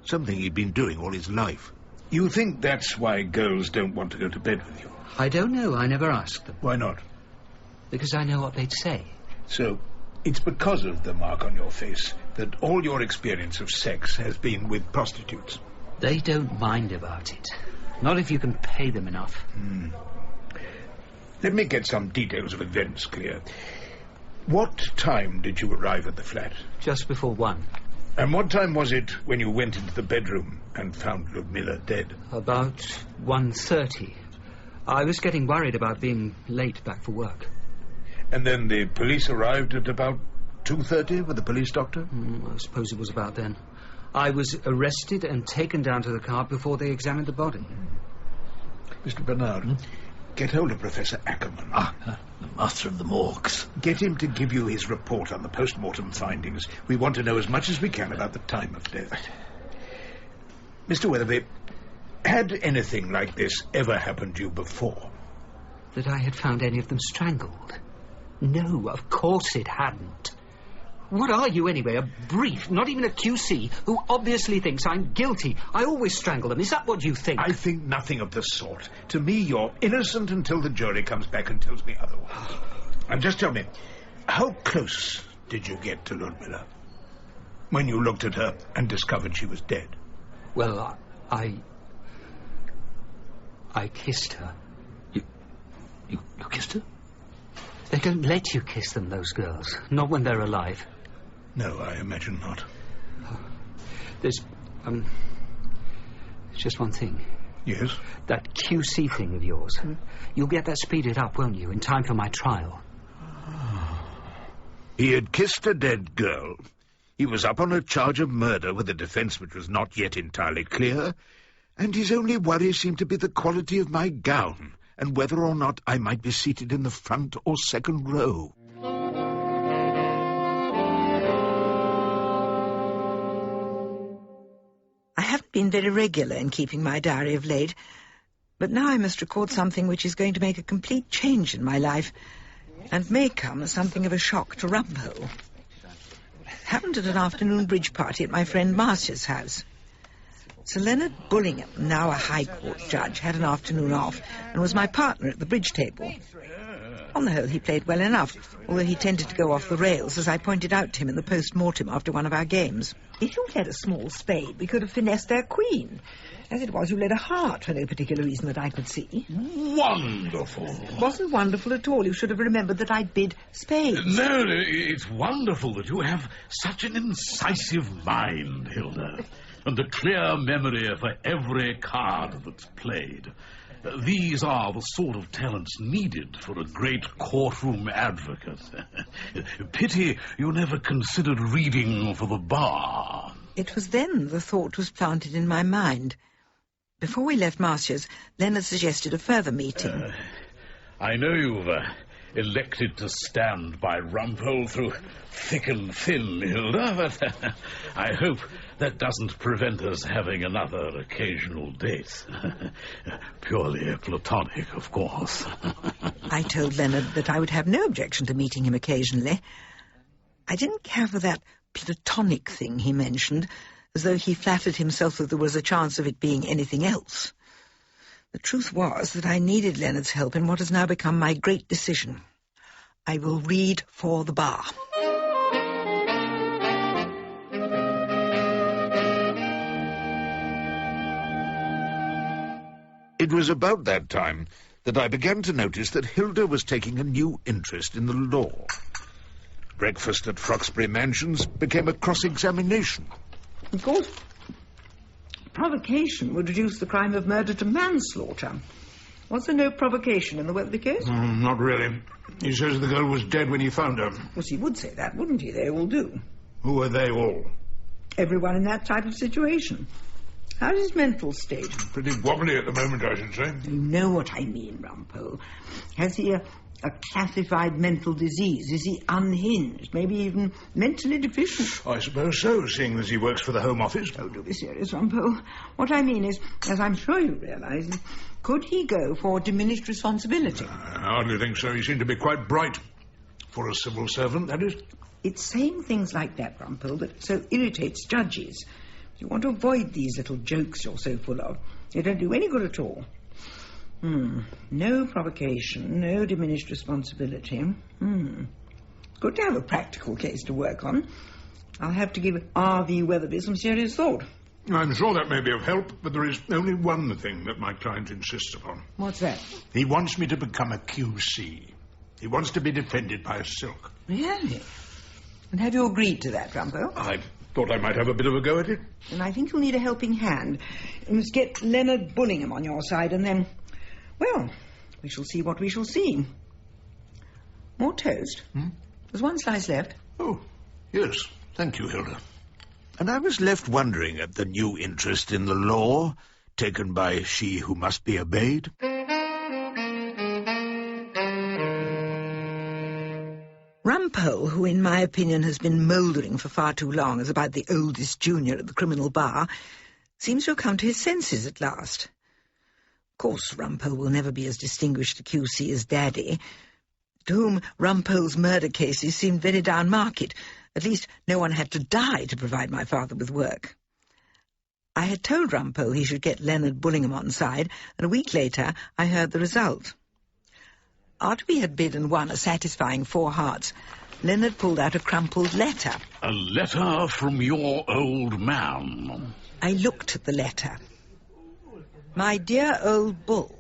Something he'd been doing all his life. You think that's why girls don't want to go to bed with you? I don't know. I never asked them. Why not? Because I know what they'd say. So, it's because of the mark on your face that all your experience of sex has been with prostitutes? They don't mind about it. Not if you can pay them enough. Let me get some details of events clear. What time did you arrive at the flat? Just before 1. And what time was it when you went into the bedroom and found Ludmilla dead? About 1:30. I was getting worried about being late back for work. And then the police arrived at about 2:30 with the police doctor? I suppose it was about then. I was arrested and taken down to the car before they examined the body. Mr. Bernard, get hold of Professor Ackerman. The master of the morgues. Get him to give you his report on the post-mortem findings. We want to know as much as we can about the time of death. Mr. Weatherby, had anything like this ever happened to you before? That I had found any of them strangled? No, of course it hadn't. What are you, anyway? A brief, not even a QC, who obviously thinks I'm guilty. I always strangle them. Is that what you think? I think nothing of the sort. To me, you're innocent until the jury comes back and tells me otherwise. And just tell me, how close did you get to Ludmilla when you looked at her and discovered she was dead? Well, I kissed her. You kissed her? They don't let you kiss them, those girls. Not when they're alive. No, I imagine not. There's just one thing. Yes? That QC thing of yours. You'll get that speeded up, won't you, in time for my trial? He had kissed a dead girl. He was up on a charge of murder with a defence which was not yet entirely clear, and his only worry seemed to be the quality of my gown, and whether or not I might be seated in the front or second row. I haven't been very regular in keeping my diary of late, but now I must record something which is going to make a complete change in my life, and may come as something of a shock to Rumple. It happened at an afternoon bridge party at my friend Marcia's house. Sir Leonard Bullingham, now a High Court judge, had an afternoon off and was my partner at the bridge table. On the whole, he played well enough, although he tended to go off the rails, as I pointed out to him in the post-mortem after one of our games. If you led a small spade, we could have finessed their queen. As it was, you led a heart for no particular reason that I could see. Wonderful. It wasn't wonderful at all. You should have remembered that I'd bid spades. No, it's wonderful that you have such an incisive mind, Hilda, and a clear memory for every card that's played. These are the sort of talents needed for a great courtroom advocate. Pity you never considered reading for the bar. It was then the thought was planted in my mind. Before we left Marcia's, Leonard suggested a further meeting. I know you've elected to stand by Rumple through thick and thin, Hilda, but I hope that doesn't prevent us having another occasional date. Purely platonic, of course. I told Leonard that I would have no objection to meeting him occasionally. I didn't care for that platonic thing he mentioned, as though he flattered himself that there was a chance of it being anything else. The truth was that I needed Leonard's help in what has now become my great decision. I will read for the bar. It was about that time that I began to notice that Hilda was taking a new interest in the law. Breakfast at Froxbury Mansions became a cross-examination. Of course, provocation would reduce the crime of murder to manslaughter. Was there no provocation in the Weatherby case? Not really. He says the girl was dead when he found her. Of course, he would say that, wouldn't he? They all do. Who are they all? Everyone in that type of situation. How's his mental state? Pretty wobbly at the moment, I should say. You know what I mean, Rumple. Has he a classified mental disease? Is he unhinged? Maybe even mentally deficient? I suppose so, seeing as he works for the Home Office. Oh, do be serious, Rumple. What I mean is, as I'm sure you realise, could he go for diminished responsibility? I hardly think so. He seemed to be quite bright. For a civil servant, that is. It's saying things like that, Rumple, that so irritates judges. You want to avoid these little jokes you're so full of. They don't do any good at all. No provocation, no diminished responsibility. Good to have a practical case to work on. I'll have to give R.V. Weatherby some serious thought. I'm sure that may be of help, but there is only one thing that my client insists upon. What's that? He wants me to become a QC. He wants to be defended by a silk. Really? And have you agreed to that, Rumple? I thought I might have a bit of a go at it. And I think you'll need a helping hand. You must get Leonard Bullingham on your side, and then, well, we shall see what we shall see. More toast? There's one slice left. Oh, yes. Thank you, Hilda. And I was left wondering at the new interest in the law, taken by she who must be obeyed. Rumple, who in my opinion has been mouldering for far too long as about the oldest junior at the criminal bar, seems to have come to his senses at last. Of course, Rumple will never be as distinguished a QC as Daddy, to whom Rumple's murder cases seemed very down market. At least no one had to die to provide my father with work. I had told Rumple he should get Leonard Bullingham on side, and a week later I heard the result. After we had bid and won a satisfying 4 hearts, Leonard pulled out a crumpled letter. A letter from your old man. I looked at the letter. My dear old bull,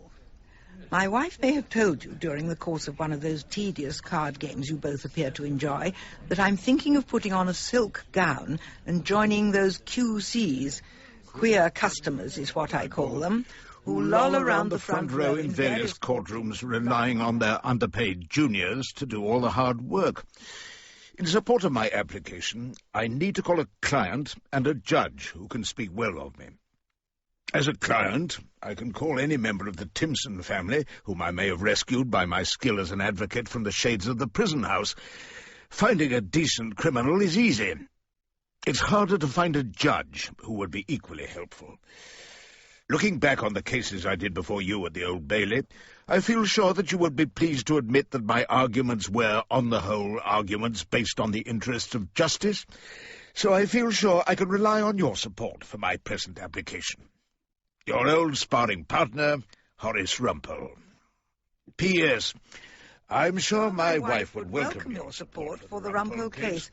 my wife may have told you during the course of one of those tedious card games you both appear to enjoy that I'm thinking of putting on a silk gown and joining those QCs, queer customers is what I call them, who loll around the front row in various courtrooms, relying on their underpaid juniors to do all the hard work. In support of my application, I need to call a client and a judge who can speak well of me. As a client, I can call any member of the Timson family, whom I may have rescued by my skill as an advocate from the shades of the prison house. Finding a decent criminal is easy. It's harder to find a judge who would be equally helpful. Looking back on the cases I did before you at the Old Bailey, I feel sure that you would be pleased to admit that my arguments were, on the whole, arguments based on the interests of justice. so I feel sure I can rely on your support for my present application. Your old sparring partner, Horace Rumple. P.S. I'm sure my wife would welcome your support for the Rumple case.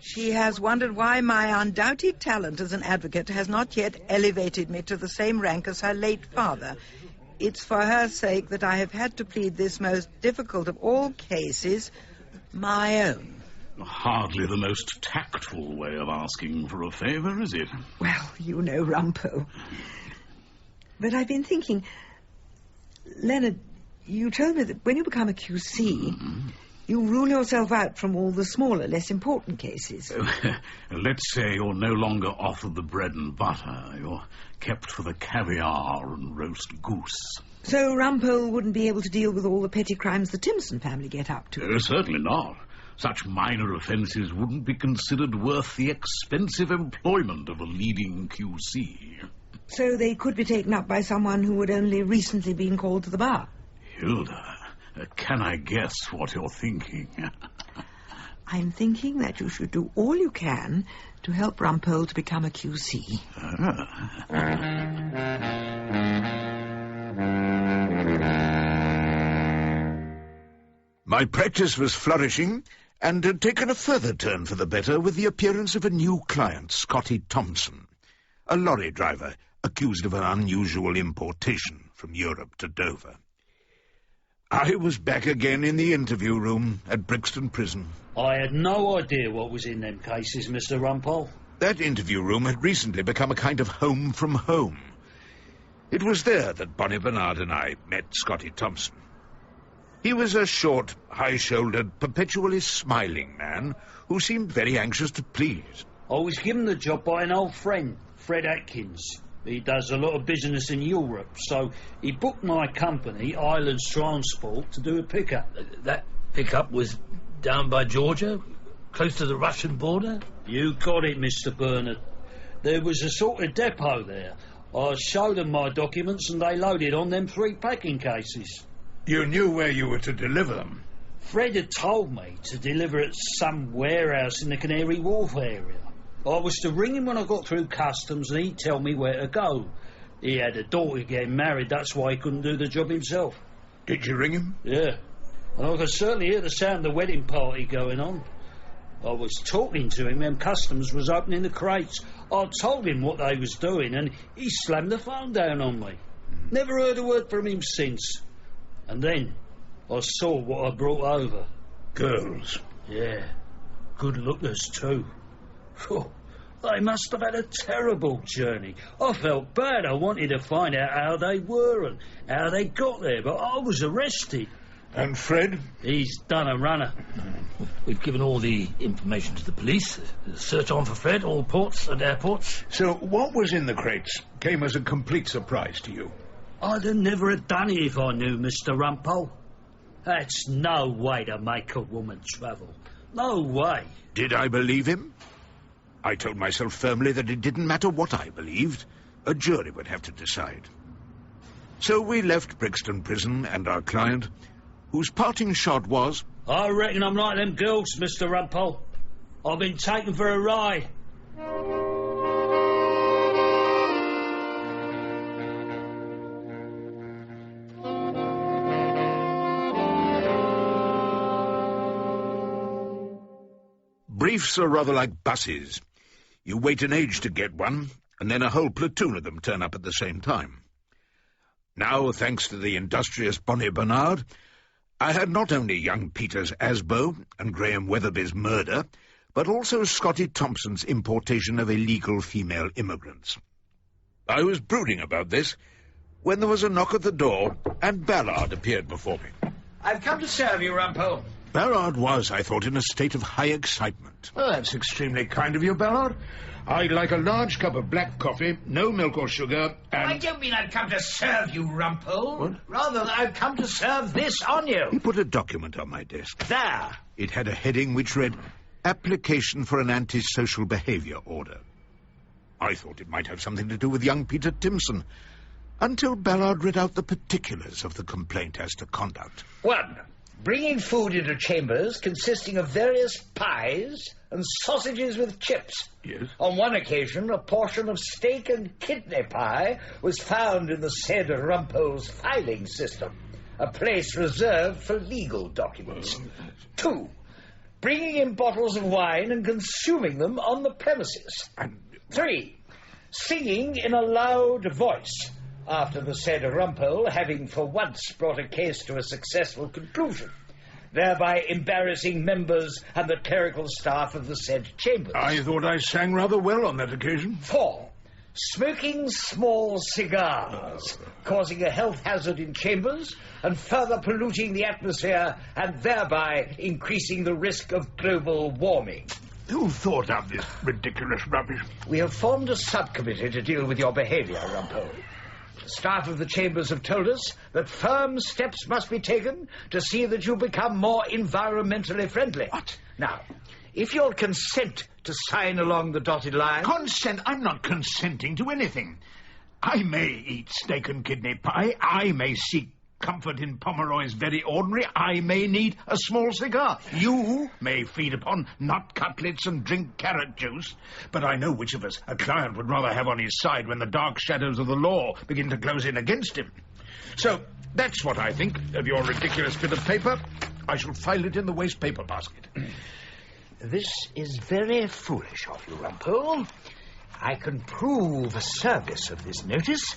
She has wondered why my undoubted talent as an advocate has not yet elevated me to the same rank as her late father. It's for her sake that I have had to plead this most difficult of all cases, my own. Hardly the most tactful way of asking for a favour, is it? Well, you know Rumple. But I've been thinking, Leonard, you told me that when you become a QC, you rule yourself out from all the smaller, less important cases. Let's say you're no longer offered the bread and butter. You're kept for the caviar and roast goose. So Rumple wouldn't be able to deal with all the petty crimes the Timson family get up to? Certainly not. Such minor offences wouldn't be considered worth the expensive employment of a leading QC. So they could be taken up by someone who had only recently been called to the bar? Hilda, can I guess what you're thinking? I'm thinking that you should do all you can to help Rumple to become a QC. My practice was flourishing and had taken a further turn for the better with the appearance of a new client, Scotty Thompson, a lorry driver accused of an unusual importation from Europe to Dover. I was back again in the interview room at Brixton Prison. I had no idea what was in them cases, Mr. Rumple. That interview room had recently become a kind of home from home. It was there that Bonnie Bernard and I met Scotty Thompson. He was a short, high-shouldered, perpetually smiling man who seemed very anxious to please. I was given the job by an old friend, Fred Atkins. He does a lot of business in Europe, so he booked my company, Islands Transport, to do a pickup. That pickup was down by Georgia, close to the Russian border? You got it, Mr. Bernard. There was a sort of depot there. I showed them my documents and they loaded on them 3 packing cases. You knew where you were to deliver them? Fred had told me to deliver at some warehouse in the Canary Wharf area. I was to ring him when I got through customs and he'd tell me where to go. He had a daughter getting married, that's why he couldn't do the job himself. Did you ring him? Yeah. And I could certainly hear the sound of the wedding party going on. I was talking to him when customs was opening the crates. I told him what they was doing and he slammed the phone down on me. Never heard a word from him since. And then I saw what I brought over. Girls? Yeah. Good lookers too. Oh, they must have had a terrible journey. I felt bad. I wanted to find out how they were and how they got there, but I was arrested. And Fred? He's done a runner. We've given all the information to the police. Search on for Fred, all ports and airports. So what was in the crates came as a complete surprise to you? I'd have never have done it if I knew, Mr. Rumple. That's no way to make a woman travel. No way. Did I believe him? I told myself firmly that it didn't matter what I believed. A jury would have to decide. So we left Brixton Prison and our client, whose parting shot was... I reckon I'm like them girls, Mr. Rumple. I've been taken for a ride. Briefs are rather like buses. You wait an age to get one, and then a whole platoon of them turn up at the same time. Now, thanks to the industrious Bonnie Bernard, I had not only young Peter's Asbo and Graham Weatherby's murder, but also Scotty Thompson's importation of illegal female immigrants. I was brooding about this when there was a knock at the door, and Ballard appeared before me. I've come to serve you, Rumple. Ballard was, I thought, in a state of high excitement. Well, that's extremely kind of you, Ballard. I'd like a large cup of black coffee, no milk or sugar, and... I don't mean I've come to serve you, Rumple. What? Rather, I've come to serve this on you. He put a document on my desk. There. It had a heading which read, Application for an Antisocial Behaviour Order. I thought it might have something to do with young Peter Timson, until Ballard read out the particulars of the complaint as to conduct. 1. bringing food into chambers consisting of various pies and sausages with chips. Yes. On one occasion, a portion of steak and kidney pie was found in the said Rumple's filing system, a place reserved for legal documents. 2, bringing in bottles of wine and consuming them on the premises. 3, singing in a loud voice, after the said Rumple having for once brought a case to a successful conclusion, thereby embarrassing members and the clerical staff of the said chambers. I thought I sang rather well on that occasion. 4, smoking small cigars, causing a health hazard in chambers and further polluting the atmosphere and thereby increasing the risk of global warming. Who thought up this ridiculous rubbish? We have formed a subcommittee to deal with your behaviour, Rumple. The staff of the chambers have told us that firm steps must be taken to see that you become more environmentally friendly. What? Now, if you'll consent to sign along the dotted line... Consent? I'm not consenting to anything. I may eat steak and kidney pie. I may seek comfort in Pomeroy's very ordinary. I may need a small cigar. You may feed upon nut cutlets and drink carrot juice. But I know which of us a client would rather have on his side when the dark shadows of the law begin to close in against him. So, that's what I think of your ridiculous bit of paper. I shall file it in the waste paper basket. This is very foolish of you, Rumple. I can prove a service of this notice,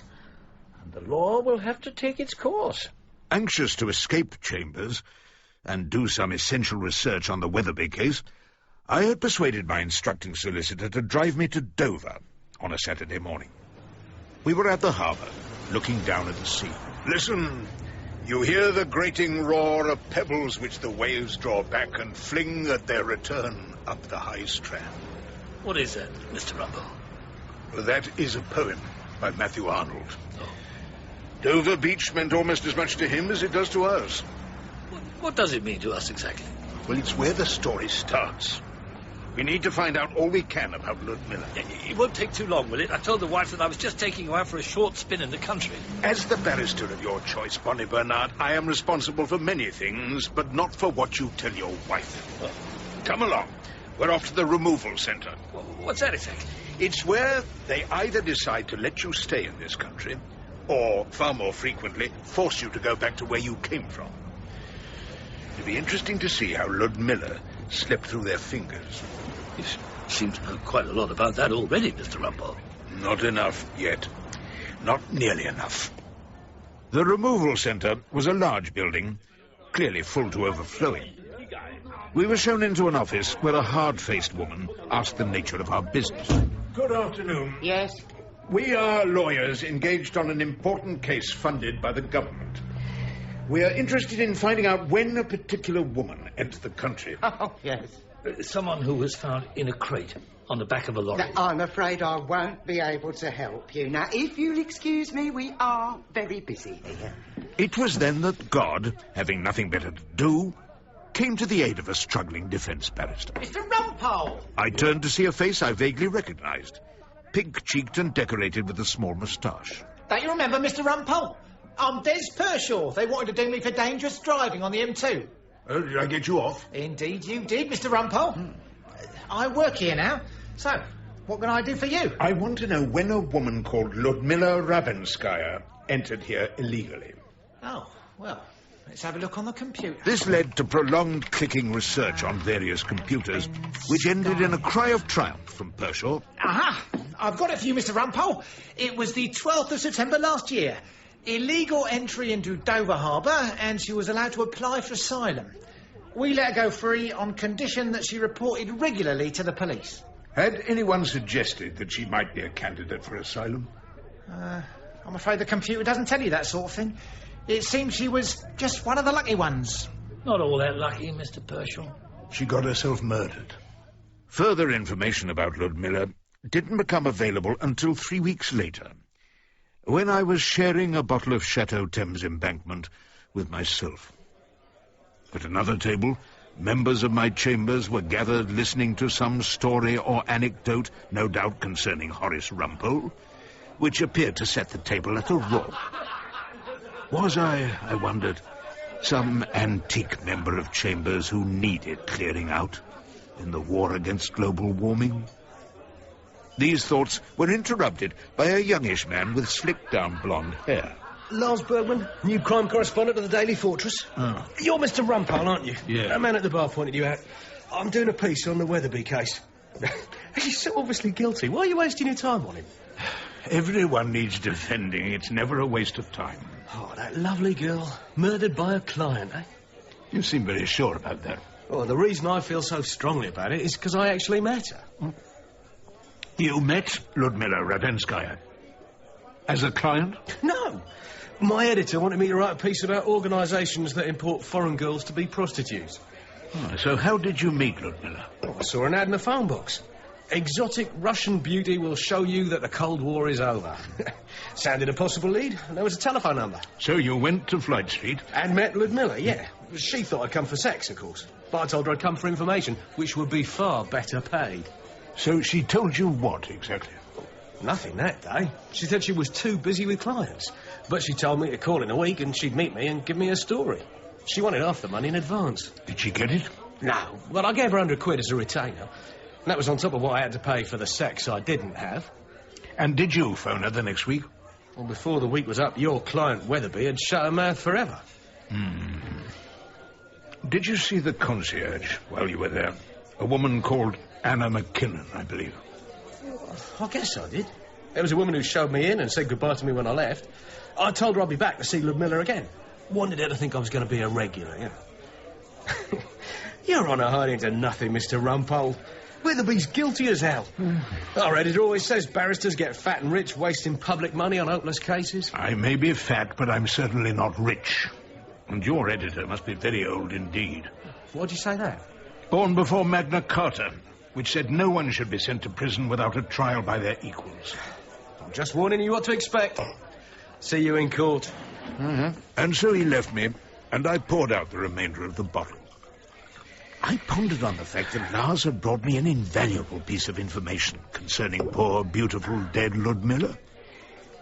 and the law will have to take its course. Anxious to escape chambers and do some essential research on the Weatherby case, I had persuaded my instructing solicitor to drive me to Dover on a Saturday morning. We were at the harbour, looking down at the sea. Listen, you hear the grating roar of pebbles which the waves draw back and fling at their return up the High Strand. What is that, Mr. Rumple? That is a poem by Matthew Arnold. Dover Beach meant almost as much to him as it does to us. What does it mean to us exactly? Well, it's where the story starts. We need to find out all we can about Ludmilla. It won't take too long, will it? I told the wife that I was just taking her out for a short spin in the country. As the barrister of your choice, Bonnie Bernard, I am responsible for many things, but not for what you tell your wife. Come along. We're off to the removal centre. What's that exactly? It's where they either decide to let you stay in this country, or, far more frequently, force you to go back to where you came from. It'll be interesting to see how Ludmilla slipped through their fingers. You seem to know quite a lot about that already, Mr. Rumple. Not enough yet. Not nearly enough. The removal centre was a large building, clearly full to overflowing. We were shown into an office where a hard-faced woman asked the nature of our business. Good afternoon. Yes? We are lawyers engaged on an important case funded by the government. We are interested in finding out when a particular woman entered the country. Oh, yes. Someone who was found in a crate on the back of a lorry. Now, I'm afraid I won't be able to help you. Now, if you'll excuse me, we are very busy here. It was then that God, having nothing better to do, came to the aid of a struggling defence barrister. Mr. Rumpole! I turned to see a face I vaguely recognised, pink-cheeked and decorated with a small moustache. Don't you remember Mr. Rumpole? I'm Des Pershaw. They wanted to do me for dangerous driving on the M2. Oh, did I get you off? Indeed you did, Mr. Rumpole. I work here now. So, what can I do for you? I want to know when a woman called Ludmilla Ravenskaya entered here illegally. Oh, well, let's have a look on the computer. This led to prolonged clicking research on various computers, which ended in a cry of triumph from Pershaw. Aha! I've got it for you, Mr. Rumpole. It was the 12th of September last year. Illegal entry into Dover Harbour, and she was allowed to apply for asylum. We let her go free on condition that she reported regularly to the police. Had anyone suggested that she might be a candidate for asylum? I'm afraid the computer doesn't tell you that sort of thing. It seems she was just one of the lucky ones. Not all that lucky, Mr. Pershaw. She got herself murdered. Further information about Ludmilla didn't become available until 3 weeks later, when I was sharing a bottle of Chateau Thames Embankment with myself. At another table, members of my chambers were gathered listening to some story or anecdote, no doubt concerning Horace Rumple, which appeared to set the table at a roar. Was I wondered, Some antique member of Chambers who needed clearing out in the war against global warming? These thoughts were interrupted by a youngish man with slicked-down blonde hair. Lars Bergman, new crime correspondent of the Daily Fortress. Oh. You're Mr. Rumple, aren't you? Yeah. A man at the bar pointed you out. I'm doing a piece on the Weatherby case. He's so obviously guilty. Why are you wasting your time on him? Everyone needs defending. It's never a waste of time. Oh, that lovely girl, murdered by a client, eh? You seem very sure about that. Well, the reason I feel so strongly about it is because I actually met her. You met Ludmilla Ravenskaya as a client? No. My editor wanted me to write a piece about organisations that import foreign girls to be prostitutes. Oh, so how did you meet Ludmilla? Oh, I saw an ad in the phone box. Exotic Russian beauty will show you that the Cold War is over. Sounded a possible lead, and there was a telephone number. So you went to Floyd Street? And met Ludmilla, yeah. She thought I'd come for sex, of course. But I told her I'd come for information, which would be far better paid. So she told you what, exactly? Nothing that day. She said she was too busy with clients. But she told me to call in a week and she'd meet me and give me a story. She wanted half the money in advance. Did she get it? No. Well, I gave her £100 as a retainer. And that was on top of what I had to pay for the sex I didn't have. And did you phone her the next week? Well, before the week was up, your client, Weatherby, had shut her mouth forever. Did you see the concierge while you were there? A woman called Anna McKinnon, I believe. I guess I did. There was a woman who showed me in and said goodbye to me when I left. I told her I'd be back to see Ludmilla again. Wanted her to think I was going to be a regular, you know. You're on a hiding to nothing, Mr. Rumple. Weatherby's guilty as hell. Our editor always says barristers get fat and rich wasting public money on hopeless cases. I may be fat, but I'm certainly not rich. And your editor must be very old indeed. Why'd you say that? Born before Magna Carta, which said no one should be sent to prison without a trial by their equals. I'm just warning you what to expect. See you in court. And so he left me, and I poured out the remainder of the bottle. I pondered on the fact that Lars had brought me an invaluable piece of information concerning poor, beautiful, dead Ludmilla.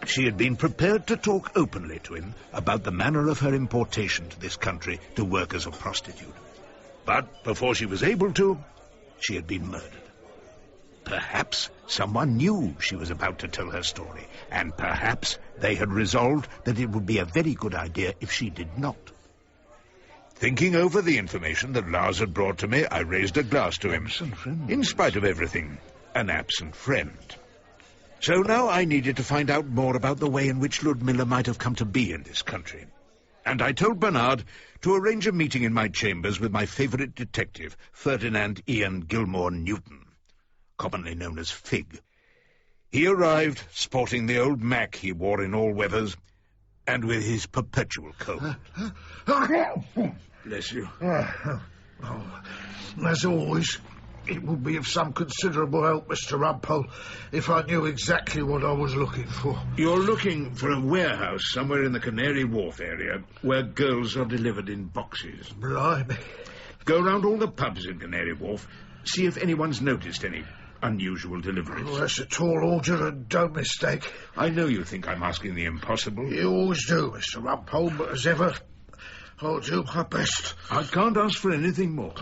She had been prepared to talk openly to him about the manner of her importation to this country to work as a prostitute. But before she was able to, she had been murdered. Perhaps someone knew she was about to tell her story, and perhaps they had resolved that it would be a very good idea if she did not. Thinking over the information that Lars had brought to me, I raised a glass to him. In spite of everything, an absent friend. So now I needed to find out more about the way in which Ludmilla might have come to be in this country. And I told Bernard to arrange a meeting in my chambers with my favourite detective, Ferdinand Ian Gilmore Newton, commonly known as Fig. He arrived, sporting the old Mac he wore in all weathers, and with his perpetual cold. Bless you. As always, it would be of some considerable help, Mr. Rumple, if I knew exactly what I was looking for. You're looking for a warehouse somewhere in the Canary Wharf area where girls are delivered in boxes. Blimey. Go round all the pubs in Canary Wharf, see if anyone's noticed any unusual deliveries. Well, that's a tall order, and don't mistake. I know you think I'm asking the impossible. You always do, Mr. Rumple, but as ever, I'll do my best. I can't ask for anything more.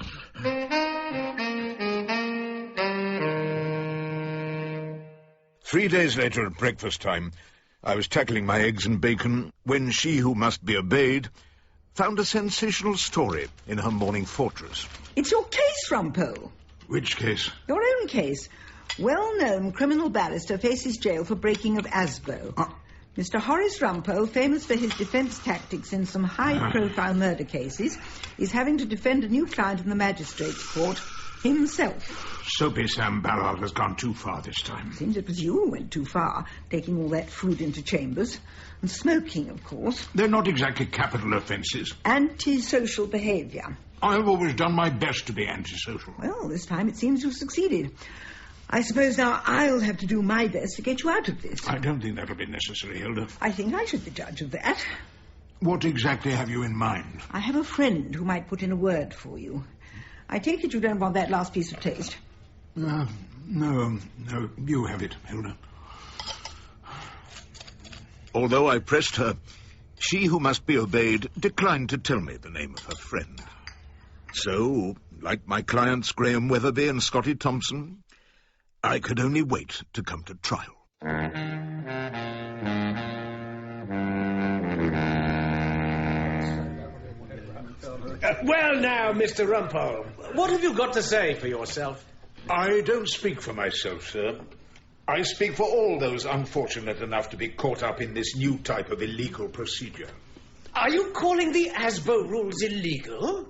3 days later at breakfast time, I was tackling my eggs and bacon when she who must be obeyed found a sensational story in her morning fortress. It's your case, Rumple. Which case? Your own case. Well-known criminal barrister faces jail for breaking of Asbo. Mr. Horace Rumple, famous for his defence tactics in some high-profile murder cases, is having to defend a new client in the magistrate's court himself. Soapy Sam Ballard has gone too far this time. Seems it was you who went too far, taking all that fruit into chambers. And smoking, of course. They're not exactly capital offences. Antisocial behaviour. I've always done my best to be antisocial. Well, this time it seems you've succeeded. I suppose now I'll have to do my best to get you out of this. I don't think that'll be necessary, Hilda. I think I should be judge of that. What exactly have you in mind? I have a friend who might put in a word for you. I take it you don't want that last piece of toast. No, you have it, Hilda. Although I pressed her, She who must be obeyed declined to tell me the name of her friend. So, like my clients Graham Weatherby and Scotty Thompson, I could only wait to come to trial. Well now, Mr. Rumple, what have you got to say for yourself? I don't speak for myself, sir. I speak for all those unfortunate enough to be caught up in this new type of illegal procedure. Are you calling the Asbo rules illegal?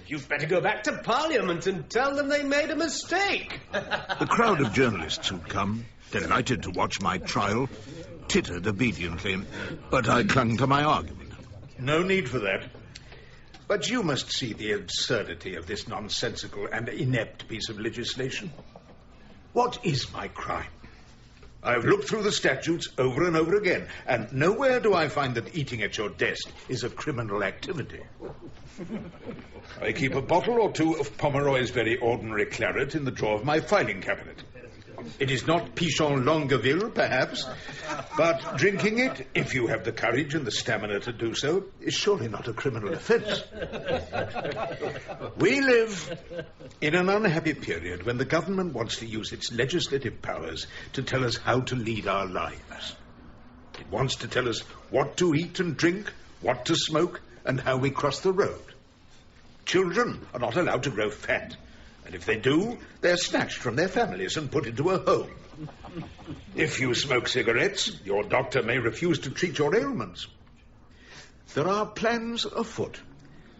You'd better go back to Parliament and tell them they made a mistake. The crowd of journalists who'd come, delighted to watch my trial, tittered obediently, but I clung to my argument. No need for that. But you must see the absurdity of this nonsensical and inept piece of legislation. What is my crime? I've looked through the statutes over and over again, and nowhere do I find that eating at your desk is a criminal activity. I keep a bottle or two of Pomeroy's very ordinary claret in the drawer of my filing cabinet. It is not Pichon Longueville, perhaps, but drinking it, if you have the courage and the stamina to do so, is surely not a criminal offence. We live in an unhappy period when the government wants to use its legislative powers to tell us how to lead our lives. It wants to tell us what to eat and drink, what to smoke, and how we cross the road. Children are not allowed to grow fat. And if they do, they're snatched from their families and put into a home. If you smoke cigarettes, your doctor may refuse to treat your ailments. There are plans afoot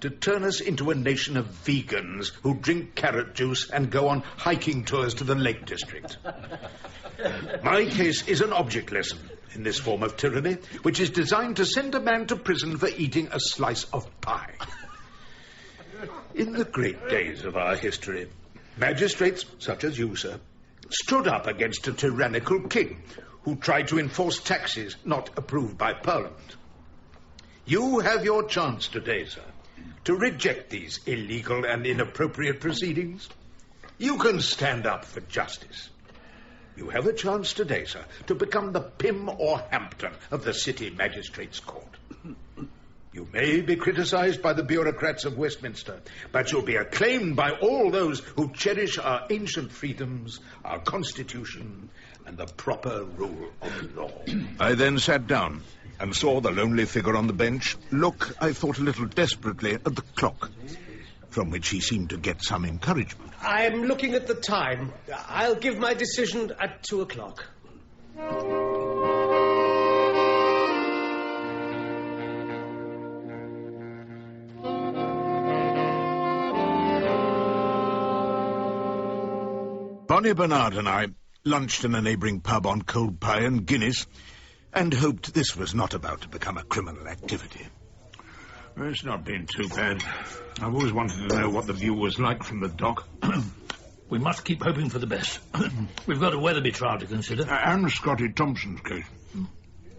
to turn us into a nation of vegans who drink carrot juice and go on hiking tours to the Lake District. My case is an object lesson in this form of tyranny, which is designed to send a man to prison for eating a slice of pie. In the great days of our history, magistrates such as you, sir, stood up against a tyrannical king who tried to enforce taxes not approved by Parliament. You have your chance today, sir, to reject these illegal and inappropriate proceedings. You can stand up for justice. You have a chance today, sir, to become the Pym or Hampton of the City Magistrates' Court. You may be criticised by the bureaucrats of Westminster, but you'll be acclaimed by all those who cherish our ancient freedoms, our constitution, and the proper rule of law. I then sat down and saw the lonely figure on the bench look, I thought, a little desperately at the clock, from which he seemed to get some encouragement. I'm looking at the time. I'll give my decision at 2 o'clock. Bonnie Bernard and I lunched in a neighbouring pub on cold pie and Guinness and hoped this was not about to become a criminal activity. Well, it's not been too bad. I've always wanted to know what the view was like from the dock. We must keep hoping for the best. We've got a Weatherby trial to consider. And Scotty Thompson's case.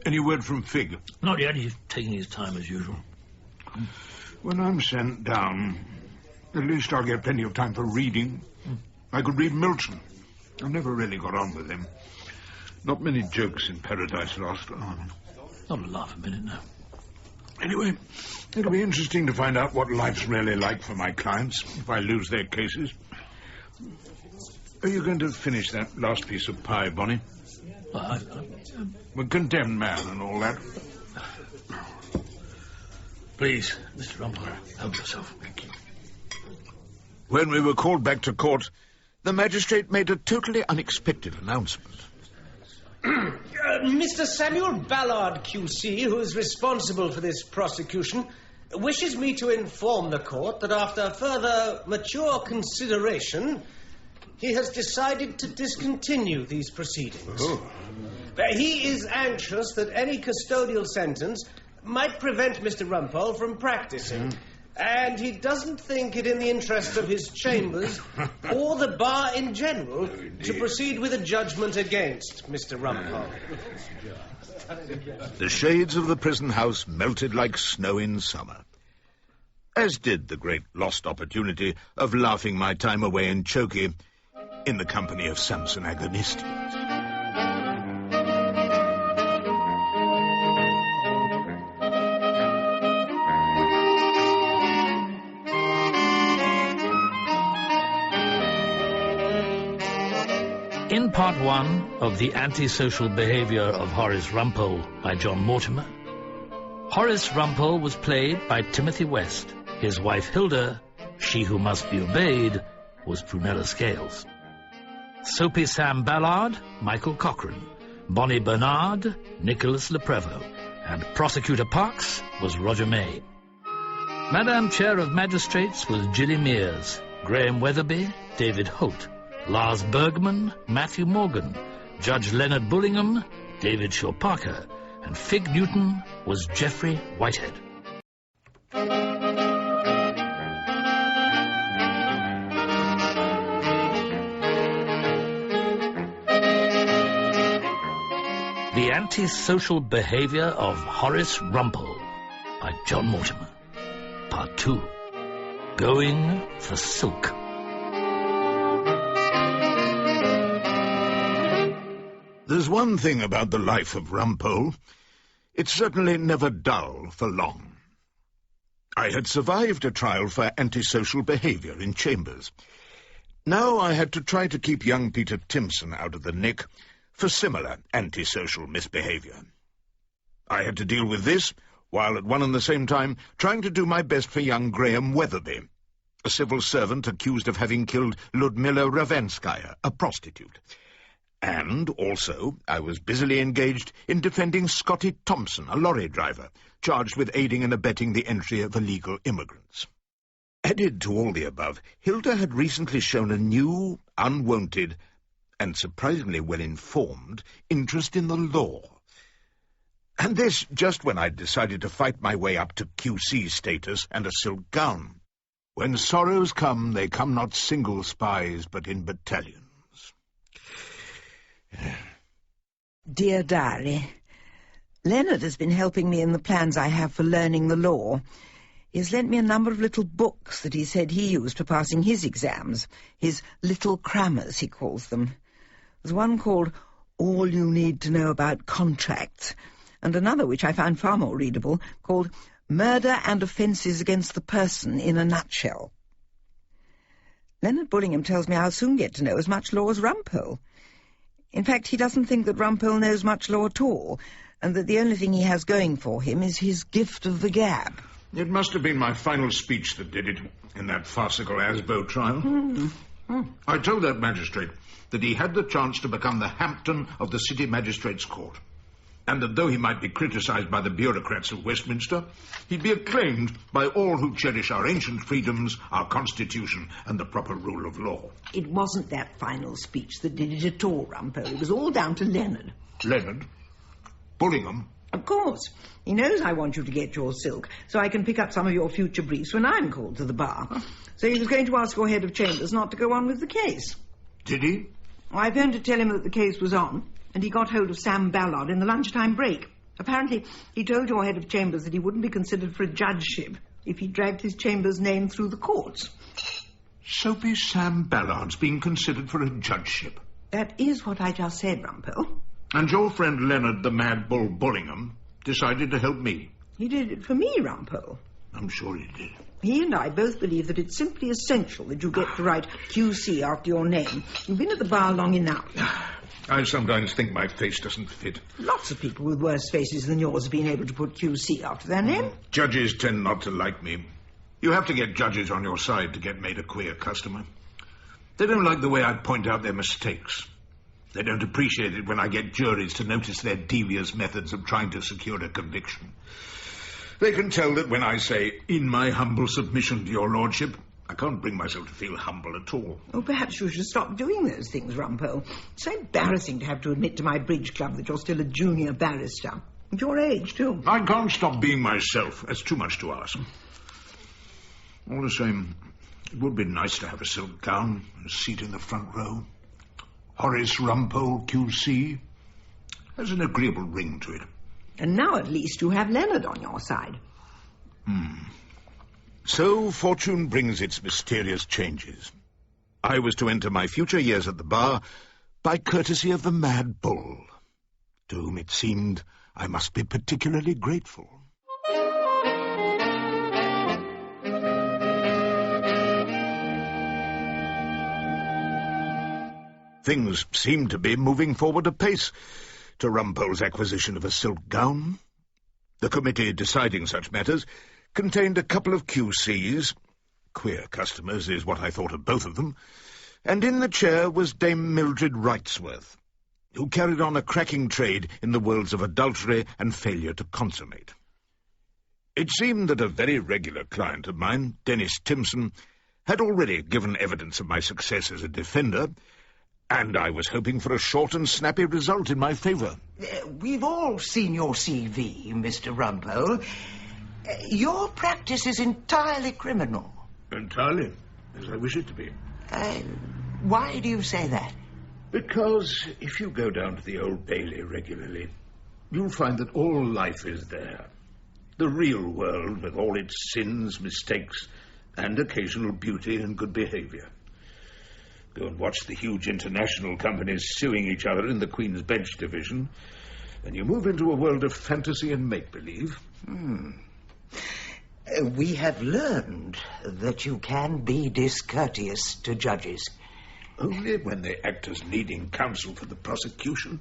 Any word from Fig? Not yet. He's taking his time as usual. When I'm sent down, at least I'll get plenty of time for reading. I could read Milton. I never really got on with him. Not many jokes in Paradise Lost. Oh. Not a laugh a minute now. Anyway, it'll be interesting to find out what life's really like for my clients if I lose their cases. Are you going to finish that last piece of pie, Bonnie? The condemned man and all that. Please, Mr. Rumple, help yourself. Thank you. When we were called back to court, the magistrate made a totally unexpected announcement. Mr. Samuel Ballard, QC, who is responsible for this prosecution, wishes me to inform the court that after further mature consideration, he has decided to discontinue these proceedings. Oh. He is anxious that any custodial sentence might prevent Mr. Rumple from practising. And he doesn't think it in the interest of his chambers or the bar in general to proceed with a judgment against Mr. Rumple. The shades of the prison house melted like snow in summer, as did the great lost opportunity of laughing my time away in Chokey in the company of Samson Agonistes. In part one of The Antisocial Behaviour of Horace Rumple by John Mortimer, Horace Rumple was played by Timothy West. His wife Hilda, she who must be obeyed, was Prunella Scales. Soapy Sam Ballard, Michael Cochrane. Bonnie Bernard, Nicholas Leprevo. And Prosecutor Parks was Roger May. Madame Chair of Magistrates was Gilly Mears. Graham Weatherby, David Holt. Lars Bergman, Matthew Morgan. Judge Leonard Bullingham, David Shaw Parker. And Fig Newton was Geoffrey Whitehead. The Antisocial Behaviour of Horace Rumple by John Mortimer. Part 2. Going for Silk. There's one thing about the life of Rumple. It's certainly never dull for long. I had survived a trial for antisocial behaviour in chambers. Now I had to try to keep young Peter Timson out of the nick for similar antisocial misbehaviour. I had to deal with this, while at one and the same time trying to do my best for young Graham Weatherby, a civil servant accused of having killed Ludmilla Ravenskaya, a prostitute. And also I was busily engaged in defending Scotty Thompson, a lorry driver, charged with aiding and abetting the entry of illegal immigrants. Added to all the above, Hilda had recently shown a new, unwonted, and surprisingly well-informed interest in the law. And this just when I'd decided to fight my way up to QC status and a silk gown. When sorrows come, they come not single spies, but in battalions. Dear Diary, Leonard has been helping me in the plans I have for learning the law. He has lent me a number of little books that he said he used for passing his exams, his little crammers, he calls them. There's one called All You Need to Know About Contracts, and another which I found far more readable, called Murder and Offences Against the Person in a Nutshell. Leonard Bullingham tells me I'll soon get to know as much law as Rumpole. In fact, he doesn't think that Rumpole knows much law at all, and that the only thing he has going for him is his gift of the gab. It must have been my final speech that did it, in that farcical Asbo trial. I told that magistrate that he had the chance to become the Hampton of the City Magistrates' Court, and that though he might be criticised by the bureaucrats of Westminster, he'd be acclaimed by all who cherish our ancient freedoms, our constitution, and the proper rule of law. It wasn't that final speech that did it at all, Rumpole. It was all down to Leonard. Leonard? Bullingham? Of course. He knows I want you to get your silk, so I can pick up some of your future briefs when I'm called to the bar. So he was going to ask your head of chambers not to go on with the case. Did he? I phoned to tell him that the case was on, and he got hold of Sam Ballard in the lunchtime break. Apparently, he told your head of chambers that he wouldn't be considered for a judgeship if he dragged his chamber's name through the courts. Soapy Sam Ballard's being considered for a judgeship. That is what I just said, Rumpole. And your friend Leonard the Mad Bull Bullingham decided to help me. He did it for me, Rumpole. I'm sure he did. He and I both believe that it's simply essential that you get to write QC after your name. You've been at the bar long enough. I sometimes think my face doesn't fit. Lots of people with worse faces than yours have been able to put QC after their name. Judges tend not to like me. You have to get judges on your side to get made a queer customer. They don't like the way I point out their mistakes. They don't appreciate it when I get juries to notice their devious methods of trying to secure a conviction. They can tell that when I say, in my humble submission to your lordship, I can't bring myself to feel humble at all. Oh, perhaps you should stop doing those things, Rumpole. It's so embarrassing to have to admit to my bridge club that you're still a junior barrister. At your age, too. I can't stop being myself. That's too much to ask. All the same, it would be nice to have a silk gown and a seat in the front row. Horace Rumpole, QC. Has an agreeable ring to it. And now at least you have Leonard on your side. So fortune brings its mysterious changes. I was to enter my future years at the bar by courtesy of the Mad Bull, to whom it seemed I must be particularly grateful. Things seemed to be moving forward apace to Rumple's acquisition of a silk gown. The committee deciding such matters contained a couple of QCs, queer customers is what I thought of both of them, and in the chair was Dame Mildred Wrightsworth, who carried on a cracking trade in the worlds of adultery and failure to consummate. It seemed that a very regular client of mine, Dennis Timson, had already given evidence of my success as a defender, and I was hoping for a short and snappy result in my favour. We've all seen your CV, Mr. Rumple. Your practice is entirely criminal. Entirely, as I wish it to be. Why do you say that? Because if you go down to the Old Bailey regularly, you'll find that all life is there. The real world, with all its sins, mistakes, and occasional beauty and good behaviour. Go and watch the huge international companies suing each other in the Queen's Bench division, and you move into a world of fantasy and make-believe. We have learned that you can be discourteous to judges. Only when they act as leading counsel for the prosecution.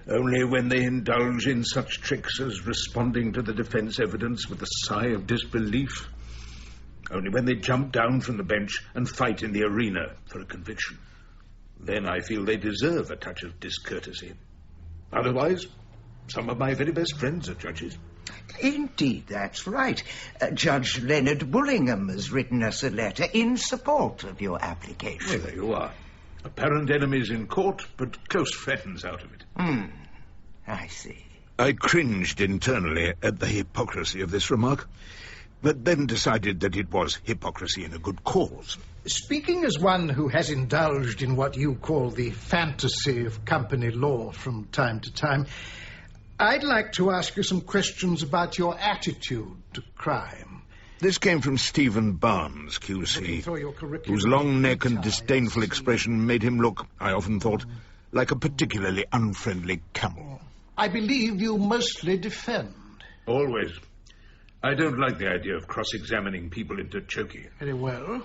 Only when they indulge in such tricks as responding to the defence evidence with a sigh of disbelief. Only when they jump down from the bench and fight in the arena for a conviction. Then I feel they deserve a touch of discourtesy. Otherwise, some of my very best friends are judges. Indeed, that's right. Judge Leonard Bullingham has written us a letter in support of your application. Well, there you are. Apparent enemies in court, but close friends out of it. I see. I cringed internally at the hypocrisy of this remark, but then decided that it was hypocrisy in a good cause. Speaking as one who has indulged in what you call the fantasy of company law from time to time, I'd like to ask you some questions about your attitude to crime. This came from Stephen Barnes, QC, whose long neck and disdainful expression made him look, I often thought, like a particularly unfriendly camel. I believe you mostly defend. Always. I don't like the idea of cross-examining people into choking. Very well.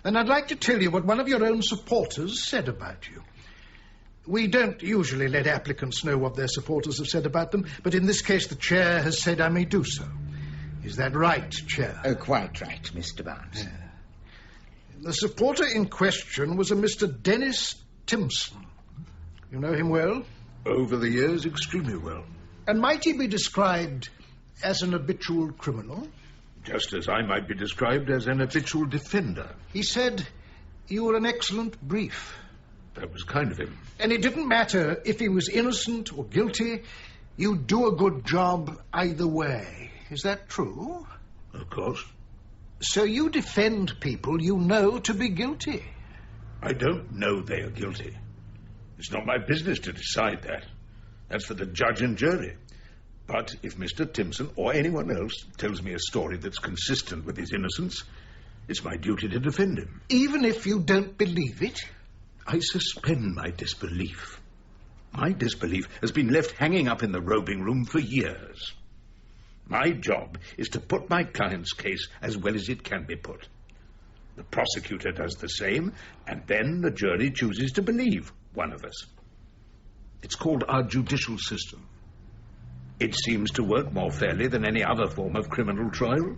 Then I'd like to tell you what one of your own supporters said about you. We don't usually let applicants know what their supporters have said about them, but in this case the Chair has said I may do so. Is that right, Chair? Quite right, Mr. Barnes. Yeah. The supporter in question was a Mr. Dennis Timson. You know him well? Over the years, extremely well. And might he be described as an habitual criminal? Just as I might be described as an habitual defender. He said you were an excellent brief. That was kind of him. And it didn't matter if he was innocent or guilty. You'd do a good job either way. Is that true? Of course. So you defend people you know to be guilty? I don't know they are guilty. It's not my business to decide that. That's for the judge and jury. But if Mr. Timson or anyone else tells me a story that's consistent with his innocence, it's my duty to defend him. Even if you don't believe it? I suspend my disbelief. My disbelief has been left hanging up in the robing room for years. My job is to put my client's case as well as it can be put. The prosecutor does the same, and then the jury chooses to believe one of us. It's called our judicial system. It seems to work more fairly than any other form of criminal trial,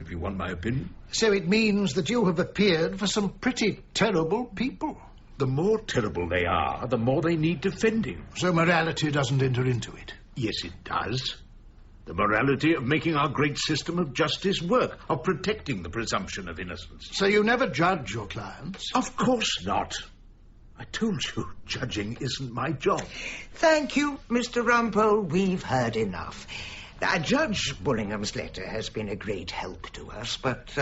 if you want my opinion. So it means that you have appeared for some pretty terrible people. The more terrible they are, the more they need defending. So morality doesn't enter into it? Yes, it does. The morality of making our great system of justice work, of protecting the presumption of innocence. So you never judge your clients? Of course not. I told you, judging isn't my job. Thank you, Mr. Rumple. We've heard enough. Judge Bullingham's letter has been a great help to us, but,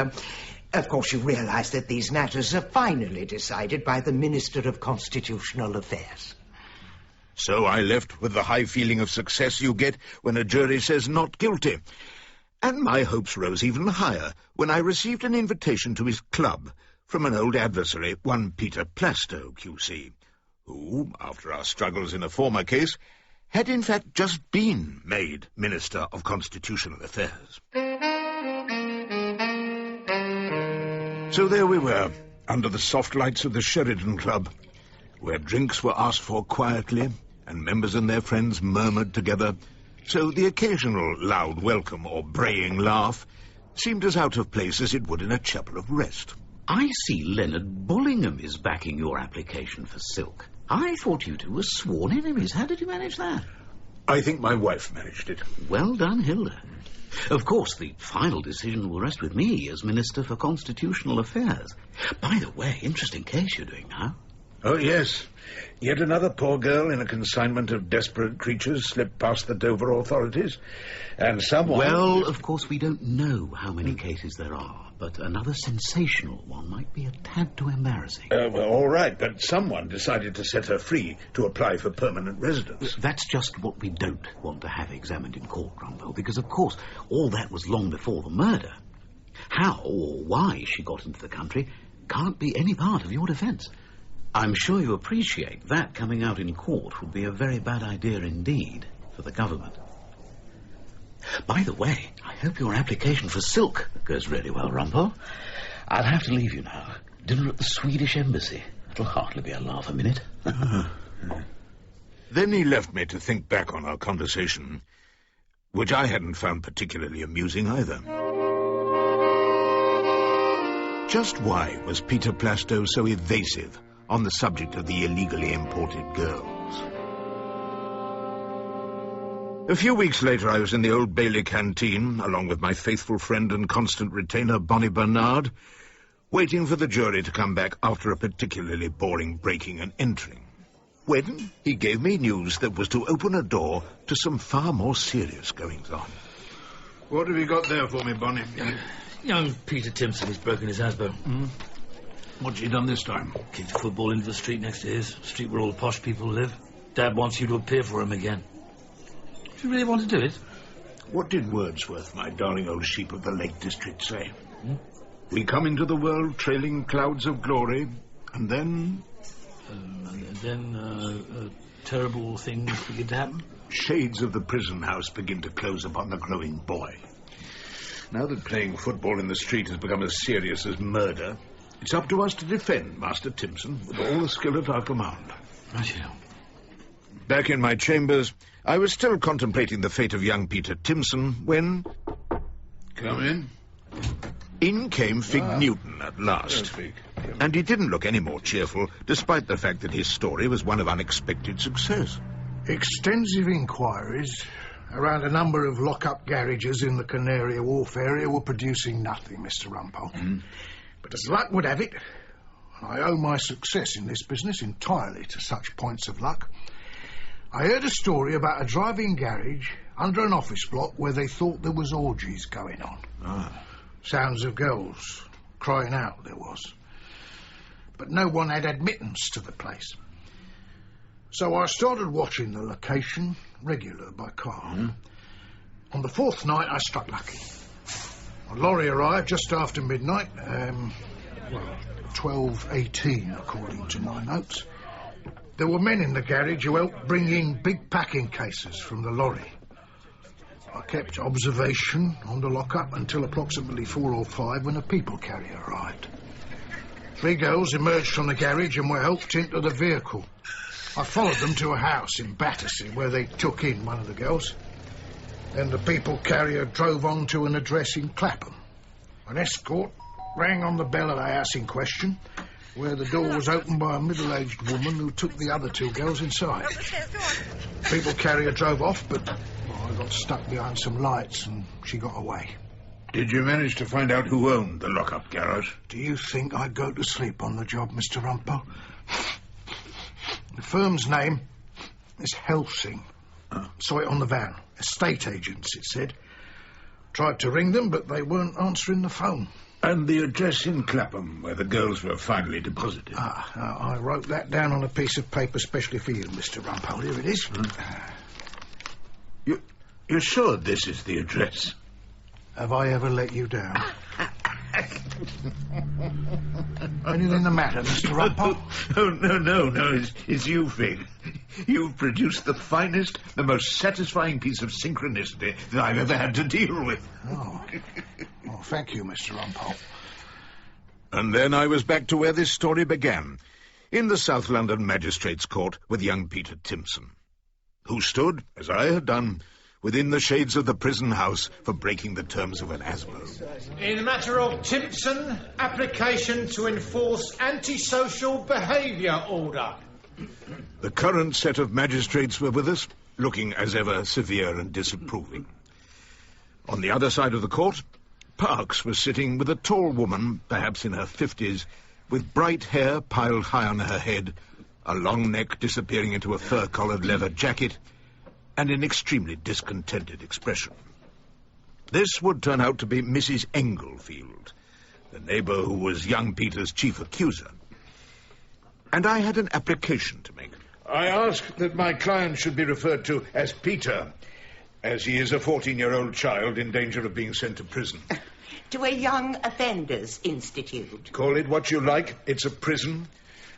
of course, you realise that these matters are finally decided by the Minister of Constitutional Affairs. So I left with the high feeling of success you get when a jury says not guilty. And my hopes rose even higher when I received an invitation to his club from an old adversary, one Peter Plasto, QC, who, after our struggles in a former case, had in fact just been made Minister of Constitutional Affairs. So there we were, under the soft lights of the Sheridan Club, where drinks were asked for quietly, and members and their friends murmured together, so the occasional loud welcome or braying laugh seemed as out of place as it would in a chapel of rest. I see Leonard Bullingham is backing your application for silk. I thought you two were sworn enemies. How did you manage that? I think my wife managed it. Well done, Hilda. Of course, the final decision will rest with me as Minister for Constitutional Affairs. By the way, interesting case you're doing now. Oh, yes. Yet another poor girl in a consignment of desperate creatures slipped past the Dover authorities. And someone... Well, of course, we don't know how many cases there are, but another sensational one might be a tad too embarrassing. Well, all right, but someone decided to set her free to apply for permanent residence. That's just what we don't want to have examined in court, Rumple, because, of course, all that was long before the murder. How or why she got into the country can't be any part of your defence. I'm sure you appreciate that coming out in court would be a very bad idea indeed for the government. By the way, I hope your application for silk goes really well, Rumple. I'll have to leave you now. Dinner at the Swedish Embassy. It'll hardly be a laugh a minute. Then he left me to think back on our conversation, which I hadn't found particularly amusing either. Just why was Peter Plasto so evasive on the subject of the illegally imported girls? A few weeks later, I was in the Old Bailey canteen, along with my faithful friend and constant retainer, Bonnie Bernard, waiting for the jury to come back after a particularly boring breaking and entering, when he gave me news that was to open a door to some far more serious goings-on. What have you got there for me, Bonnie? Young Peter Timson has broken his Asbo. What's he done this time? Kicked a football into the street next to his, street where all the posh people live. Dad wants you to appear for him again. Do you really want to do it? What did Wordsworth, my darling old sheep of the Lake District, say? We come into the world trailing clouds of glory, and then... terrible things begin to happen? Shades of the prison house begin to close upon the growing boy. Now that playing football in the street has become as serious as murder, it's up to us to defend Master Timson with all the skill at our command. Right. Back in my chambers, I was still contemplating the fate of young Peter Timson when... Come in. In came Fig Newton at last. And he didn't look any more cheerful, despite the fact that his story was one of unexpected success. Extensive inquiries around a number of lock-up garages in the Canary Wharf area were producing nothing, Mr. Rumple. But as luck would have it, and I owe my success in this business entirely to such points of luck, I heard a story about a drive-in garage under an office block where they thought there was orgies going on. Sounds of girls crying out there was. But no one had admittance to the place. So I started watching the location regular by car. On the fourth night, I struck lucky. A lorry arrived just after midnight, 12:18 according to my notes. There were men in the garage who helped bring in big packing cases from the lorry. I kept observation on the lock-up until approximately 4 or 5 when a people carrier arrived. 3 girls emerged from the garage and were helped into the vehicle. I followed them to a house in Battersea where they took in one of the girls. Then the people carrier drove on to an address in Clapham. An escort rang on the bell of the house in question, where the door was opened by a middle-aged woman who took the other 2 girls inside. People carrier drove off, but I got stuck behind some lights and she got away. Did you manage to find out who owned the lock-up garage? Do you think I'd go to sleep on the job, Mr. Rumple? The firm's name is Helsing. Saw it on the van. Estate agents, it said. Tried to ring them, but they weren't answering the phone. And the address in Clapham, where the girls were finally deposited? I wrote that down on a piece of paper specially for you, Mr. Rumple. Here it is. You're sure this is the address? Have I ever let you down? Anything the matter, Mr. Rumple? Oh, no, it's you, Fig. You've produced the finest, the most satisfying piece of synchronicity that I've ever had to deal with. Oh, well, thank you, Mr. Rumple. And then I was back to where this story began, in the South London Magistrates' Court with young Peter Timson, who stood, as I had done, within the shades of the prison house for breaking the terms of an Asbo. In the matter of Timson, application to enforce antisocial behaviour order. The current set of magistrates were with us, looking as ever severe and disapproving. On the other side of the court, Parks was sitting with a tall woman, perhaps in her 50s, with bright hair piled high on her head, a long neck disappearing into a fur-collared leather jacket, and an extremely discontented expression. This would turn out to be Mrs. Englefield, the neighbour who was young Peter's chief accuser. And I had an application to make. I asked that my client should be referred to as Peter, as he is a 14-year-old child in danger of being sent to prison. To a young offenders institute. Call it what you like, it's a prison,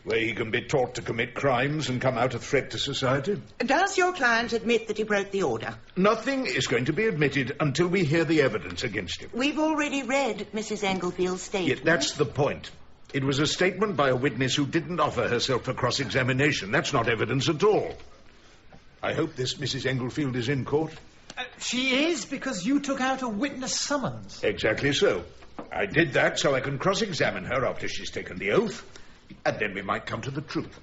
where he can be taught to commit crimes and come out a threat to society. Does your client admit that he broke the order? Nothing is going to be admitted until we hear the evidence against him. We've already read Mrs. Englefield's statement. Yet that's the point. It was a statement by a witness who didn't offer herself for cross-examination. That's not evidence at all. I hope this Mrs. Englefield is in court. She is, because you took out a witness summons. Exactly so. I did that so I can cross-examine her after she's taken the oath, and then we might come to the truth.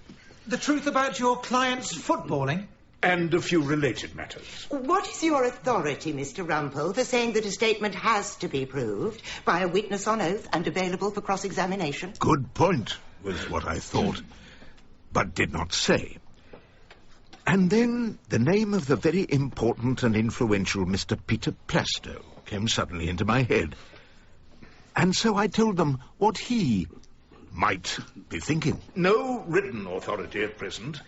The truth about your client's footballing? And a few related matters. What is your authority, Mr. Rumple, for saying that a statement has to be proved by a witness on oath and available for cross-examination? Good point, was what I thought, but did not say. And then the name of the very important and influential Mr. Peter Plasto came suddenly into my head. And so I told them what he might be thinking. No written authority at present,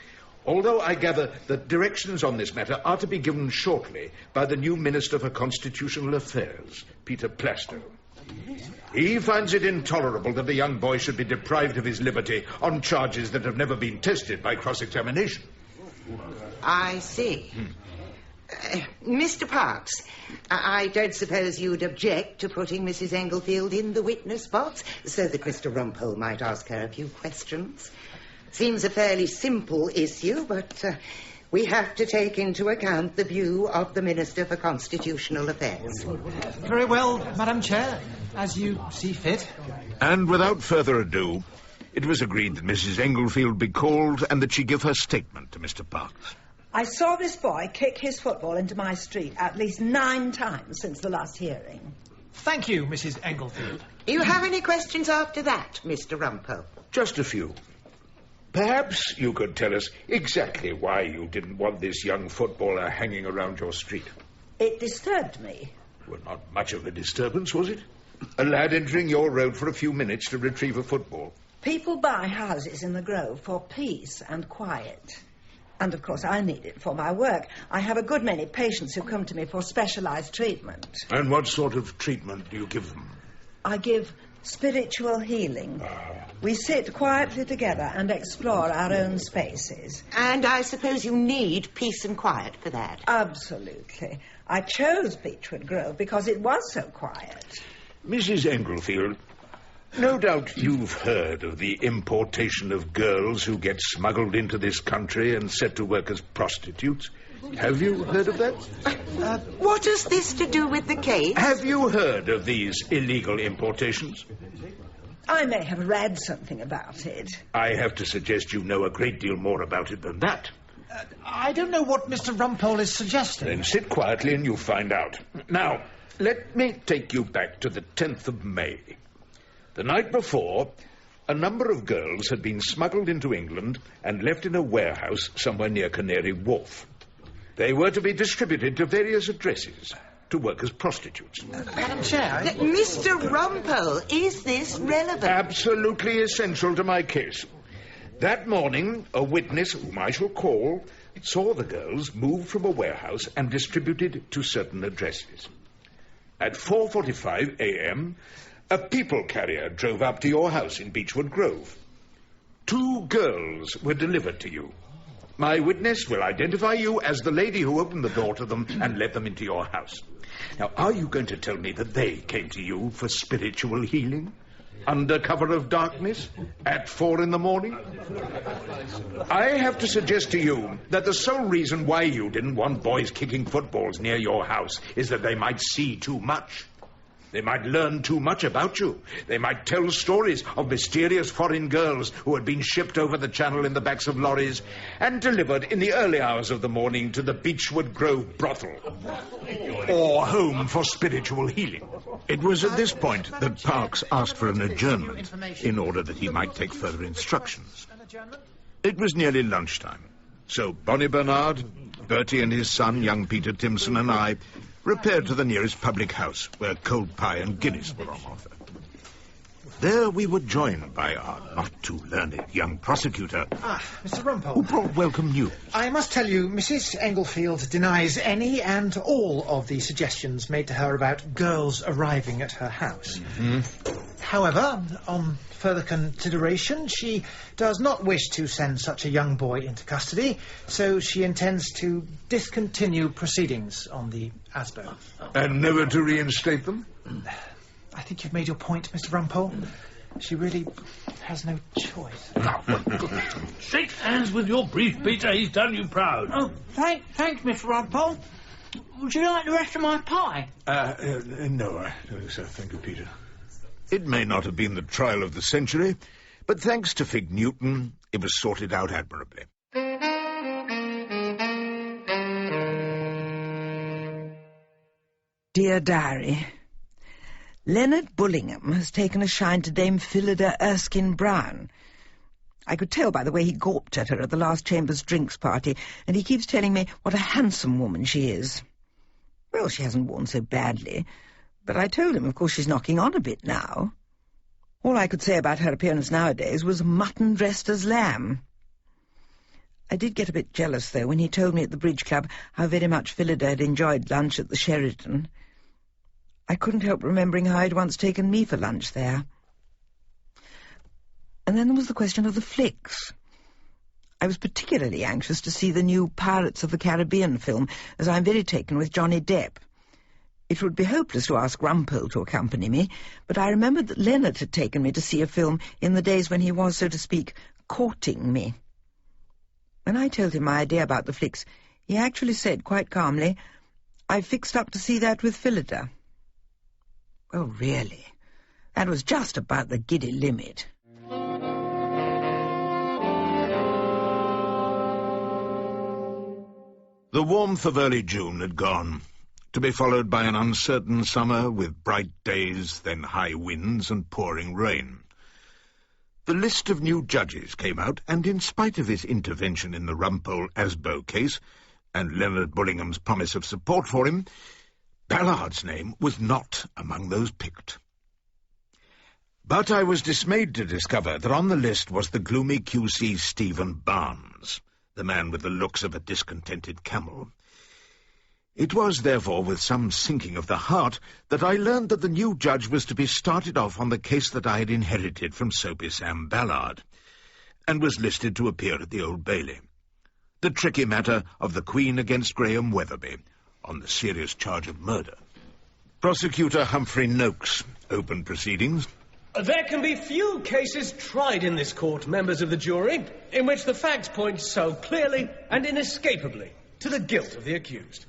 although I gather that directions on this matter are to be given shortly by the new Minister for Constitutional Affairs, Peter Plasto. He finds it intolerable that a young boy should be deprived of his liberty on charges that have never been tested by cross-examination. I see. Mr. Parks, I don't suppose you'd object to putting Mrs. Englefield in the witness box so that Mr. Rumple might ask her a few questions. Seems a fairly simple issue, but we have to take into account the view of the Minister for Constitutional Affairs. Very well, Madam Chair, as you see fit. And without further ado, it was agreed that Mrs. Englefield be called and that she give her statement to Mr. Parks. I saw this boy kick his football into my street at least 9 times since the last hearing. Thank you, Mrs. Englefield. Do you have any questions after that, Mr. Rumple? Just a few. Perhaps you could tell us exactly why you didn't want this young footballer hanging around your street. It disturbed me. Well, not much of a disturbance, was it? A lad entering your road for a few minutes to retrieve a football. People buy houses in the Grove for peace and quiet. And, of course, I need it for my work. I have a good many patients who come to me for specialised treatment. And what sort of treatment do you give them? I give spiritual healing. We sit quietly together and explore our own spaces. And I suppose you need peace and quiet for that? Absolutely. I chose Beechwood Grove because it was so quiet. Mrs. Englefield, no doubt you've heard of the importation of girls who get smuggled into this country and set to work as prostitutes. Have you heard of that? What has this to do with the case? Have you heard of these illegal importations? I may have read something about it. I have to suggest you know a great deal more about it than that. I don't know what Mr. Rumpole is suggesting. Then sit quietly and you'll find out. Now, let me take you back to the 10th of May. The night before, a number of girls had been smuggled into England and left in a warehouse somewhere near Canary Wharf. They were to be distributed to various addresses to work as prostitutes. Madam Chair... Mr. Rumple, is this relevant? Absolutely essential to my case. That morning, a witness, whom I shall call, saw the girls moved from a warehouse and distributed to certain addresses. At 4:45 a.m., a people carrier drove up to your house in Beechwood Grove. 2 girls were delivered to you. My witness will identify you as the lady who opened the door to them and led them into your house. Now, are you going to tell me that they came to you for spiritual healing? under cover of darkness, at 4 in the morning? I have to suggest to you that the sole reason why you didn't want boys kicking footballs near your house is that they might see too much. They might learn too much about you. They might tell stories of mysterious foreign girls who had been shipped over the channel in the backs of lorries and delivered in the early hours of the morning to the Beechwood Grove brothel, or home for spiritual healing. It was at this point that Parks asked for an adjournment in order that he might take further instructions. It was nearly lunchtime, so Bonnie Bernard, Bertie and his son, young Peter Timson, and I repaired to the nearest public house, where cold pie and Guinness were on offer. There we were joined by our not-too-learned young prosecutor, Mr. Rumple, who brought welcome news. I must tell you, Mrs. Englefield denies any and all of the suggestions made to her about girls arriving at her house. However, on further consideration, she does not wish to send such a young boy into custody, so she intends to discontinue proceedings on the Asbo. And never to reinstate them? I think you've made your point, Mr. Rumple. She really has no choice. Shake hands with your brief, Peter. He's done you proud. Oh, thanks, Mr. Rumple. Would you like the rest of my pie? No, I don't think so. Thank you, Peter. It may not have been the trial of the century, but thanks to Fig Newton, it was sorted out admirably. Dear Diary, Leonard Bullingham has taken a shine to Dame Phillida Erskine Brown. I could tell by the way he gawped at her at the last Chambers drinks party, and he keeps telling me what a handsome woman she is. Well, she hasn't worn so badly, but I told him, of course, she's knocking on a bit now. All I could say about her appearance nowadays was mutton dressed as lamb. I did get a bit jealous, though, when he told me at the bridge club how very much Phillida had enjoyed lunch at the Sheraton. I couldn't help remembering how I'd once taken me for lunch there. And then there was the question of the flicks. I was particularly anxious to see the new Pirates of the Caribbean film, as I'm very taken with Johnny Depp. It would be hopeless to ask Rumple to accompany me, but I remembered that Leonard had taken me to see a film in the days when he was, so to speak, courting me. When I told him my idea about the flicks, he actually said, quite calmly, "I've fixed up to see that with Phillida." Oh, really? That was just about the giddy limit. The warmth of early June had gone, to be followed by an uncertain summer with bright days, then high winds and pouring rain. The list of new judges came out, and in spite of his intervention in the Rumple-Asbo case, and Leonard Bullingham's promise of support for him, Ballard's name was not among those picked. But I was dismayed to discover that on the list was the gloomy QC Stephen Barnes, the man with the looks of a discontented camel. It was, therefore, with some sinking of the heart that I learned that the new judge was to be started off on the case that I had inherited from Soapy Sam Ballard, and was listed to appear at the Old Bailey. The tricky matter of the Queen against Graham Weatherby, on the serious charge of murder. Prosecutor Humphrey Noakes opened proceedings. There can be few cases tried in this court, members of the jury, in which the facts point so clearly and inescapably to the guilt of the accused.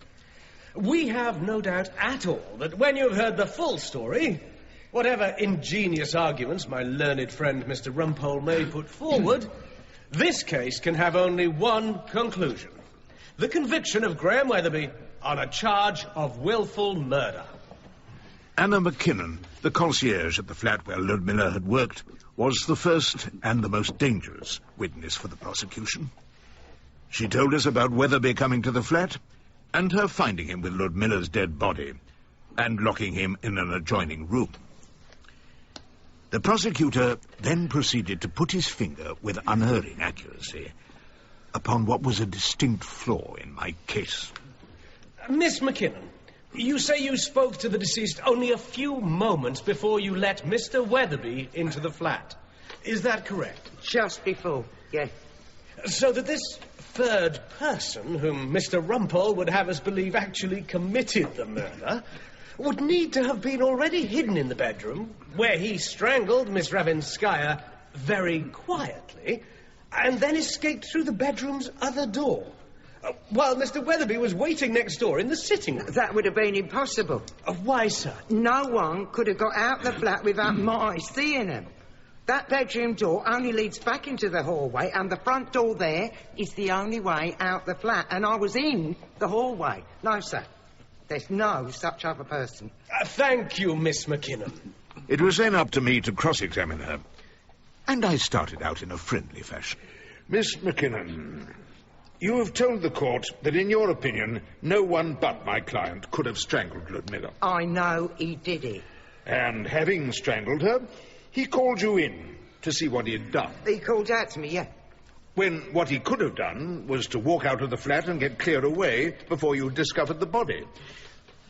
We have no doubt at all that when you have heard the full story, whatever ingenious arguments my learned friend Mr. Rumpole may put forward, this case can have only one conclusion: the conviction of Graham Weatherby on a charge of willful murder. Anna McKinnon, the concierge at the flat where Ludmilla had worked, was the first and the most dangerous witness for the prosecution. She told us about Weatherby coming to the flat, and her finding him with Ludmilla's dead body, and locking him in an adjoining room. The prosecutor then proceeded to put his finger with unerring accuracy upon what was a distinct flaw in my case. Miss McKinnon, you say you spoke to the deceased only a few moments before you let Mr. Weatherby into the flat. Is that correct? Just before, yes. So that this third person, whom Mr. Rumple would have us believe actually committed the murder, would need to have been already hidden in the bedroom, where he strangled Miss Ravenskaya very quietly, and then escaped through the bedroom's other door, while Mr. Weatherby was waiting next door in the sitting room. That would have been impossible. Why, sir? No one could have got out the flat without my seeing him. That bedroom door only leads back into the hallway, and the front door there is the only way out the flat. And I was in the hallway. No, sir. There's no such other person. Thank you, Miss McKinnon. It was then up to me to cross-examine her, and I started out in a friendly fashion. Miss McKinnon, you have told the court that, in your opinion, no one but my client could have strangled Ludmilla. I know he did it. And having strangled her, he called you in to see what he had done. He called out to me, yeah. When what he could have done was to walk out of the flat and get clear away before you discovered the body.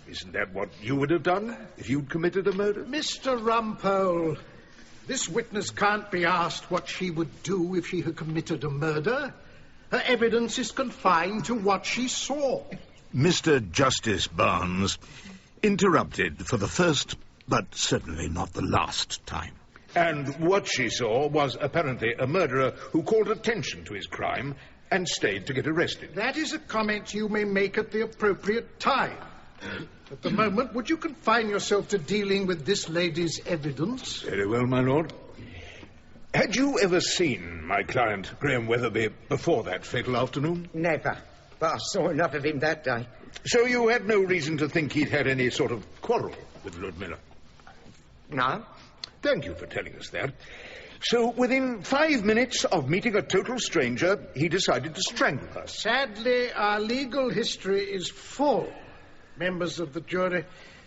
Isn't that what you would have done if you'd committed a murder? Mr. Rumple, this witness can't be asked what she would do if she had committed a murder. Her evidence is confined to what she saw. Mr. Justice Barnes interrupted for the first, but certainly not the last time. And what she saw was apparently a murderer who called attention to his crime and stayed to get arrested. That is a comment you may make at the appropriate time. At the moment, would you confine yourself to dealing with this lady's evidence? Very well, my lord. Had you ever seen my client, Graham Weatherby, before that fatal afternoon? Never. But I saw enough of him that day. So you had no reason to think he'd had any sort of quarrel with Ludmilla? No. Thank you for telling us that. So, within 5 minutes of meeting a total stranger, he decided to strangle her. Sadly, our legal history is full, members of the jury,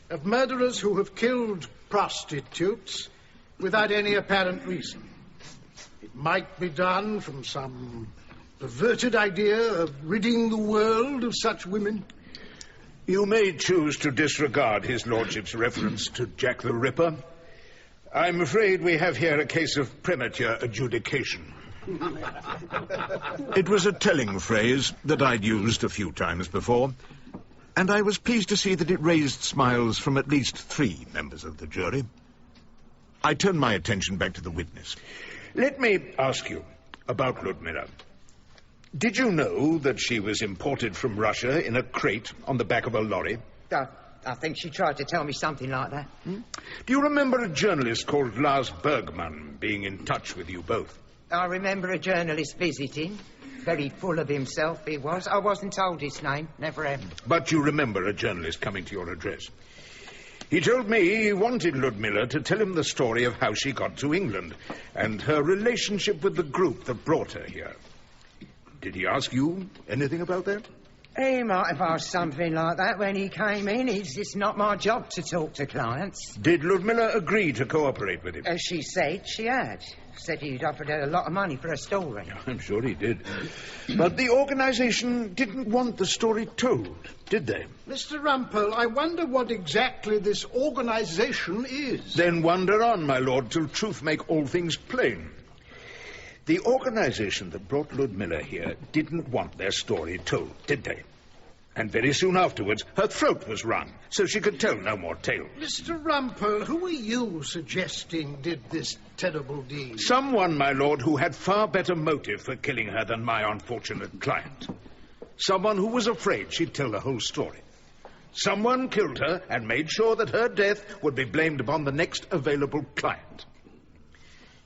of murderers who have killed prostitutes without any apparent reason. It might be done from some perverted idea of ridding the world of such women. You may choose to disregard his lordship's reference to Jack the Ripper. I'm afraid we have here a case of premature adjudication. It was a telling phrase that I'd used a few times before, and I was pleased to see that it raised smiles from at least 3 members of the jury. I turned my attention back to the witness. Let me ask you about Ludmilla. Did you know that she was imported from Russia in a crate on the back of a lorry? I think she tried to tell me something like that. Do you remember a journalist called Lars Bergman being in touch with you both? I remember a journalist visiting. Very full of himself he was. I wasn't told his name. Never ever. But you remember a journalist coming to your address. He told me he wanted Ludmilla to tell him the story of how she got to England and her relationship with the group that brought her here. Did he ask you anything about that? He might have asked something like that when he came in. It's not my job to talk to clients. Did Ludmilla agree to cooperate with him? As she said, she had. Said he'd offered her a lot of money for a story. I'm sure he did. But the organisation didn't want the story told, did they? Mr. Rumple, I wonder what exactly this organisation is. Then wander on, my lord, till truth make all things plain. The organisation that brought Ludmilla here didn't want their story told, did they? And very soon afterwards, her throat was wrung, so she could tell no more tales. Mr. Rumple, who are you suggesting did this terrible deed? Someone, my lord, who had far better motive for killing her than my unfortunate client. Someone who was afraid she'd tell the whole story. Someone killed her and made sure that her death would be blamed upon the next available client.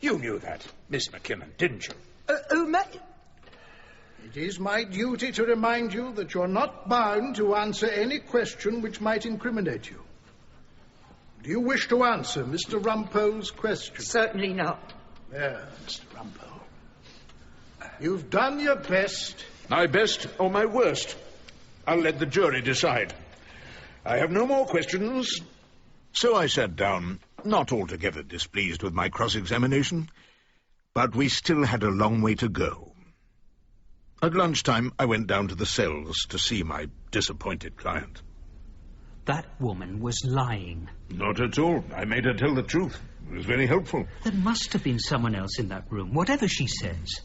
You knew that, Miss McKinnon, didn't you? Who may... It is my duty to remind you that you're not bound to answer any question which might incriminate you. Do you wish to answer Mr. Rumpole's question? Certainly not. There, Mr. Rumpole. You've done your best. My best or my worst? I'll let the jury decide. I have no more questions. So I sat down, not altogether displeased with my cross-examination, but we still had a long way to go. At lunchtime, I went down to the cells to see my disappointed client. That woman was lying. Not at all. I made her tell the truth. It was very helpful. There must have been someone else in that room, whatever she says.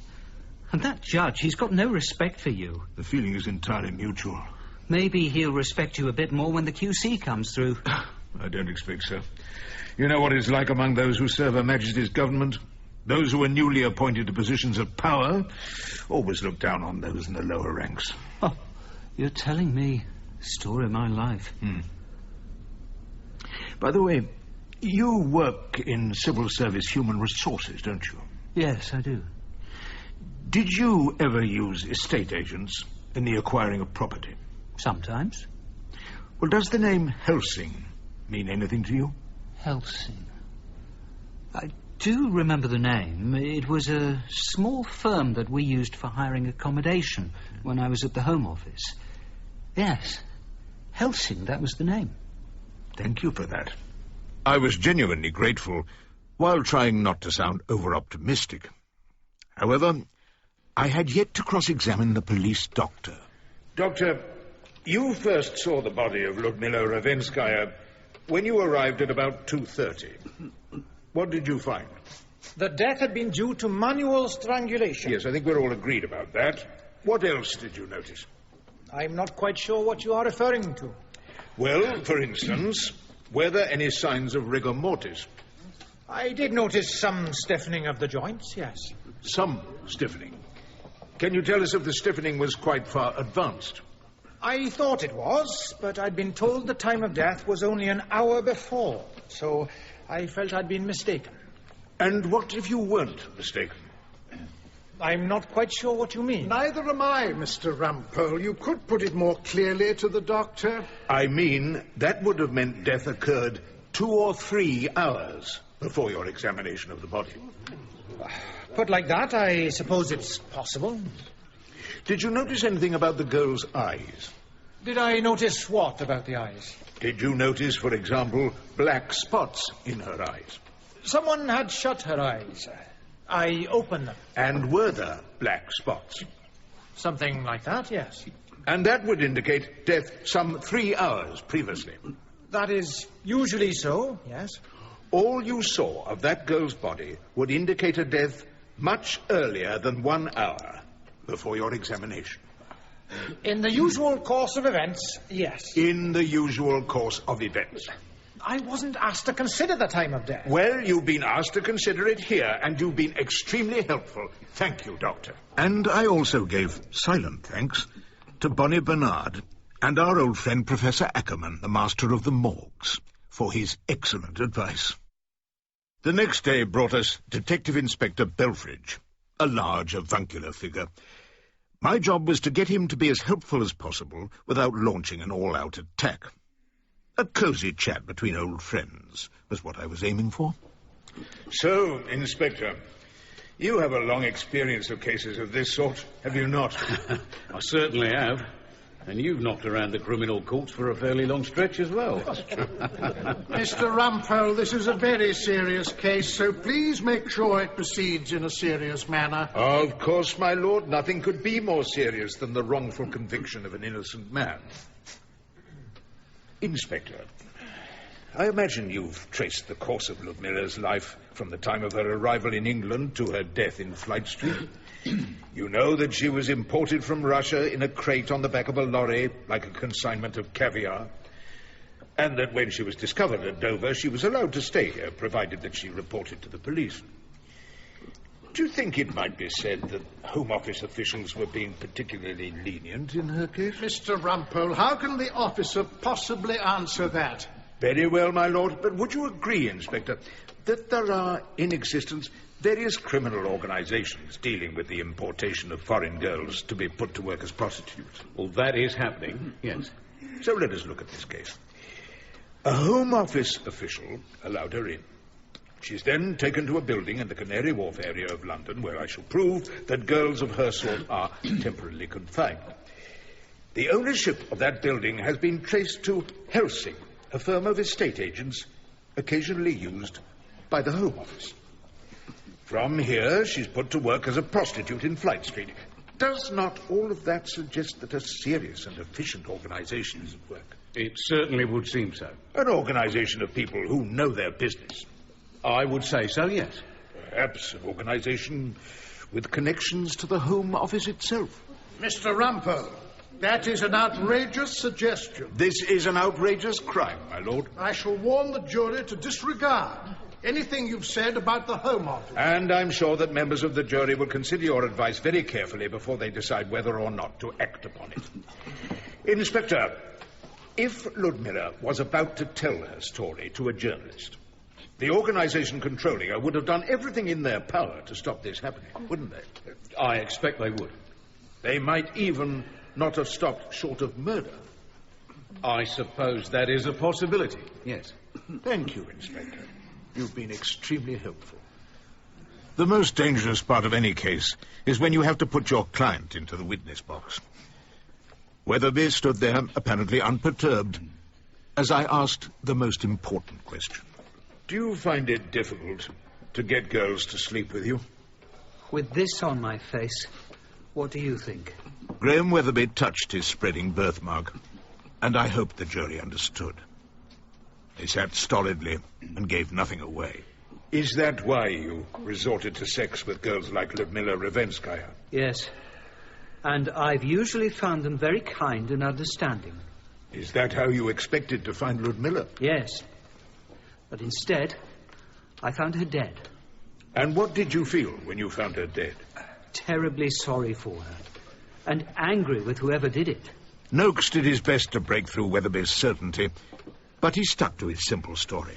And that judge, he's got no respect for you. The feeling is entirely mutual. Maybe he'll respect you a bit more when the QC comes through. I don't expect so. You know what it's like among those who serve Her Majesty's government? Those who are newly appointed to positions of power always look down on those in the lower ranks. Oh, you're telling me the story of my life. By the way, you work in civil service human resources, don't you? Yes, I do. Did you ever use estate agents in the acquiring of property? Sometimes. Well, does the name Helsing mean anything to you? Helsing. I do remember the name. It was a small firm that we used for hiring accommodation when I was at the Home Office. Yes, Helsing, that was the name. Thank you for that. I was genuinely grateful, while trying not to sound over-optimistic. However, I had yet to cross-examine the police doctor. Doctor, you first saw the body of Ludmilla Ravenskaya when you arrived at about 2:30. What did you find? The death had been due to manual strangulation. Yes, I think we're all agreed about that. What else did you notice? I'm not quite sure what you are referring to. Well, for instance, were there any signs of rigor mortis? I did notice some stiffening of the joints, yes. Some stiffening? Can you tell us if the stiffening was quite far advanced? I thought it was, but I'd been told the time of death was only an hour before, so I felt I'd been mistaken. And what if you weren't mistaken? I'm not quite sure what you mean. Neither am I, Mr. Rumpole. You could put it more clearly to the doctor. I mean, that would have meant death occurred 2 or 3 hours before your examination of the body. Put like that, I suppose it's possible. Did you notice anything about the girl's eyes? Did I notice what about the eyes? Did you notice, for example, black spots in her eyes? Someone had shut her eyes. I opened them. And were there black spots? Something like that, yes. And that would indicate death some 3 hours previously. That is usually so, yes. All you saw of that girl's body would indicate a death much earlier than 1 hour before your examination. In the usual course of events, yes. In the usual course of events. I wasn't asked to consider the time of death. Well, you've been asked to consider it here, and you've been extremely helpful. Thank you, Doctor. And I also gave silent thanks to Bonnie Bernard and our old friend Professor Ackerman, the master of the morgues, for his excellent advice. The next day brought us Detective Inspector Belelfridge, a large, avuncular figure. My job was to get him to be as helpful as possible without launching an all-out attack. A cosy chat between old friends was what I was aiming for. So, Inspector, you have a long experience of cases of this sort, have you not? I certainly have. And you've knocked around the criminal courts for a fairly long stretch as well. Mr. Rumpole, this is a very serious case, so please make sure it proceeds in a serious manner. Of course, my lord. Nothing could be more serious than the wrongful conviction of an innocent man. Inspector, I imagine you've traced the course of Ludmilla's life from the time of her arrival in England to her death in Flight Street. You know that she was imported from Russia in a crate on the back of a lorry, like a consignment of caviar, and that when she was discovered at Dover, she was allowed to stay here, provided that she reported to the police. Do you think it might be said that Home Office officials were being particularly lenient in her case? Mr. Rumpole, how can the officer possibly answer that? Very well, my lord, but would you agree, Inspector, that there are in existence various criminal organizations dealing with the importation of foreign girls to be put to work as prostitutes? Well, that is happening, yes. So let us look at this case. A Home Office official allowed her in. She's then taken to a building in the Canary Wharf area of London, where I shall prove that girls of her sort are temporarily confined. The ownership of that building has been traced to Helsing, a firm of estate agents occasionally used by the Home Office. From here, she's put to work as a prostitute in Flight Street. Does not all of that suggest that a serious and efficient organization is at work? It certainly would seem so. An organization of people who know their business. I would say so, yes. Perhaps an organization with connections to the Home Office itself. Mr. Rumpole, That is an outrageous suggestion. This is an outrageous crime, my lord. I shall warn the jury to disregard anything you've said about the Home Office. And I'm sure that members of the jury will consider your advice very carefully before they decide whether or not to act upon it. Inspector, if Ludmilla was about to tell her story to a journalist, the organisation controlling her would have done everything in their power to stop this happening, wouldn't they? I expect they would. They might even not have stopped short of murder. I suppose that is a possibility, yes. Thank you, Inspector. You've been extremely helpful. The most dangerous part of any case is when you have to put your client into the witness box. Weatherby stood there, apparently unperturbed, as I asked the most important question. Do you find it difficult to get girls to sleep with you? With this on my face, what do you think? Graham Weatherby touched his spreading birthmark, and I hoped the jury understood. They sat stolidly and gave nothing away. Is that why you resorted to sex with girls like Ludmilla Ravenskaya? Yes. And I've usually found them very kind and understanding. Is that how you expected to find Ludmilla? Yes. But instead, I found her dead. And what did you feel when you found her dead? Terribly sorry for her. And angry with whoever did it. Noakes did his best to break through Weatherby's certainty, but he stuck to his simple story.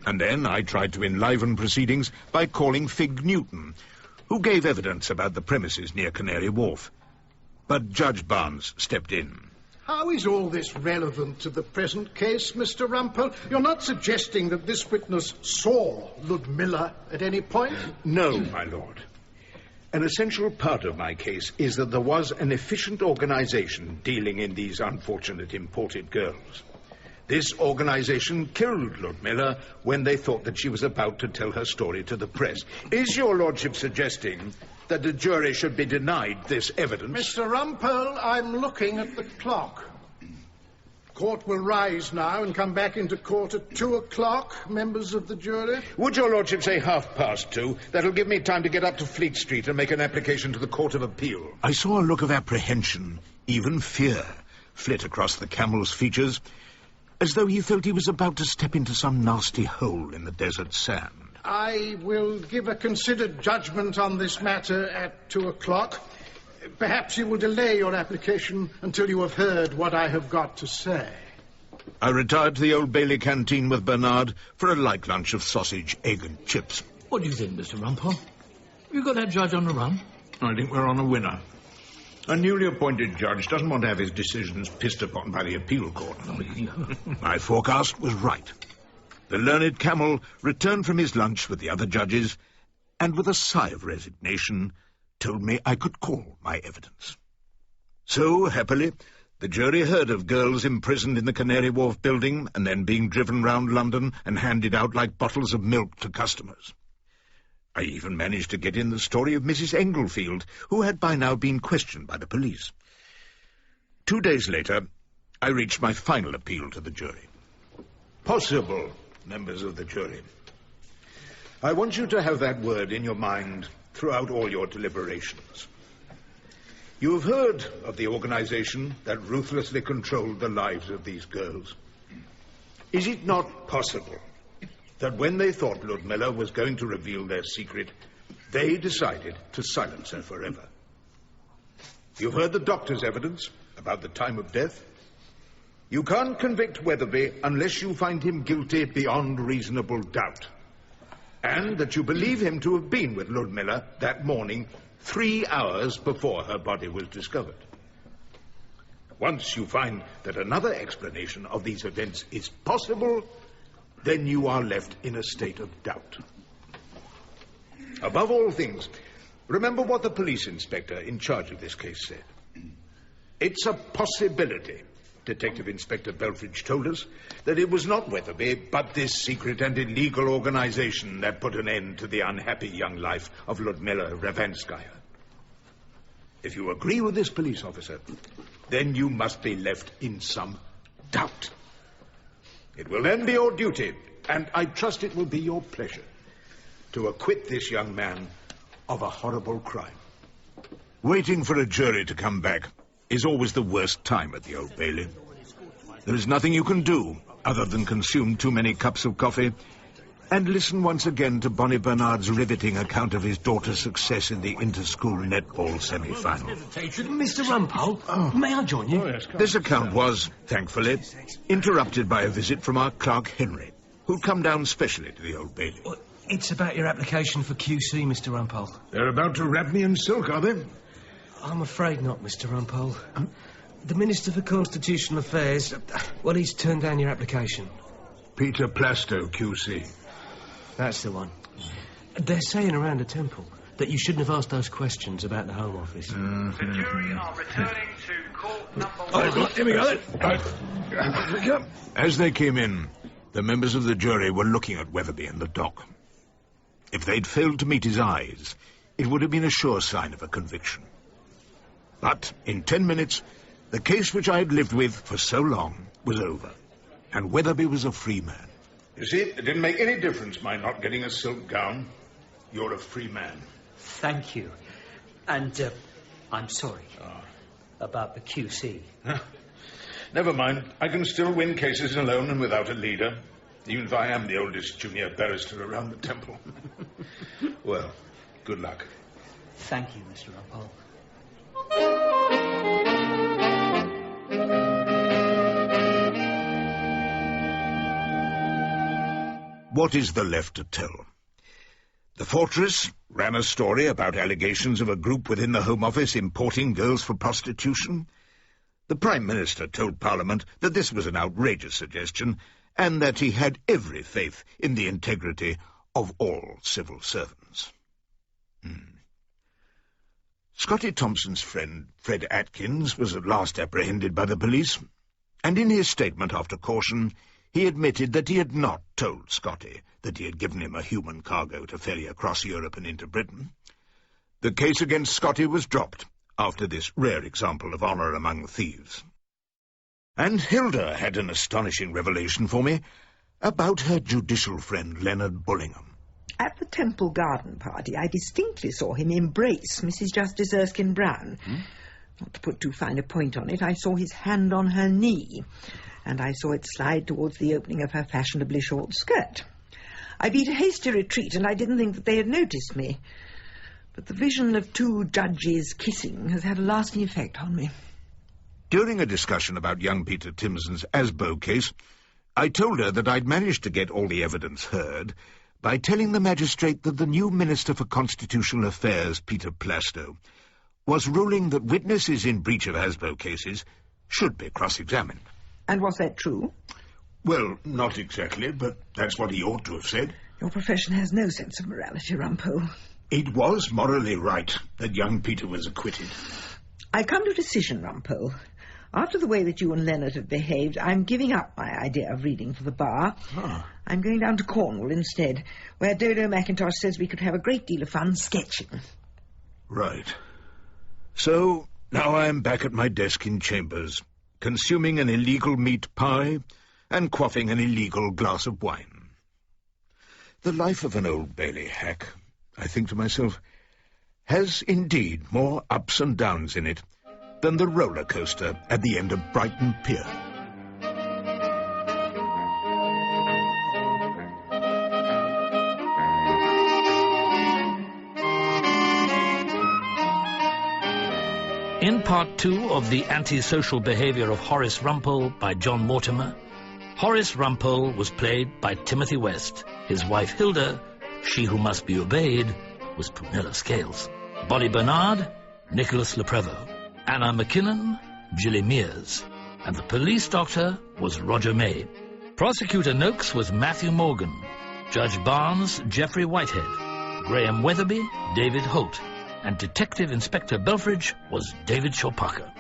And then I tried to enliven proceedings by calling Fig Newton, who gave evidence about the premises near Canary Wharf. But Judge Barnes stepped in. How is all this relevant to the present case, Mr. Rumple? You're not suggesting that this witness saw Ludmilla at any point? No, my lord. An essential part of my case is that there was an efficient organisation dealing in these unfortunate imported girls. This organisation killed Ludmilla when they thought that she was about to tell her story to the press. Is your lordship suggesting that the jury should be denied this evidence? Mr. Rumple, I'm looking at the clock. Court will rise now and come back into court at 2:00, members of the jury. Would your lordship say 2:30? That'll give me time to get up to Fleet Street and make an application to the Court of Appeal. I saw a look of apprehension, even fear, flit across the camel's features, as though he felt he was about to step into some nasty hole in the desert sand. I will give a considered judgment on this matter at 2:00. Perhaps you will delay your application until you have heard what I have got to say. I retired to the Old Bailey canteen with Bernard for a light lunch of sausage, egg and chips. What do you think, Mr. Rumple? You got that judge on the run? I think we're on a winner. A newly appointed judge doesn't want to have his decisions pissed upon by the appeal court. My forecast was right. The learned camel returned from his lunch with the other judges, and with a sigh of resignation, told me I could call my evidence. So, happily, the jury heard of girls imprisoned in the Canary Wharf building and then being driven round London and handed out like bottles of milk to customers. I even managed to get in the story of Mrs. Englefield, who had by now been questioned by the police. 2 days later, I reached my final appeal to the jury. Possible, members of the jury. I want you to have that word in your mind throughout all your deliberations. You have heard of the organisation that ruthlessly controlled the lives of these girls. Is it not possible that when they thought Ludmilla was going to reveal their secret, they decided to silence her forever? You've heard the doctor's evidence about the time of death. You can't convict Weatherby unless you find him guilty beyond reasonable doubt, and that you believe him to have been with Ludmilla that morning 3 hours before her body was discovered. Once you find that another explanation of these events is possible, then you are left in a state of doubt. Above all things, remember what the police inspector in charge of this case said. It's a possibility, Detective Inspector Belelfridge told us, that it was not Weatherby, but this secret and illegal organisation that put an end to the unhappy young life of Ludmilla Ravenskaya. If you agree with this police officer, then you must be left in some doubt. It will then be your duty, and I trust it will be your pleasure, to acquit this young man of a horrible crime. Waiting for a jury to come back, is always the worst time at the Old Bailey. There is nothing you can do other than consume too many cups of coffee and listen once again to Bonnie Bernard's riveting account of his daughter's success in the inter-school netball semi-final. Mr. Rumple, may I join you? This account was, thankfully, interrupted by a visit from our clerk Henry, who'd come down specially to the Old Bailey. It's about your application for QC, Mr. Rumple. They're about to wrap me in silk, are they? I'm afraid not, Mr. Rumple. The Minister for Constitutional Affairs, well, he's turned down your application. Peter Plasto, QC. That's the one. They're saying around the temple that you shouldn't have asked those questions about the Home Office. The jury are returning to court number 1. Here we go. As they came in, the members of the jury were looking at Weatherby in the dock. If they'd failed to meet his eyes, it would have been a sure sign of a conviction. But in 10 minutes, the case which I had lived with for so long was over, and Weatherby was a free man. You see, it didn't make any difference my not getting a silk gown. You're a free man. Thank you. And, I'm sorry about the QC. Never mind. I can still win cases alone and without a leader, even if I am the oldest junior barrister around the temple. Well, good luck. Thank you, Mr. Rumple. What is there left to tell? The Fortress ran a story about allegations of a group within the Home Office importing girls for prostitution. The Prime Minister told Parliament that this was an outrageous suggestion and that he had every faith in the integrity of all civil servants. Scotty Thompson's friend, Fred Atkins, was at last apprehended by the police, and in his statement after caution, he admitted that he had not told Scotty that he had given him a human cargo to ferry across Europe and into Britain. The case against Scotty was dropped after this rare example of honour among thieves. And Hilda had an astonishing revelation for me about her judicial friend Leonard Bullingham. At the Temple Garden party, I distinctly saw him embrace Mrs. Justice Erskine Brown. Not to put too fine a point on it, I saw his hand on her knee, and I saw it slide towards the opening of her fashionably short skirt. I beat a hasty retreat, and I didn't think that they had noticed me. But the vision of two judges kissing has had a lasting effect on me. During a discussion about young Peter Timson's Asbo case, I told her that I'd managed to get all the evidence heard by telling the magistrate that the new Minister for Constitutional Affairs, Peter Plasto, was ruling that witnesses in breach of Asbo cases should be cross-examined. And was that true? Well, not exactly, but that's what he ought to have said. Your profession has no sense of morality, Rumple. It was morally right that young Peter was acquitted. I come to a decision, Rumple. After the way that you and Leonard have behaved, I'm giving up my idea of reading for the bar. I'm going down to Cornwall instead, where Dodo McIntosh says we could have a great deal of fun sketching. Right. So, now I'm back at my desk in Chambers, consuming an illegal meat pie and quaffing an illegal glass of wine. The life of an Old Bailey hack, I think to myself, has indeed more ups and downs in it than the roller coaster at the end of Brighton Pier. In part 2 of The Antisocial Behaviour of Horace Rumple by John Mortimer, Horace Rumple was played by Timothy West. His wife Hilda, she who must be obeyed, was Prunella Scales. Bonnie Bernard, Nicholas Leprevo. Anna McKinnon, Gilly Mears. And the police doctor was Roger May. Prosecutor Noakes was Matthew Morgan. Judge Barnes, Geoffrey Whitehead. Graham Weatherby, David Holt. And Detective Inspector Belelfridge was David Shorpacker.